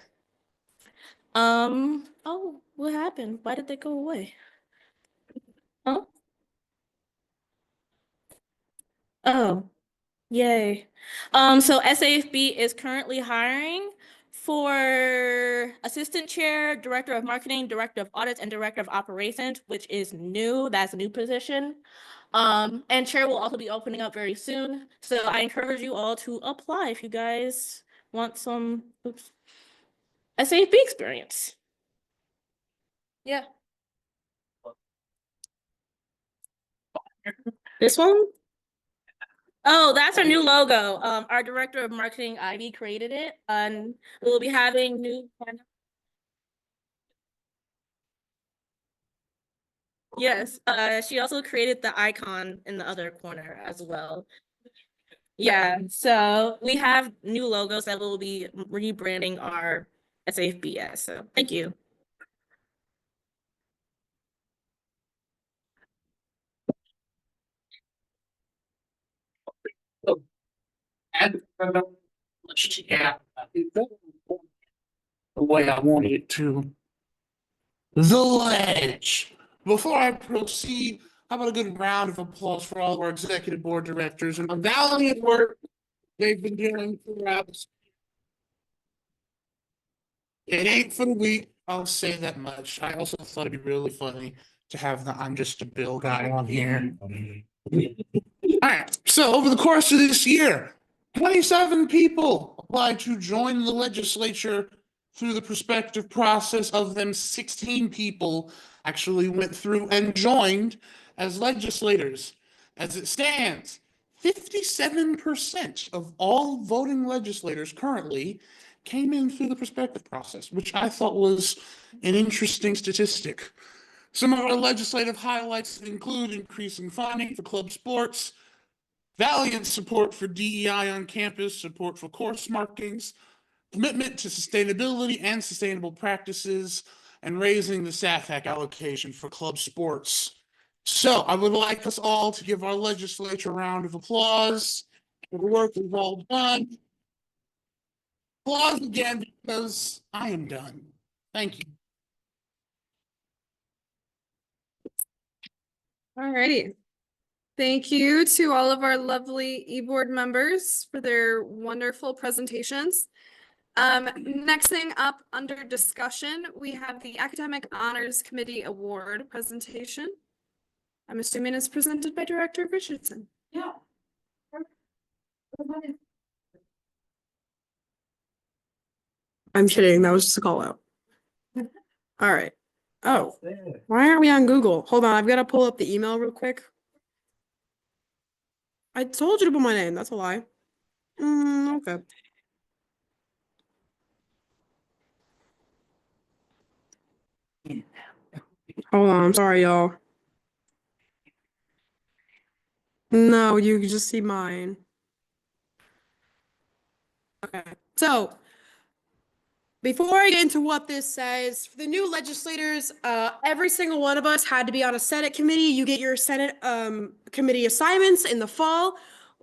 Oh, what happened? Why did they go away? Huh? Oh, yay. So SAFB is currently hiring for assistant chair, director of marketing, director of audits, and director of operations, which is new. That's a new position. And chair will also be opening up very soon. So I encourage you all to apply if you guys want some SAFB experience. Yeah. This one? Oh, that's our new logo. Our director of marketing, Ivy, created it, and we'll be having new. Yes, she also created the icon in the other corner as well. Yeah, so we have new logos that will be rebranding our SAFBS. So thank you. Yeah, the way I wanted it to. The Ledge. Before I proceed, how about a good round of applause for all of our executive board directors and the valiant work they've been doing throughout this. It ain't for the weak, I'll say that much. I also thought it'd be really funny to have the I'm just a Bill guy on here. Alright, so over the course of this year, 27 people applied to join the legislature through the prospective process. Of them, 16 people actually went through and joined as legislators. As it stands, 57% of all voting legislators currently came in through the prospective process, which I thought was an interesting statistic. Some of our legislative highlights include increasing funding for club sports, valiant support for DEI on campus, support for course markings, commitment to sustainability and sustainable practices, and raising the SAFAC allocation for club sports. So I would like us all to give our legislature a round of applause for the work we've all done. Applause again because I am done. Thank you. Alrighty. Thank you to all of our lovely e-board members for their wonderful presentations. Next thing up under discussion, we have the Academic Honors Committee Award presentation. I'm assuming it's presented by Director Richardson. Yeah. I'm kidding. That was just a call out. All right. Oh, why aren't we on Google? Hold on. I've got to pull up the email real quick. I told you to put my name. That's a lie. Okay. Hold on. I'm sorry, y'all. No, you can just see mine. Okay. So, before I get into what this says, for the new legislators, every single one of us had to be on a Senate committee. You get your Senate committee assignments in the fall.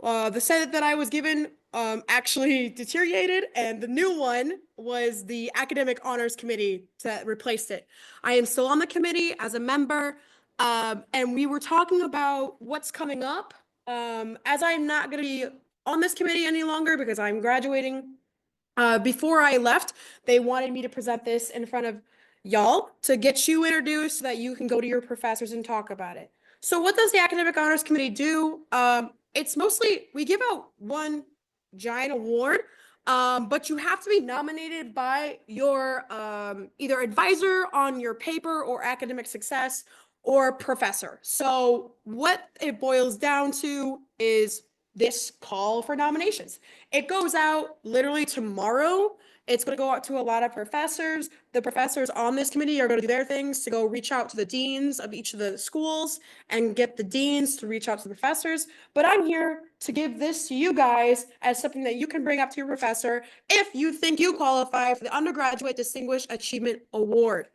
The Senate that I was given actually deteriorated, and the new one was the Academic Honors Committee that replaced it. I am still on the committee as a member, and we were talking about what's coming up. As I'm not going to be on this committee any longer because I'm graduating. Before I left, they wanted me to present this in front of y'all to get you introduced so that you can go to your professors and talk about it. So what does the Academic Honors Committee do? It's mostly, we give out one giant award, but you have to be nominated by your either advisor on your paper or academic success or professor. So what it boils down to is this call for nominations. It goes out literally tomorrow It's gonna go out to a lot of professors. The professors on this committee are gonna do their things to go reach out to the deans of each of the schools and get the deans to reach out to the professors. But I'm here to give this to you guys as something that you can bring up to your professor if you think you qualify for the Undergraduate Distinguished Achievement Award.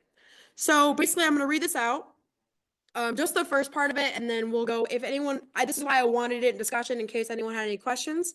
So basically, I'm gonna read this out. Just the first part of it, and then we'll go, if anyone, this is why I wanted it in discussion in case anyone had any questions.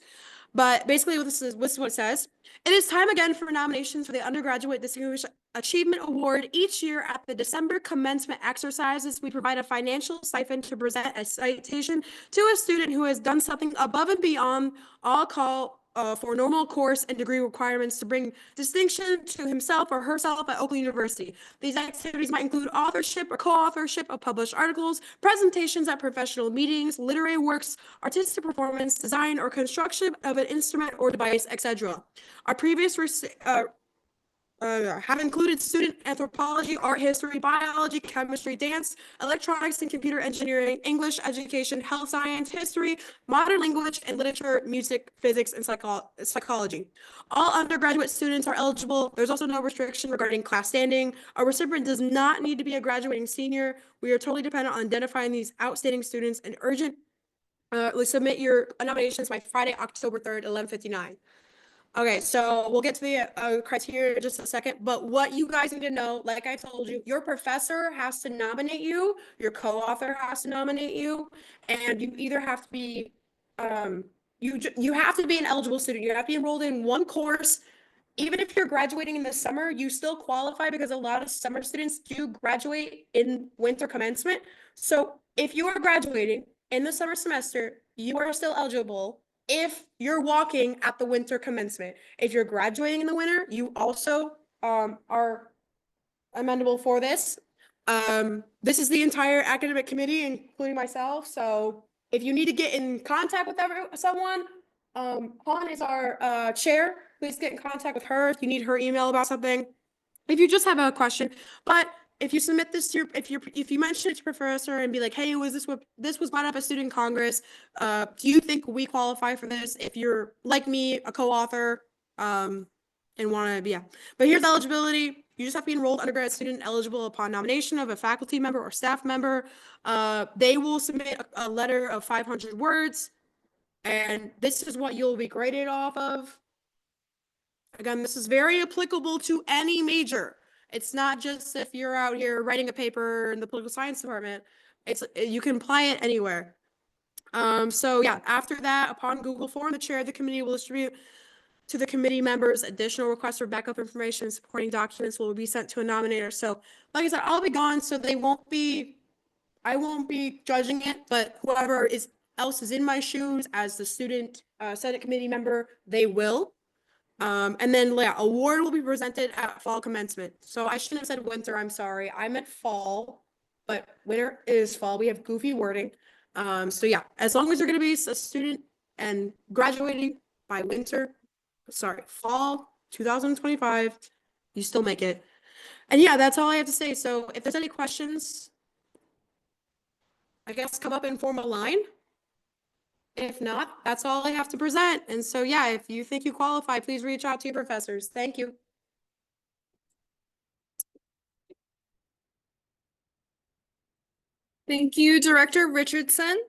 But basically, this is what it says. It is time again for nominations for the Undergraduate Distinguished Achievement Award. Each year at the December commencement exercises, we provide a financial stipend to present a citation to a student who has done something above and beyond all call for normal course and degree requirements to bring distinction to himself or herself at Oakland University. These activities might include authorship or co-authorship of published articles, presentations at professional meetings, literary works, artistic performance, design or construction of an instrument or device, etc. Our previous have included student anthropology, art history, biology, chemistry, dance, electronics and computer engineering, English education, health science, history, modern language and literature, music, physics, and psychology. All undergraduate students are eligible. There's also no restriction regarding class standing. A recipient does not need to be a graduating senior. We are totally dependent on identifying these outstanding students and urgent. Submit your nominations by Friday, October 3rd, 11:59. Okay, so we'll get to the criteria in just a second, but what you guys need to know, like I told you, your professor has to nominate you, your co-author has to nominate you, and you either have to be, you have to be an eligible student. You have to be enrolled in one course. Even if you're graduating in the summer, you still qualify because a lot of summer students do graduate in winter commencement. So if you are graduating in the summer semester, you are still eligible if you're walking at the winter commencement. If you're graduating in the winter, you also are amendable for this. This is the entire academic committee, including myself. So if you need to get in contact with someone, Han is our chair. Please get in contact with her if you need her email about something. If you just have a question, but if you submit this to your, if you mention it to your professor and be like, hey, this was brought up at student congress, do you think we qualify for this? If you're like me, a co-author, and want to, yeah. But here's eligibility. You just have to be enrolled undergrad student eligible upon nomination of a faculty member or staff member. They will submit a letter of 500 words, and this is what you'll be graded off of. Again, this is very applicable to any major. It's not just if you're out here writing a paper in the political science department. You can apply it anywhere. So yeah, after that, upon Google form, the chair of the committee will distribute to the committee members additional requests for backup information and supporting documents will be sent to a nominator. So like I said, I'll be gone, so I won't be judging it, but whoever else is in my shoes as the student Senate committee member, they will. And then yeah, award will be presented at fall commencement. So I shouldn't have said winter, I'm sorry. I meant fall, but winter is fall. We have goofy wording. So yeah, as long as you're gonna be a student and graduating by fall 2025, you still make it. And yeah, that's all I have to say. So if there's any questions, I guess come up and form a line. If not, that's all I have to present. And so, yeah, if you think you qualify, please reach out to your professors. Thank you. Thank you, Director Richardson.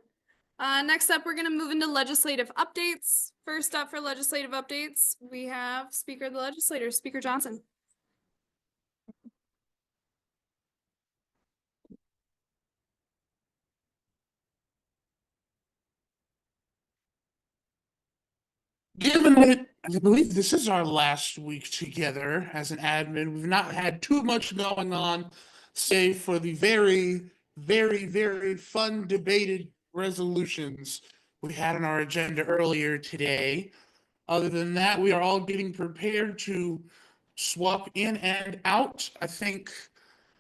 Next up, we're going to move into legislative updates. First up for legislative updates, we have Speaker of the Legislature, Speaker Johnson. Given that I believe this is our last week together as an admin, we've not had too much going on, save for the very, very, very fun debated resolutions we had on our agenda earlier today. Other than that, we are all getting prepared to swap in and out. I think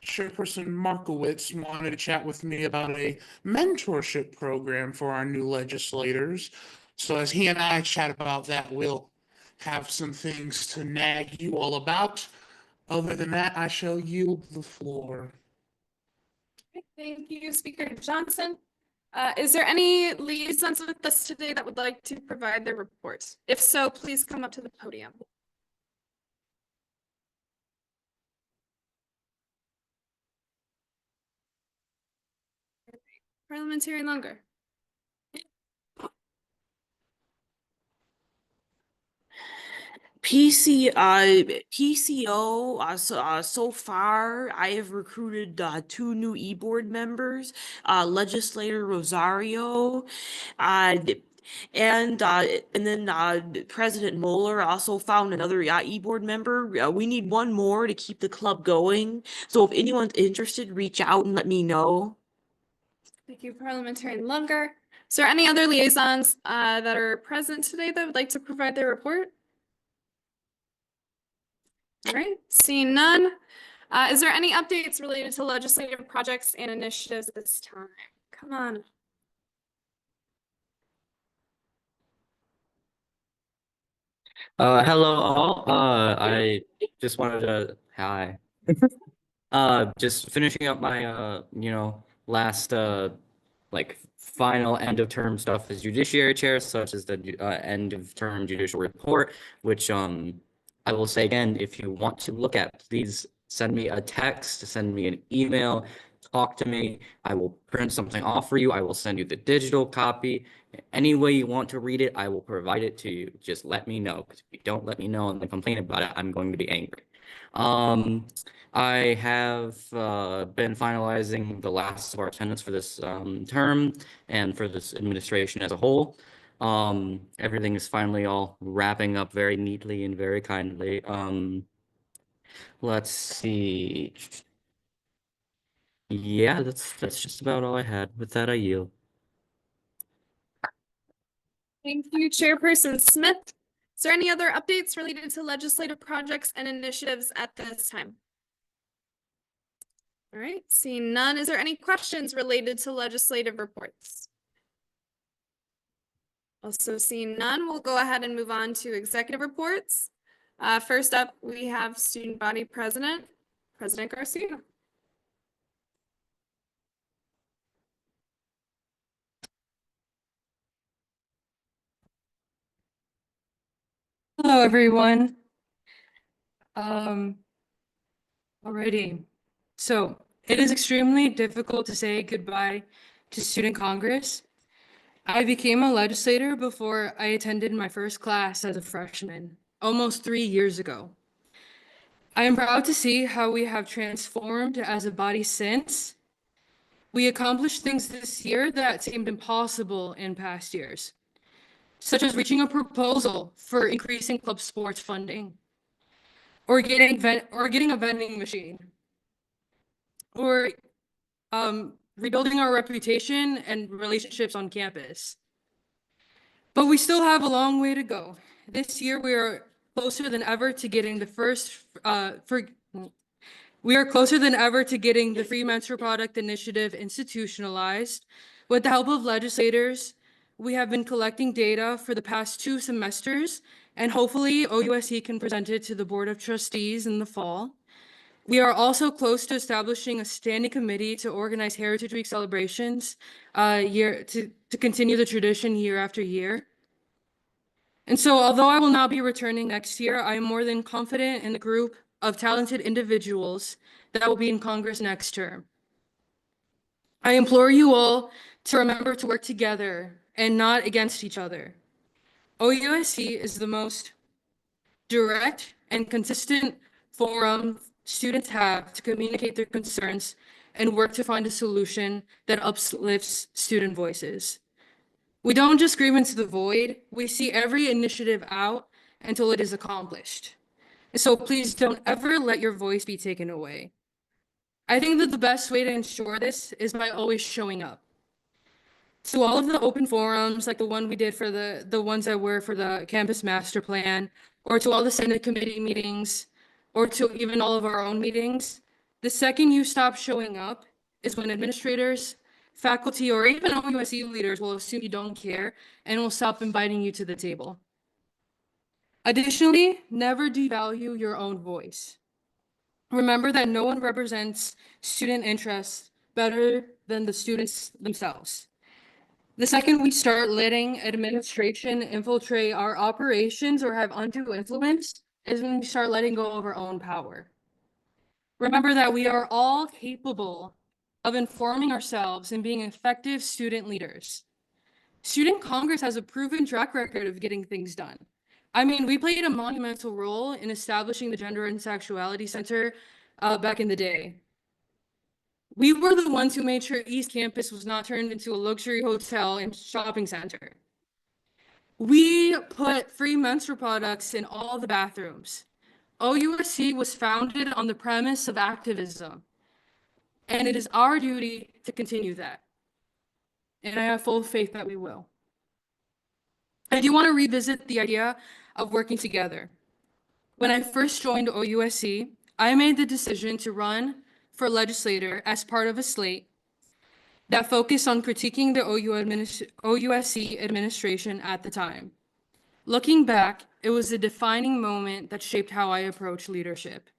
Chairperson Markowitz wanted to chat with me about a mentorship program for our new legislators. So as he and I chat about that, we'll have some things to nag you all about. Other than that, I shall yield the floor. Thank you, Speaker Johnson. Is there any liaisons with us today that would like to provide their reports? If so, please come up to the podium. Parliamentarian Longer. PCO, so far, I have recruited, 2 new e-board members, legislator Rosario, and then, President Moeller also found another, e-board member. We need one more to keep the club going. So if anyone's interested, reach out and let me know. Thank you, Parliamentarian Lunger. Is there any other liaisons that are present today that would like to provide their report? All right, seeing none. Is there any updates related to legislative projects and initiatives at this time? Come on. Hello all. I just wanted to, hi. Just finishing up my, last, like final end of term stuff as judiciary chair, such as the, end of term judicial report, which, I will say again, if you want to look at, please send me a text, send me an email, talk to me. I will print something off for you. I will send you the digital copy. Any way you want to read it, I will provide it to you. Just let me know, because if you don't let me know and then complain about it, I'm going to be angry. I have been finalizing the last of our attendance for this term and for this administration as a whole. Everything is finally all wrapping up very neatly and very kindly. Let's see. Yeah, that's just about all I had. With that, I yield. Thank you, Chairperson Smith. Is there any other updates related to legislative projects and initiatives at this time? All right, seeing none. Is there any questions related to legislative reports? Also seeing none, we'll go ahead and move on to executive reports. First up, we have Student Body President, President Garcia. Hello, everyone. Alrighty. So it is extremely difficult to say goodbye to Student Congress. I became a legislator before I attended my first class as a freshman, almost 3 years ago. I am proud to see how we have transformed as a body since. We accomplished things this year that seemed impossible in past years, such as reaching a proposal for increasing club sports funding, or getting a vending machine, or rebuilding our reputation and relationships on campus. But we still have a long way to go. This year, we are closer than ever to getting the Free Menstrual Product Initiative institutionalized. With the help of legislators, we have been collecting data for the past 2 semesters, and hopefully OUSE can present it to the Board of Trustees in the fall. We are also close to establishing a standing committee to organize Heritage Week celebrations to continue the tradition year after year. And so, although I will not be returning next year, I am more than confident in the group of talented individuals that will be in Congress next term. I implore you all to remember to work together and not against each other. OUSE is the most direct and consistent forum students have to communicate their concerns and work to find a solution that uplifts student voices. We don't just scream into the void, we see every initiative out until it is accomplished. So please don't ever let your voice be taken away. I think that the best way to ensure this is by always showing up. So all of the open forums, like the one we did for the ones that were for the campus master plan, or to all the Senate committee meetings, or to even all of our own meetings, the second you stop showing up is when administrators, faculty, or even OUSE leaders will assume you don't care and will stop inviting you to the table. Additionally, never devalue your own voice. Remember that no one represents student interests better than the students themselves. The second we start letting administration infiltrate our operations or have undue influence is when we start letting go of our own power. Remember that we are all capable of informing ourselves and being effective student leaders. Student Congress has a proven track record of getting things done. I mean, we played a monumental role in establishing the Gender and Sexuality Center back in the day. We were the ones who made sure East Campus was not turned into a luxury hotel and shopping center. We put free menstrual products in all the bathrooms. OUSC was founded on the premise of activism, and it is our duty to continue that. And I have full faith that we will. I do want to revisit the idea of working together. When I first joined OUSC, I made the decision to run for legislator as part of a slate that focused on critiquing the OUSC administration at the time. Looking back, it was a defining moment that shaped how I approach leadership.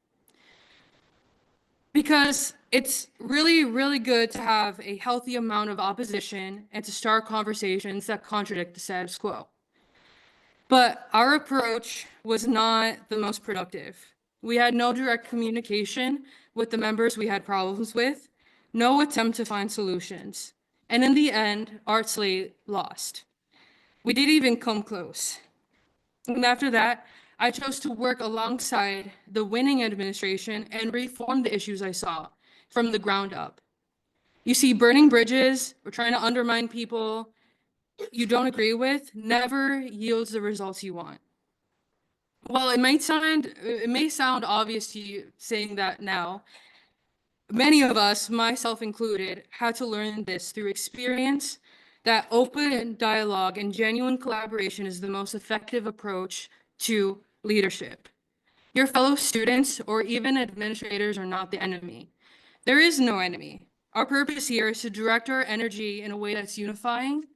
Because it's really, really good to have a healthy amount of opposition and to start conversations that contradict the status quo. But our approach was not the most productive. We had no direct communication with the members we had problems with, no attempt to find solutions. And in the end, our slate lost. We didn't even come close. And after that, I chose to work alongside the winning administration and reform the issues I saw from the ground up. You see, burning bridges or trying to undermine people you don't agree with never yields the results you want. While it may sound obvious to you saying that now, many of us, myself included, had to learn this through experience, that open dialogue and genuine collaboration is the most effective approach to leadership. Your fellow students or even administrators are not the enemy. There is no enemy. Our purpose here is to direct our energy in a way that's unifying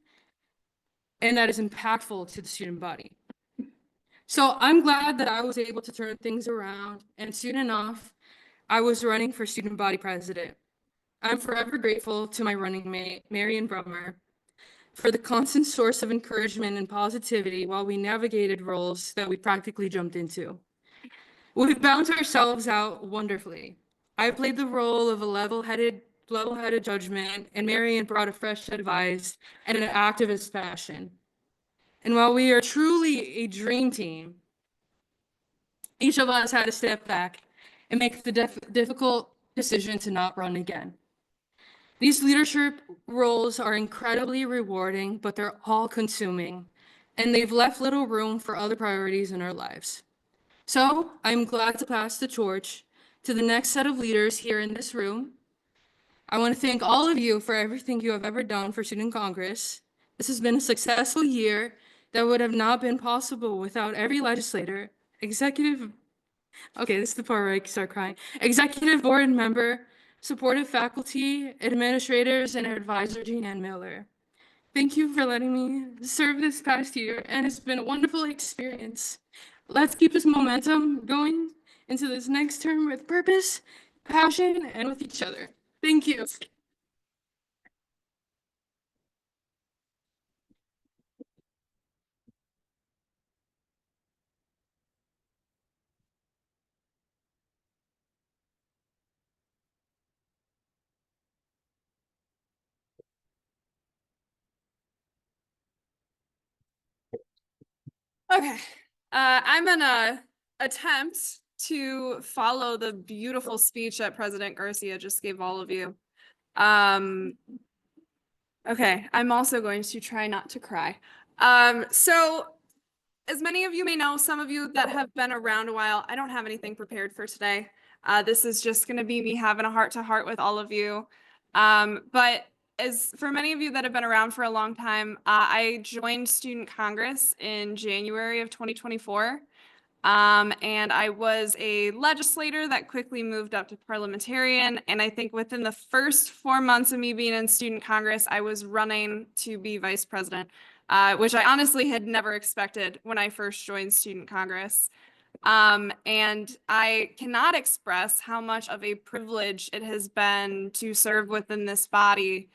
and that is impactful to the student body. So I'm glad that I was able to turn things around, and soon enough, I was running for student body president. I'm forever grateful to my running mate, Marion Brummer, for the constant source of encouragement and positivity while we navigated roles that we practically jumped into. We've balanced ourselves out wonderfully. I played the role of a level-headed judgment, and Marion brought a fresh advice and an activist passion. And while we are truly a dream team, each of us had to step back and make the difficult decision to not run again. These leadership roles are incredibly rewarding, but they're all consuming, and they've left little room for other priorities in our lives. So I'm glad to pass the torch to the next set of leaders here in this room. I want to thank all of you for everything you have ever done for Student Congress. This has been a successful year that would have not been possible without every legislator, executive board member, supportive faculty, administrators, and our advisor, Jean Ann Miller. Thank you for letting me serve this past year, and it's been a wonderful experience. Let's keep this momentum going into this next term with purpose, passion, and with each other. Thank you. Okay, I'm gonna attempt to follow the beautiful speech that President Garcia just gave all of you. Okay, I'm also going to try not to cry. So as many of you may know, some of you that have been around a while, I don't have anything prepared for today. This is just gonna be me having a heart-to-heart with all of you. But as for many of you that have been around for a long time, I joined Student Congress in January of 2024. And I was a legislator that quickly moved up to parliamentarian. And I think within the first 4 months of me being in Student Congress, I was running to be vice president, which I honestly had never expected when I first joined Student Congress. And I cannot express how much of a privilege it has been to serve within this body,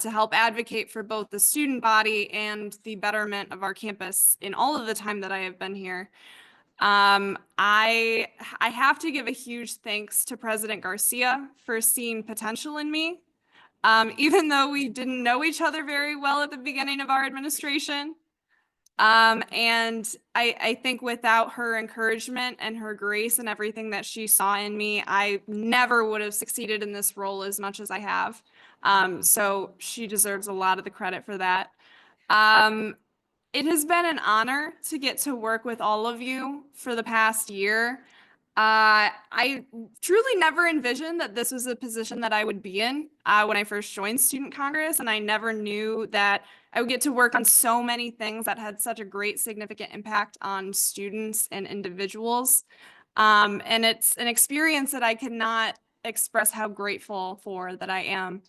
to help advocate for both the student body and the betterment of our campus in all of the time that I have been here. I have to give a huge thanks to President Garcia for seeing potential in me even though we didn't know each other very well at the beginning of our administration. And I think without her encouragement and her grace and everything that she saw in me, I never would have succeeded in this role as much as I have. So she deserves a lot of the credit for that. It has been an honor to get to work with all of you for the past year. I truly never envisioned that this was a position that I would be in when I first joined Student Congress, and I never knew that I would get to work on so many things that had such a great significant impact on students and individuals. And it's an experience that I cannot express how grateful for that I am.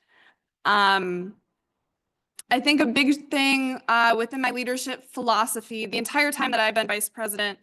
I think a big thing within my leadership philosophy the entire time that I've been vice president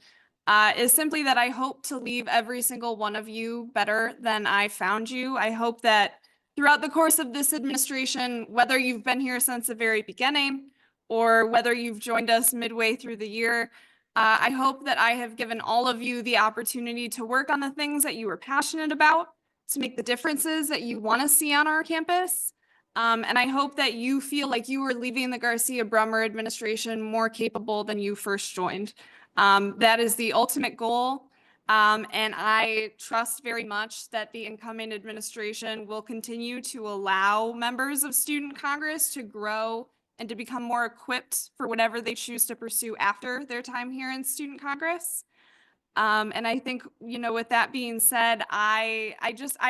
is simply that I hope to leave every single one of you better than I found you. I hope that throughout the course of this administration, whether you've been here since the very beginning or whether you've joined us midway through the year, I hope that I have given all of you the opportunity to work on the things that you are passionate about, to make the differences that you want to see on our campus. And I hope that you feel like you are leaving the Garcia Bremer administration more capable than you first joined. That is the ultimate goal. And I trust very much that the incoming administration will continue to allow members of Student Congress to grow and to become more equipped for whatever they choose to pursue after their time here in Student Congress. And I think, you know, with that being said, I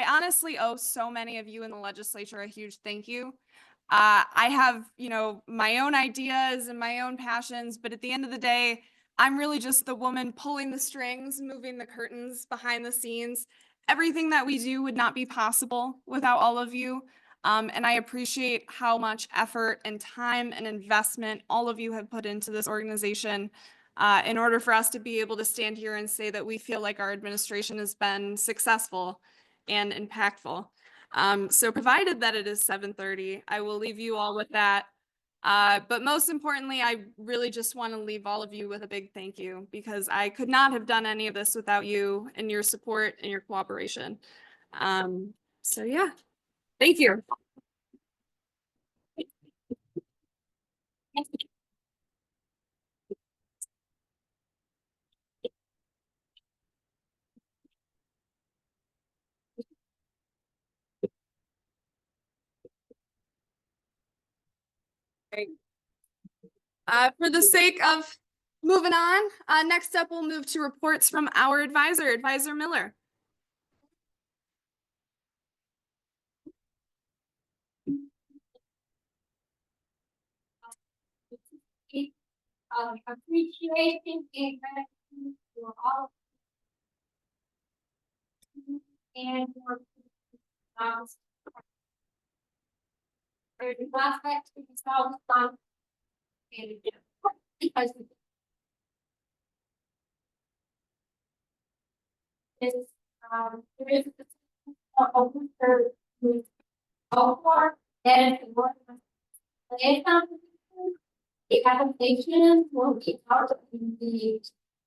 honestly owe so many of you in the legislature a huge thank you. I have, you know, my own ideas and my own passions, but at the end of the day, I'm really just the woman pulling the strings, moving the curtains behind the scenes. Everything that we do would not be possible without all of you. And I appreciate how much effort and time and investment all of you have put into this organization in order for us to be able to stand here and say that we feel like our administration has been successful and impactful. So provided that it is 7:30, I will leave you all with that. But most importantly, I really just want to leave all of you with a big thank you, because I could not have done any of this without you and your support and your cooperation. So yeah, thank you. For the sake of moving on, next up we'll move to reports from our advisor, Advisor Miller. Appreciation and gratitude for all and for the prospect to be solved on because this there is open for all for and what the application will be out in the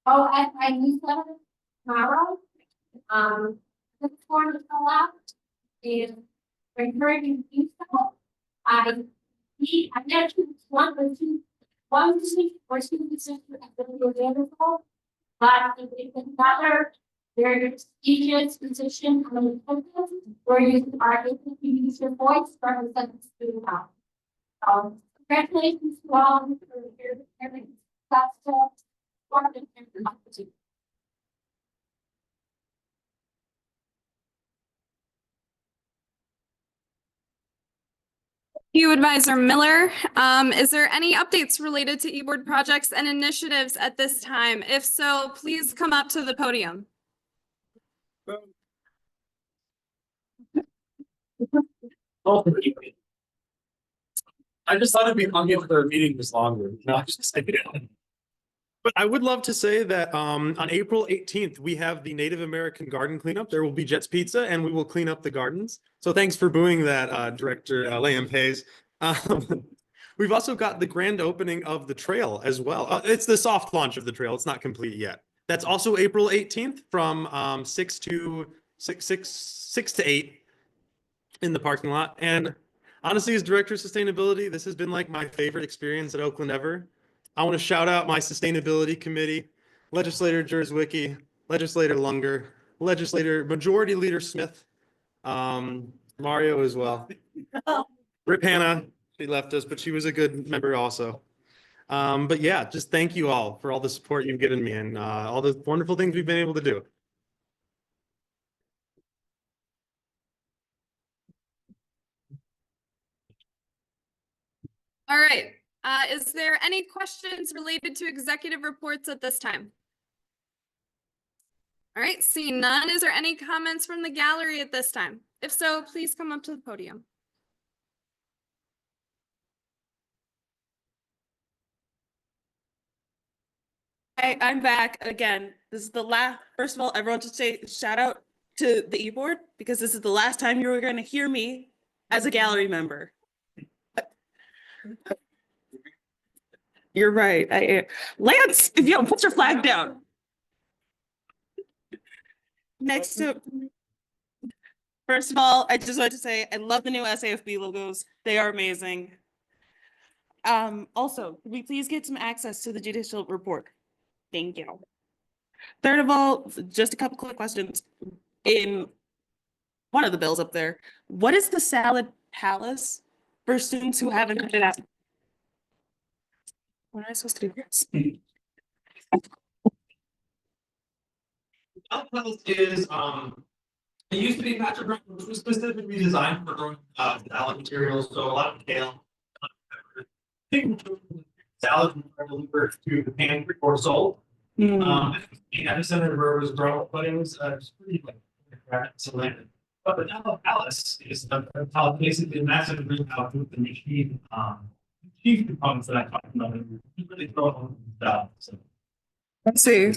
OSI newsletter tomorrow. This form is allowed and we're encouraging you to do so. I actually one position or two positions that will be available, but if it's another very prestigious position on the campus where you are able to use your voice to represent the student body. Congratulations to all for your every opportunity. Thank you, Advisor Miller. Is there any updates related to eBoard projects and initiatives at this time? If so, please come up to the podium. I just thought it'd be funny if their meeting was longer. No, I'm just saying. But I would love to say that on April 18th, we have the Native American Garden Cleanup. There will be Jets Pizza and we will clean up the gardens. So thanks for booing that, Director Layham Pays. We've also got the grand opening of the trail as well. It's the soft launch of the trail. It's not complete yet. That's also April 18th from 6 to 8 in the parking lot. And Honestly, as Director of Sustainability, this has been like my favorite experience at Oakland ever. I want to shout out my Sustainability Committee, Legislator Jerswicki, Legislator Lunger, Legislator Majority Leader Smith, Mario as well. Rip Hannah, she left us, but she was a good member also. But yeah, just thank you all for all the support you've given me and all the wonderful things we've been able to do. All right, is there any questions related to executive reports at this time? All right, seeing none, is there any comments from the gallery at this time? If so, please come up to the podium. Hey, I'm back again. This is the last, first of all, everyone should say shout out to the e-board because this is the last time you were going to hear me as a gallery member. You're right. Lance, if you don't put your flag down. Next to, first of all, I just want to say I love the new SAFB logos. They are amazing. Also, can we please get some access to the judicial report? Thank you. Third of all, just a couple quick questions. In one of the bills up there, what is the salad palace for students who haven't figured it out? What am I supposed to do this? Outpost is, it used to be Patrick Brown, which was specifically designed for growing salad materials, so a lot of kale. Salad delivered to the pantry or sold. Epicenter where it was grown, but it was pretty like selected. But the Napa Palace is basically a massive greenhouse with the machine chief components that I talked about. It's really throwing stuff. So. Let's see.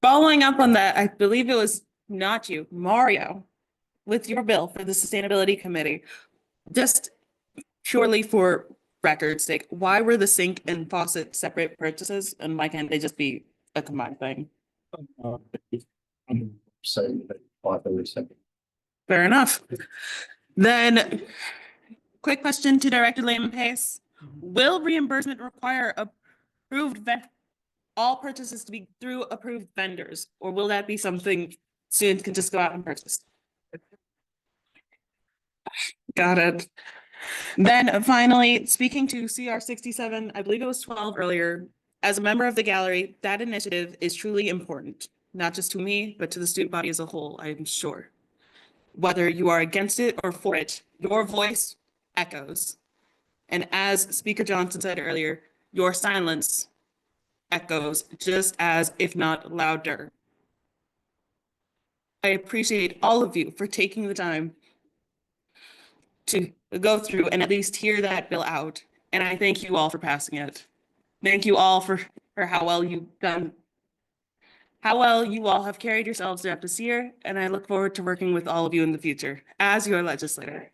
Following up on that, I believe it was not you, Mario, with your bill for the Sustainability Committee. Just purely for record's sake, why were the sink and faucet separate purchases and why can't they just be a combined thing? Fair enough. Then, quick question to Director Lehman Pace. Will reimbursement require approved all purchases to be through approved vendors, or will that be something students can just go out and purchase? Got it. Then finally, speaking to CR 67, I believe it was 12 earlier, as a member of the gallery, that initiative is truly important, not just to me, but to the student body as a whole, I'm sure. Whether you are against it or for it, your voice echoes. And as Speaker Johnson said earlier, your silence echoes just as, if not louder. I appreciate all of you for taking the time to go through and at least hear that bill out. And I thank you all for passing it. Thank you all for how well you've done, how well you all have carried yourselves throughout this year. And I look forward to working with all of you in the future as your legislator.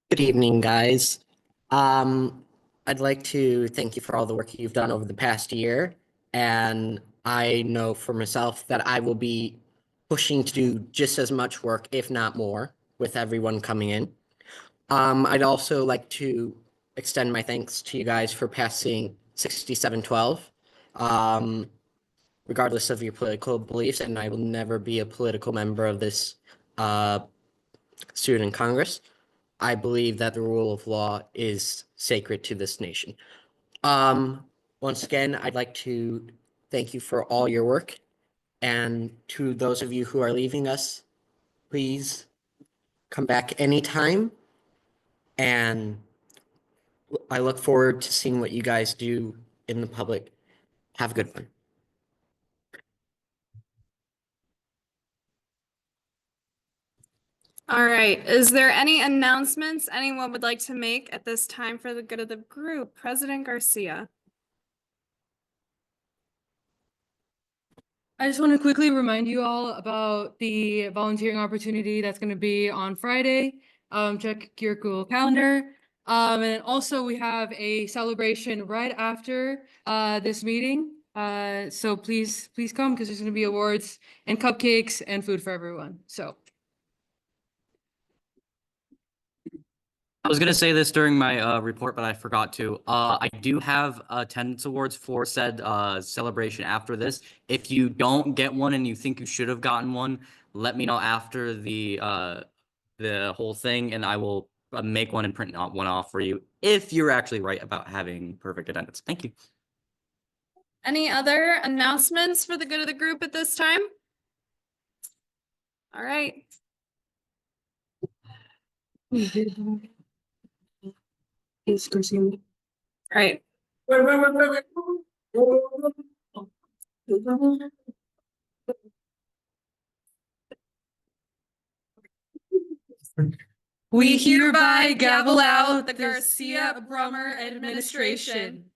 Good evening, guys. I'd like to thank you for all the work you've done over the past year. And I know for myself that I will be pushing to do just as much work, if not more, with everyone coming in. I'd also like to extend my thanks to you guys for passing 6712. Regardless of your political beliefs, and I will never be a political member of this student Congress. I believe that the rule of law is sacred to this nation. Once again, I'd like to thank you for all your work. And to those of you who are leaving us, please come back anytime. And I look forward to seeing what you guys do in the public. Have a good one. All right, is there any announcements anyone would like to make at this time for the good of the group? President Garcia. I just want to quickly remind you all about the volunteering opportunity that's going to be on Friday. Check your Google Calendar. And then also we have a celebration right after this meeting So please come because there's gonna be awards and cupcakes and food for everyone. So. I was gonna say this during my report, but I forgot to. I do have attendance awards for said celebration after this. If you don't get one and you think you should have gotten one, let me know after the whole thing, and I will make one and print one off for you if you're actually right about having perfect attendance. Thank you. Any other announcements for the good of the group at this time? All right. Right. We hereby gavel out the Garcia Brummer administration.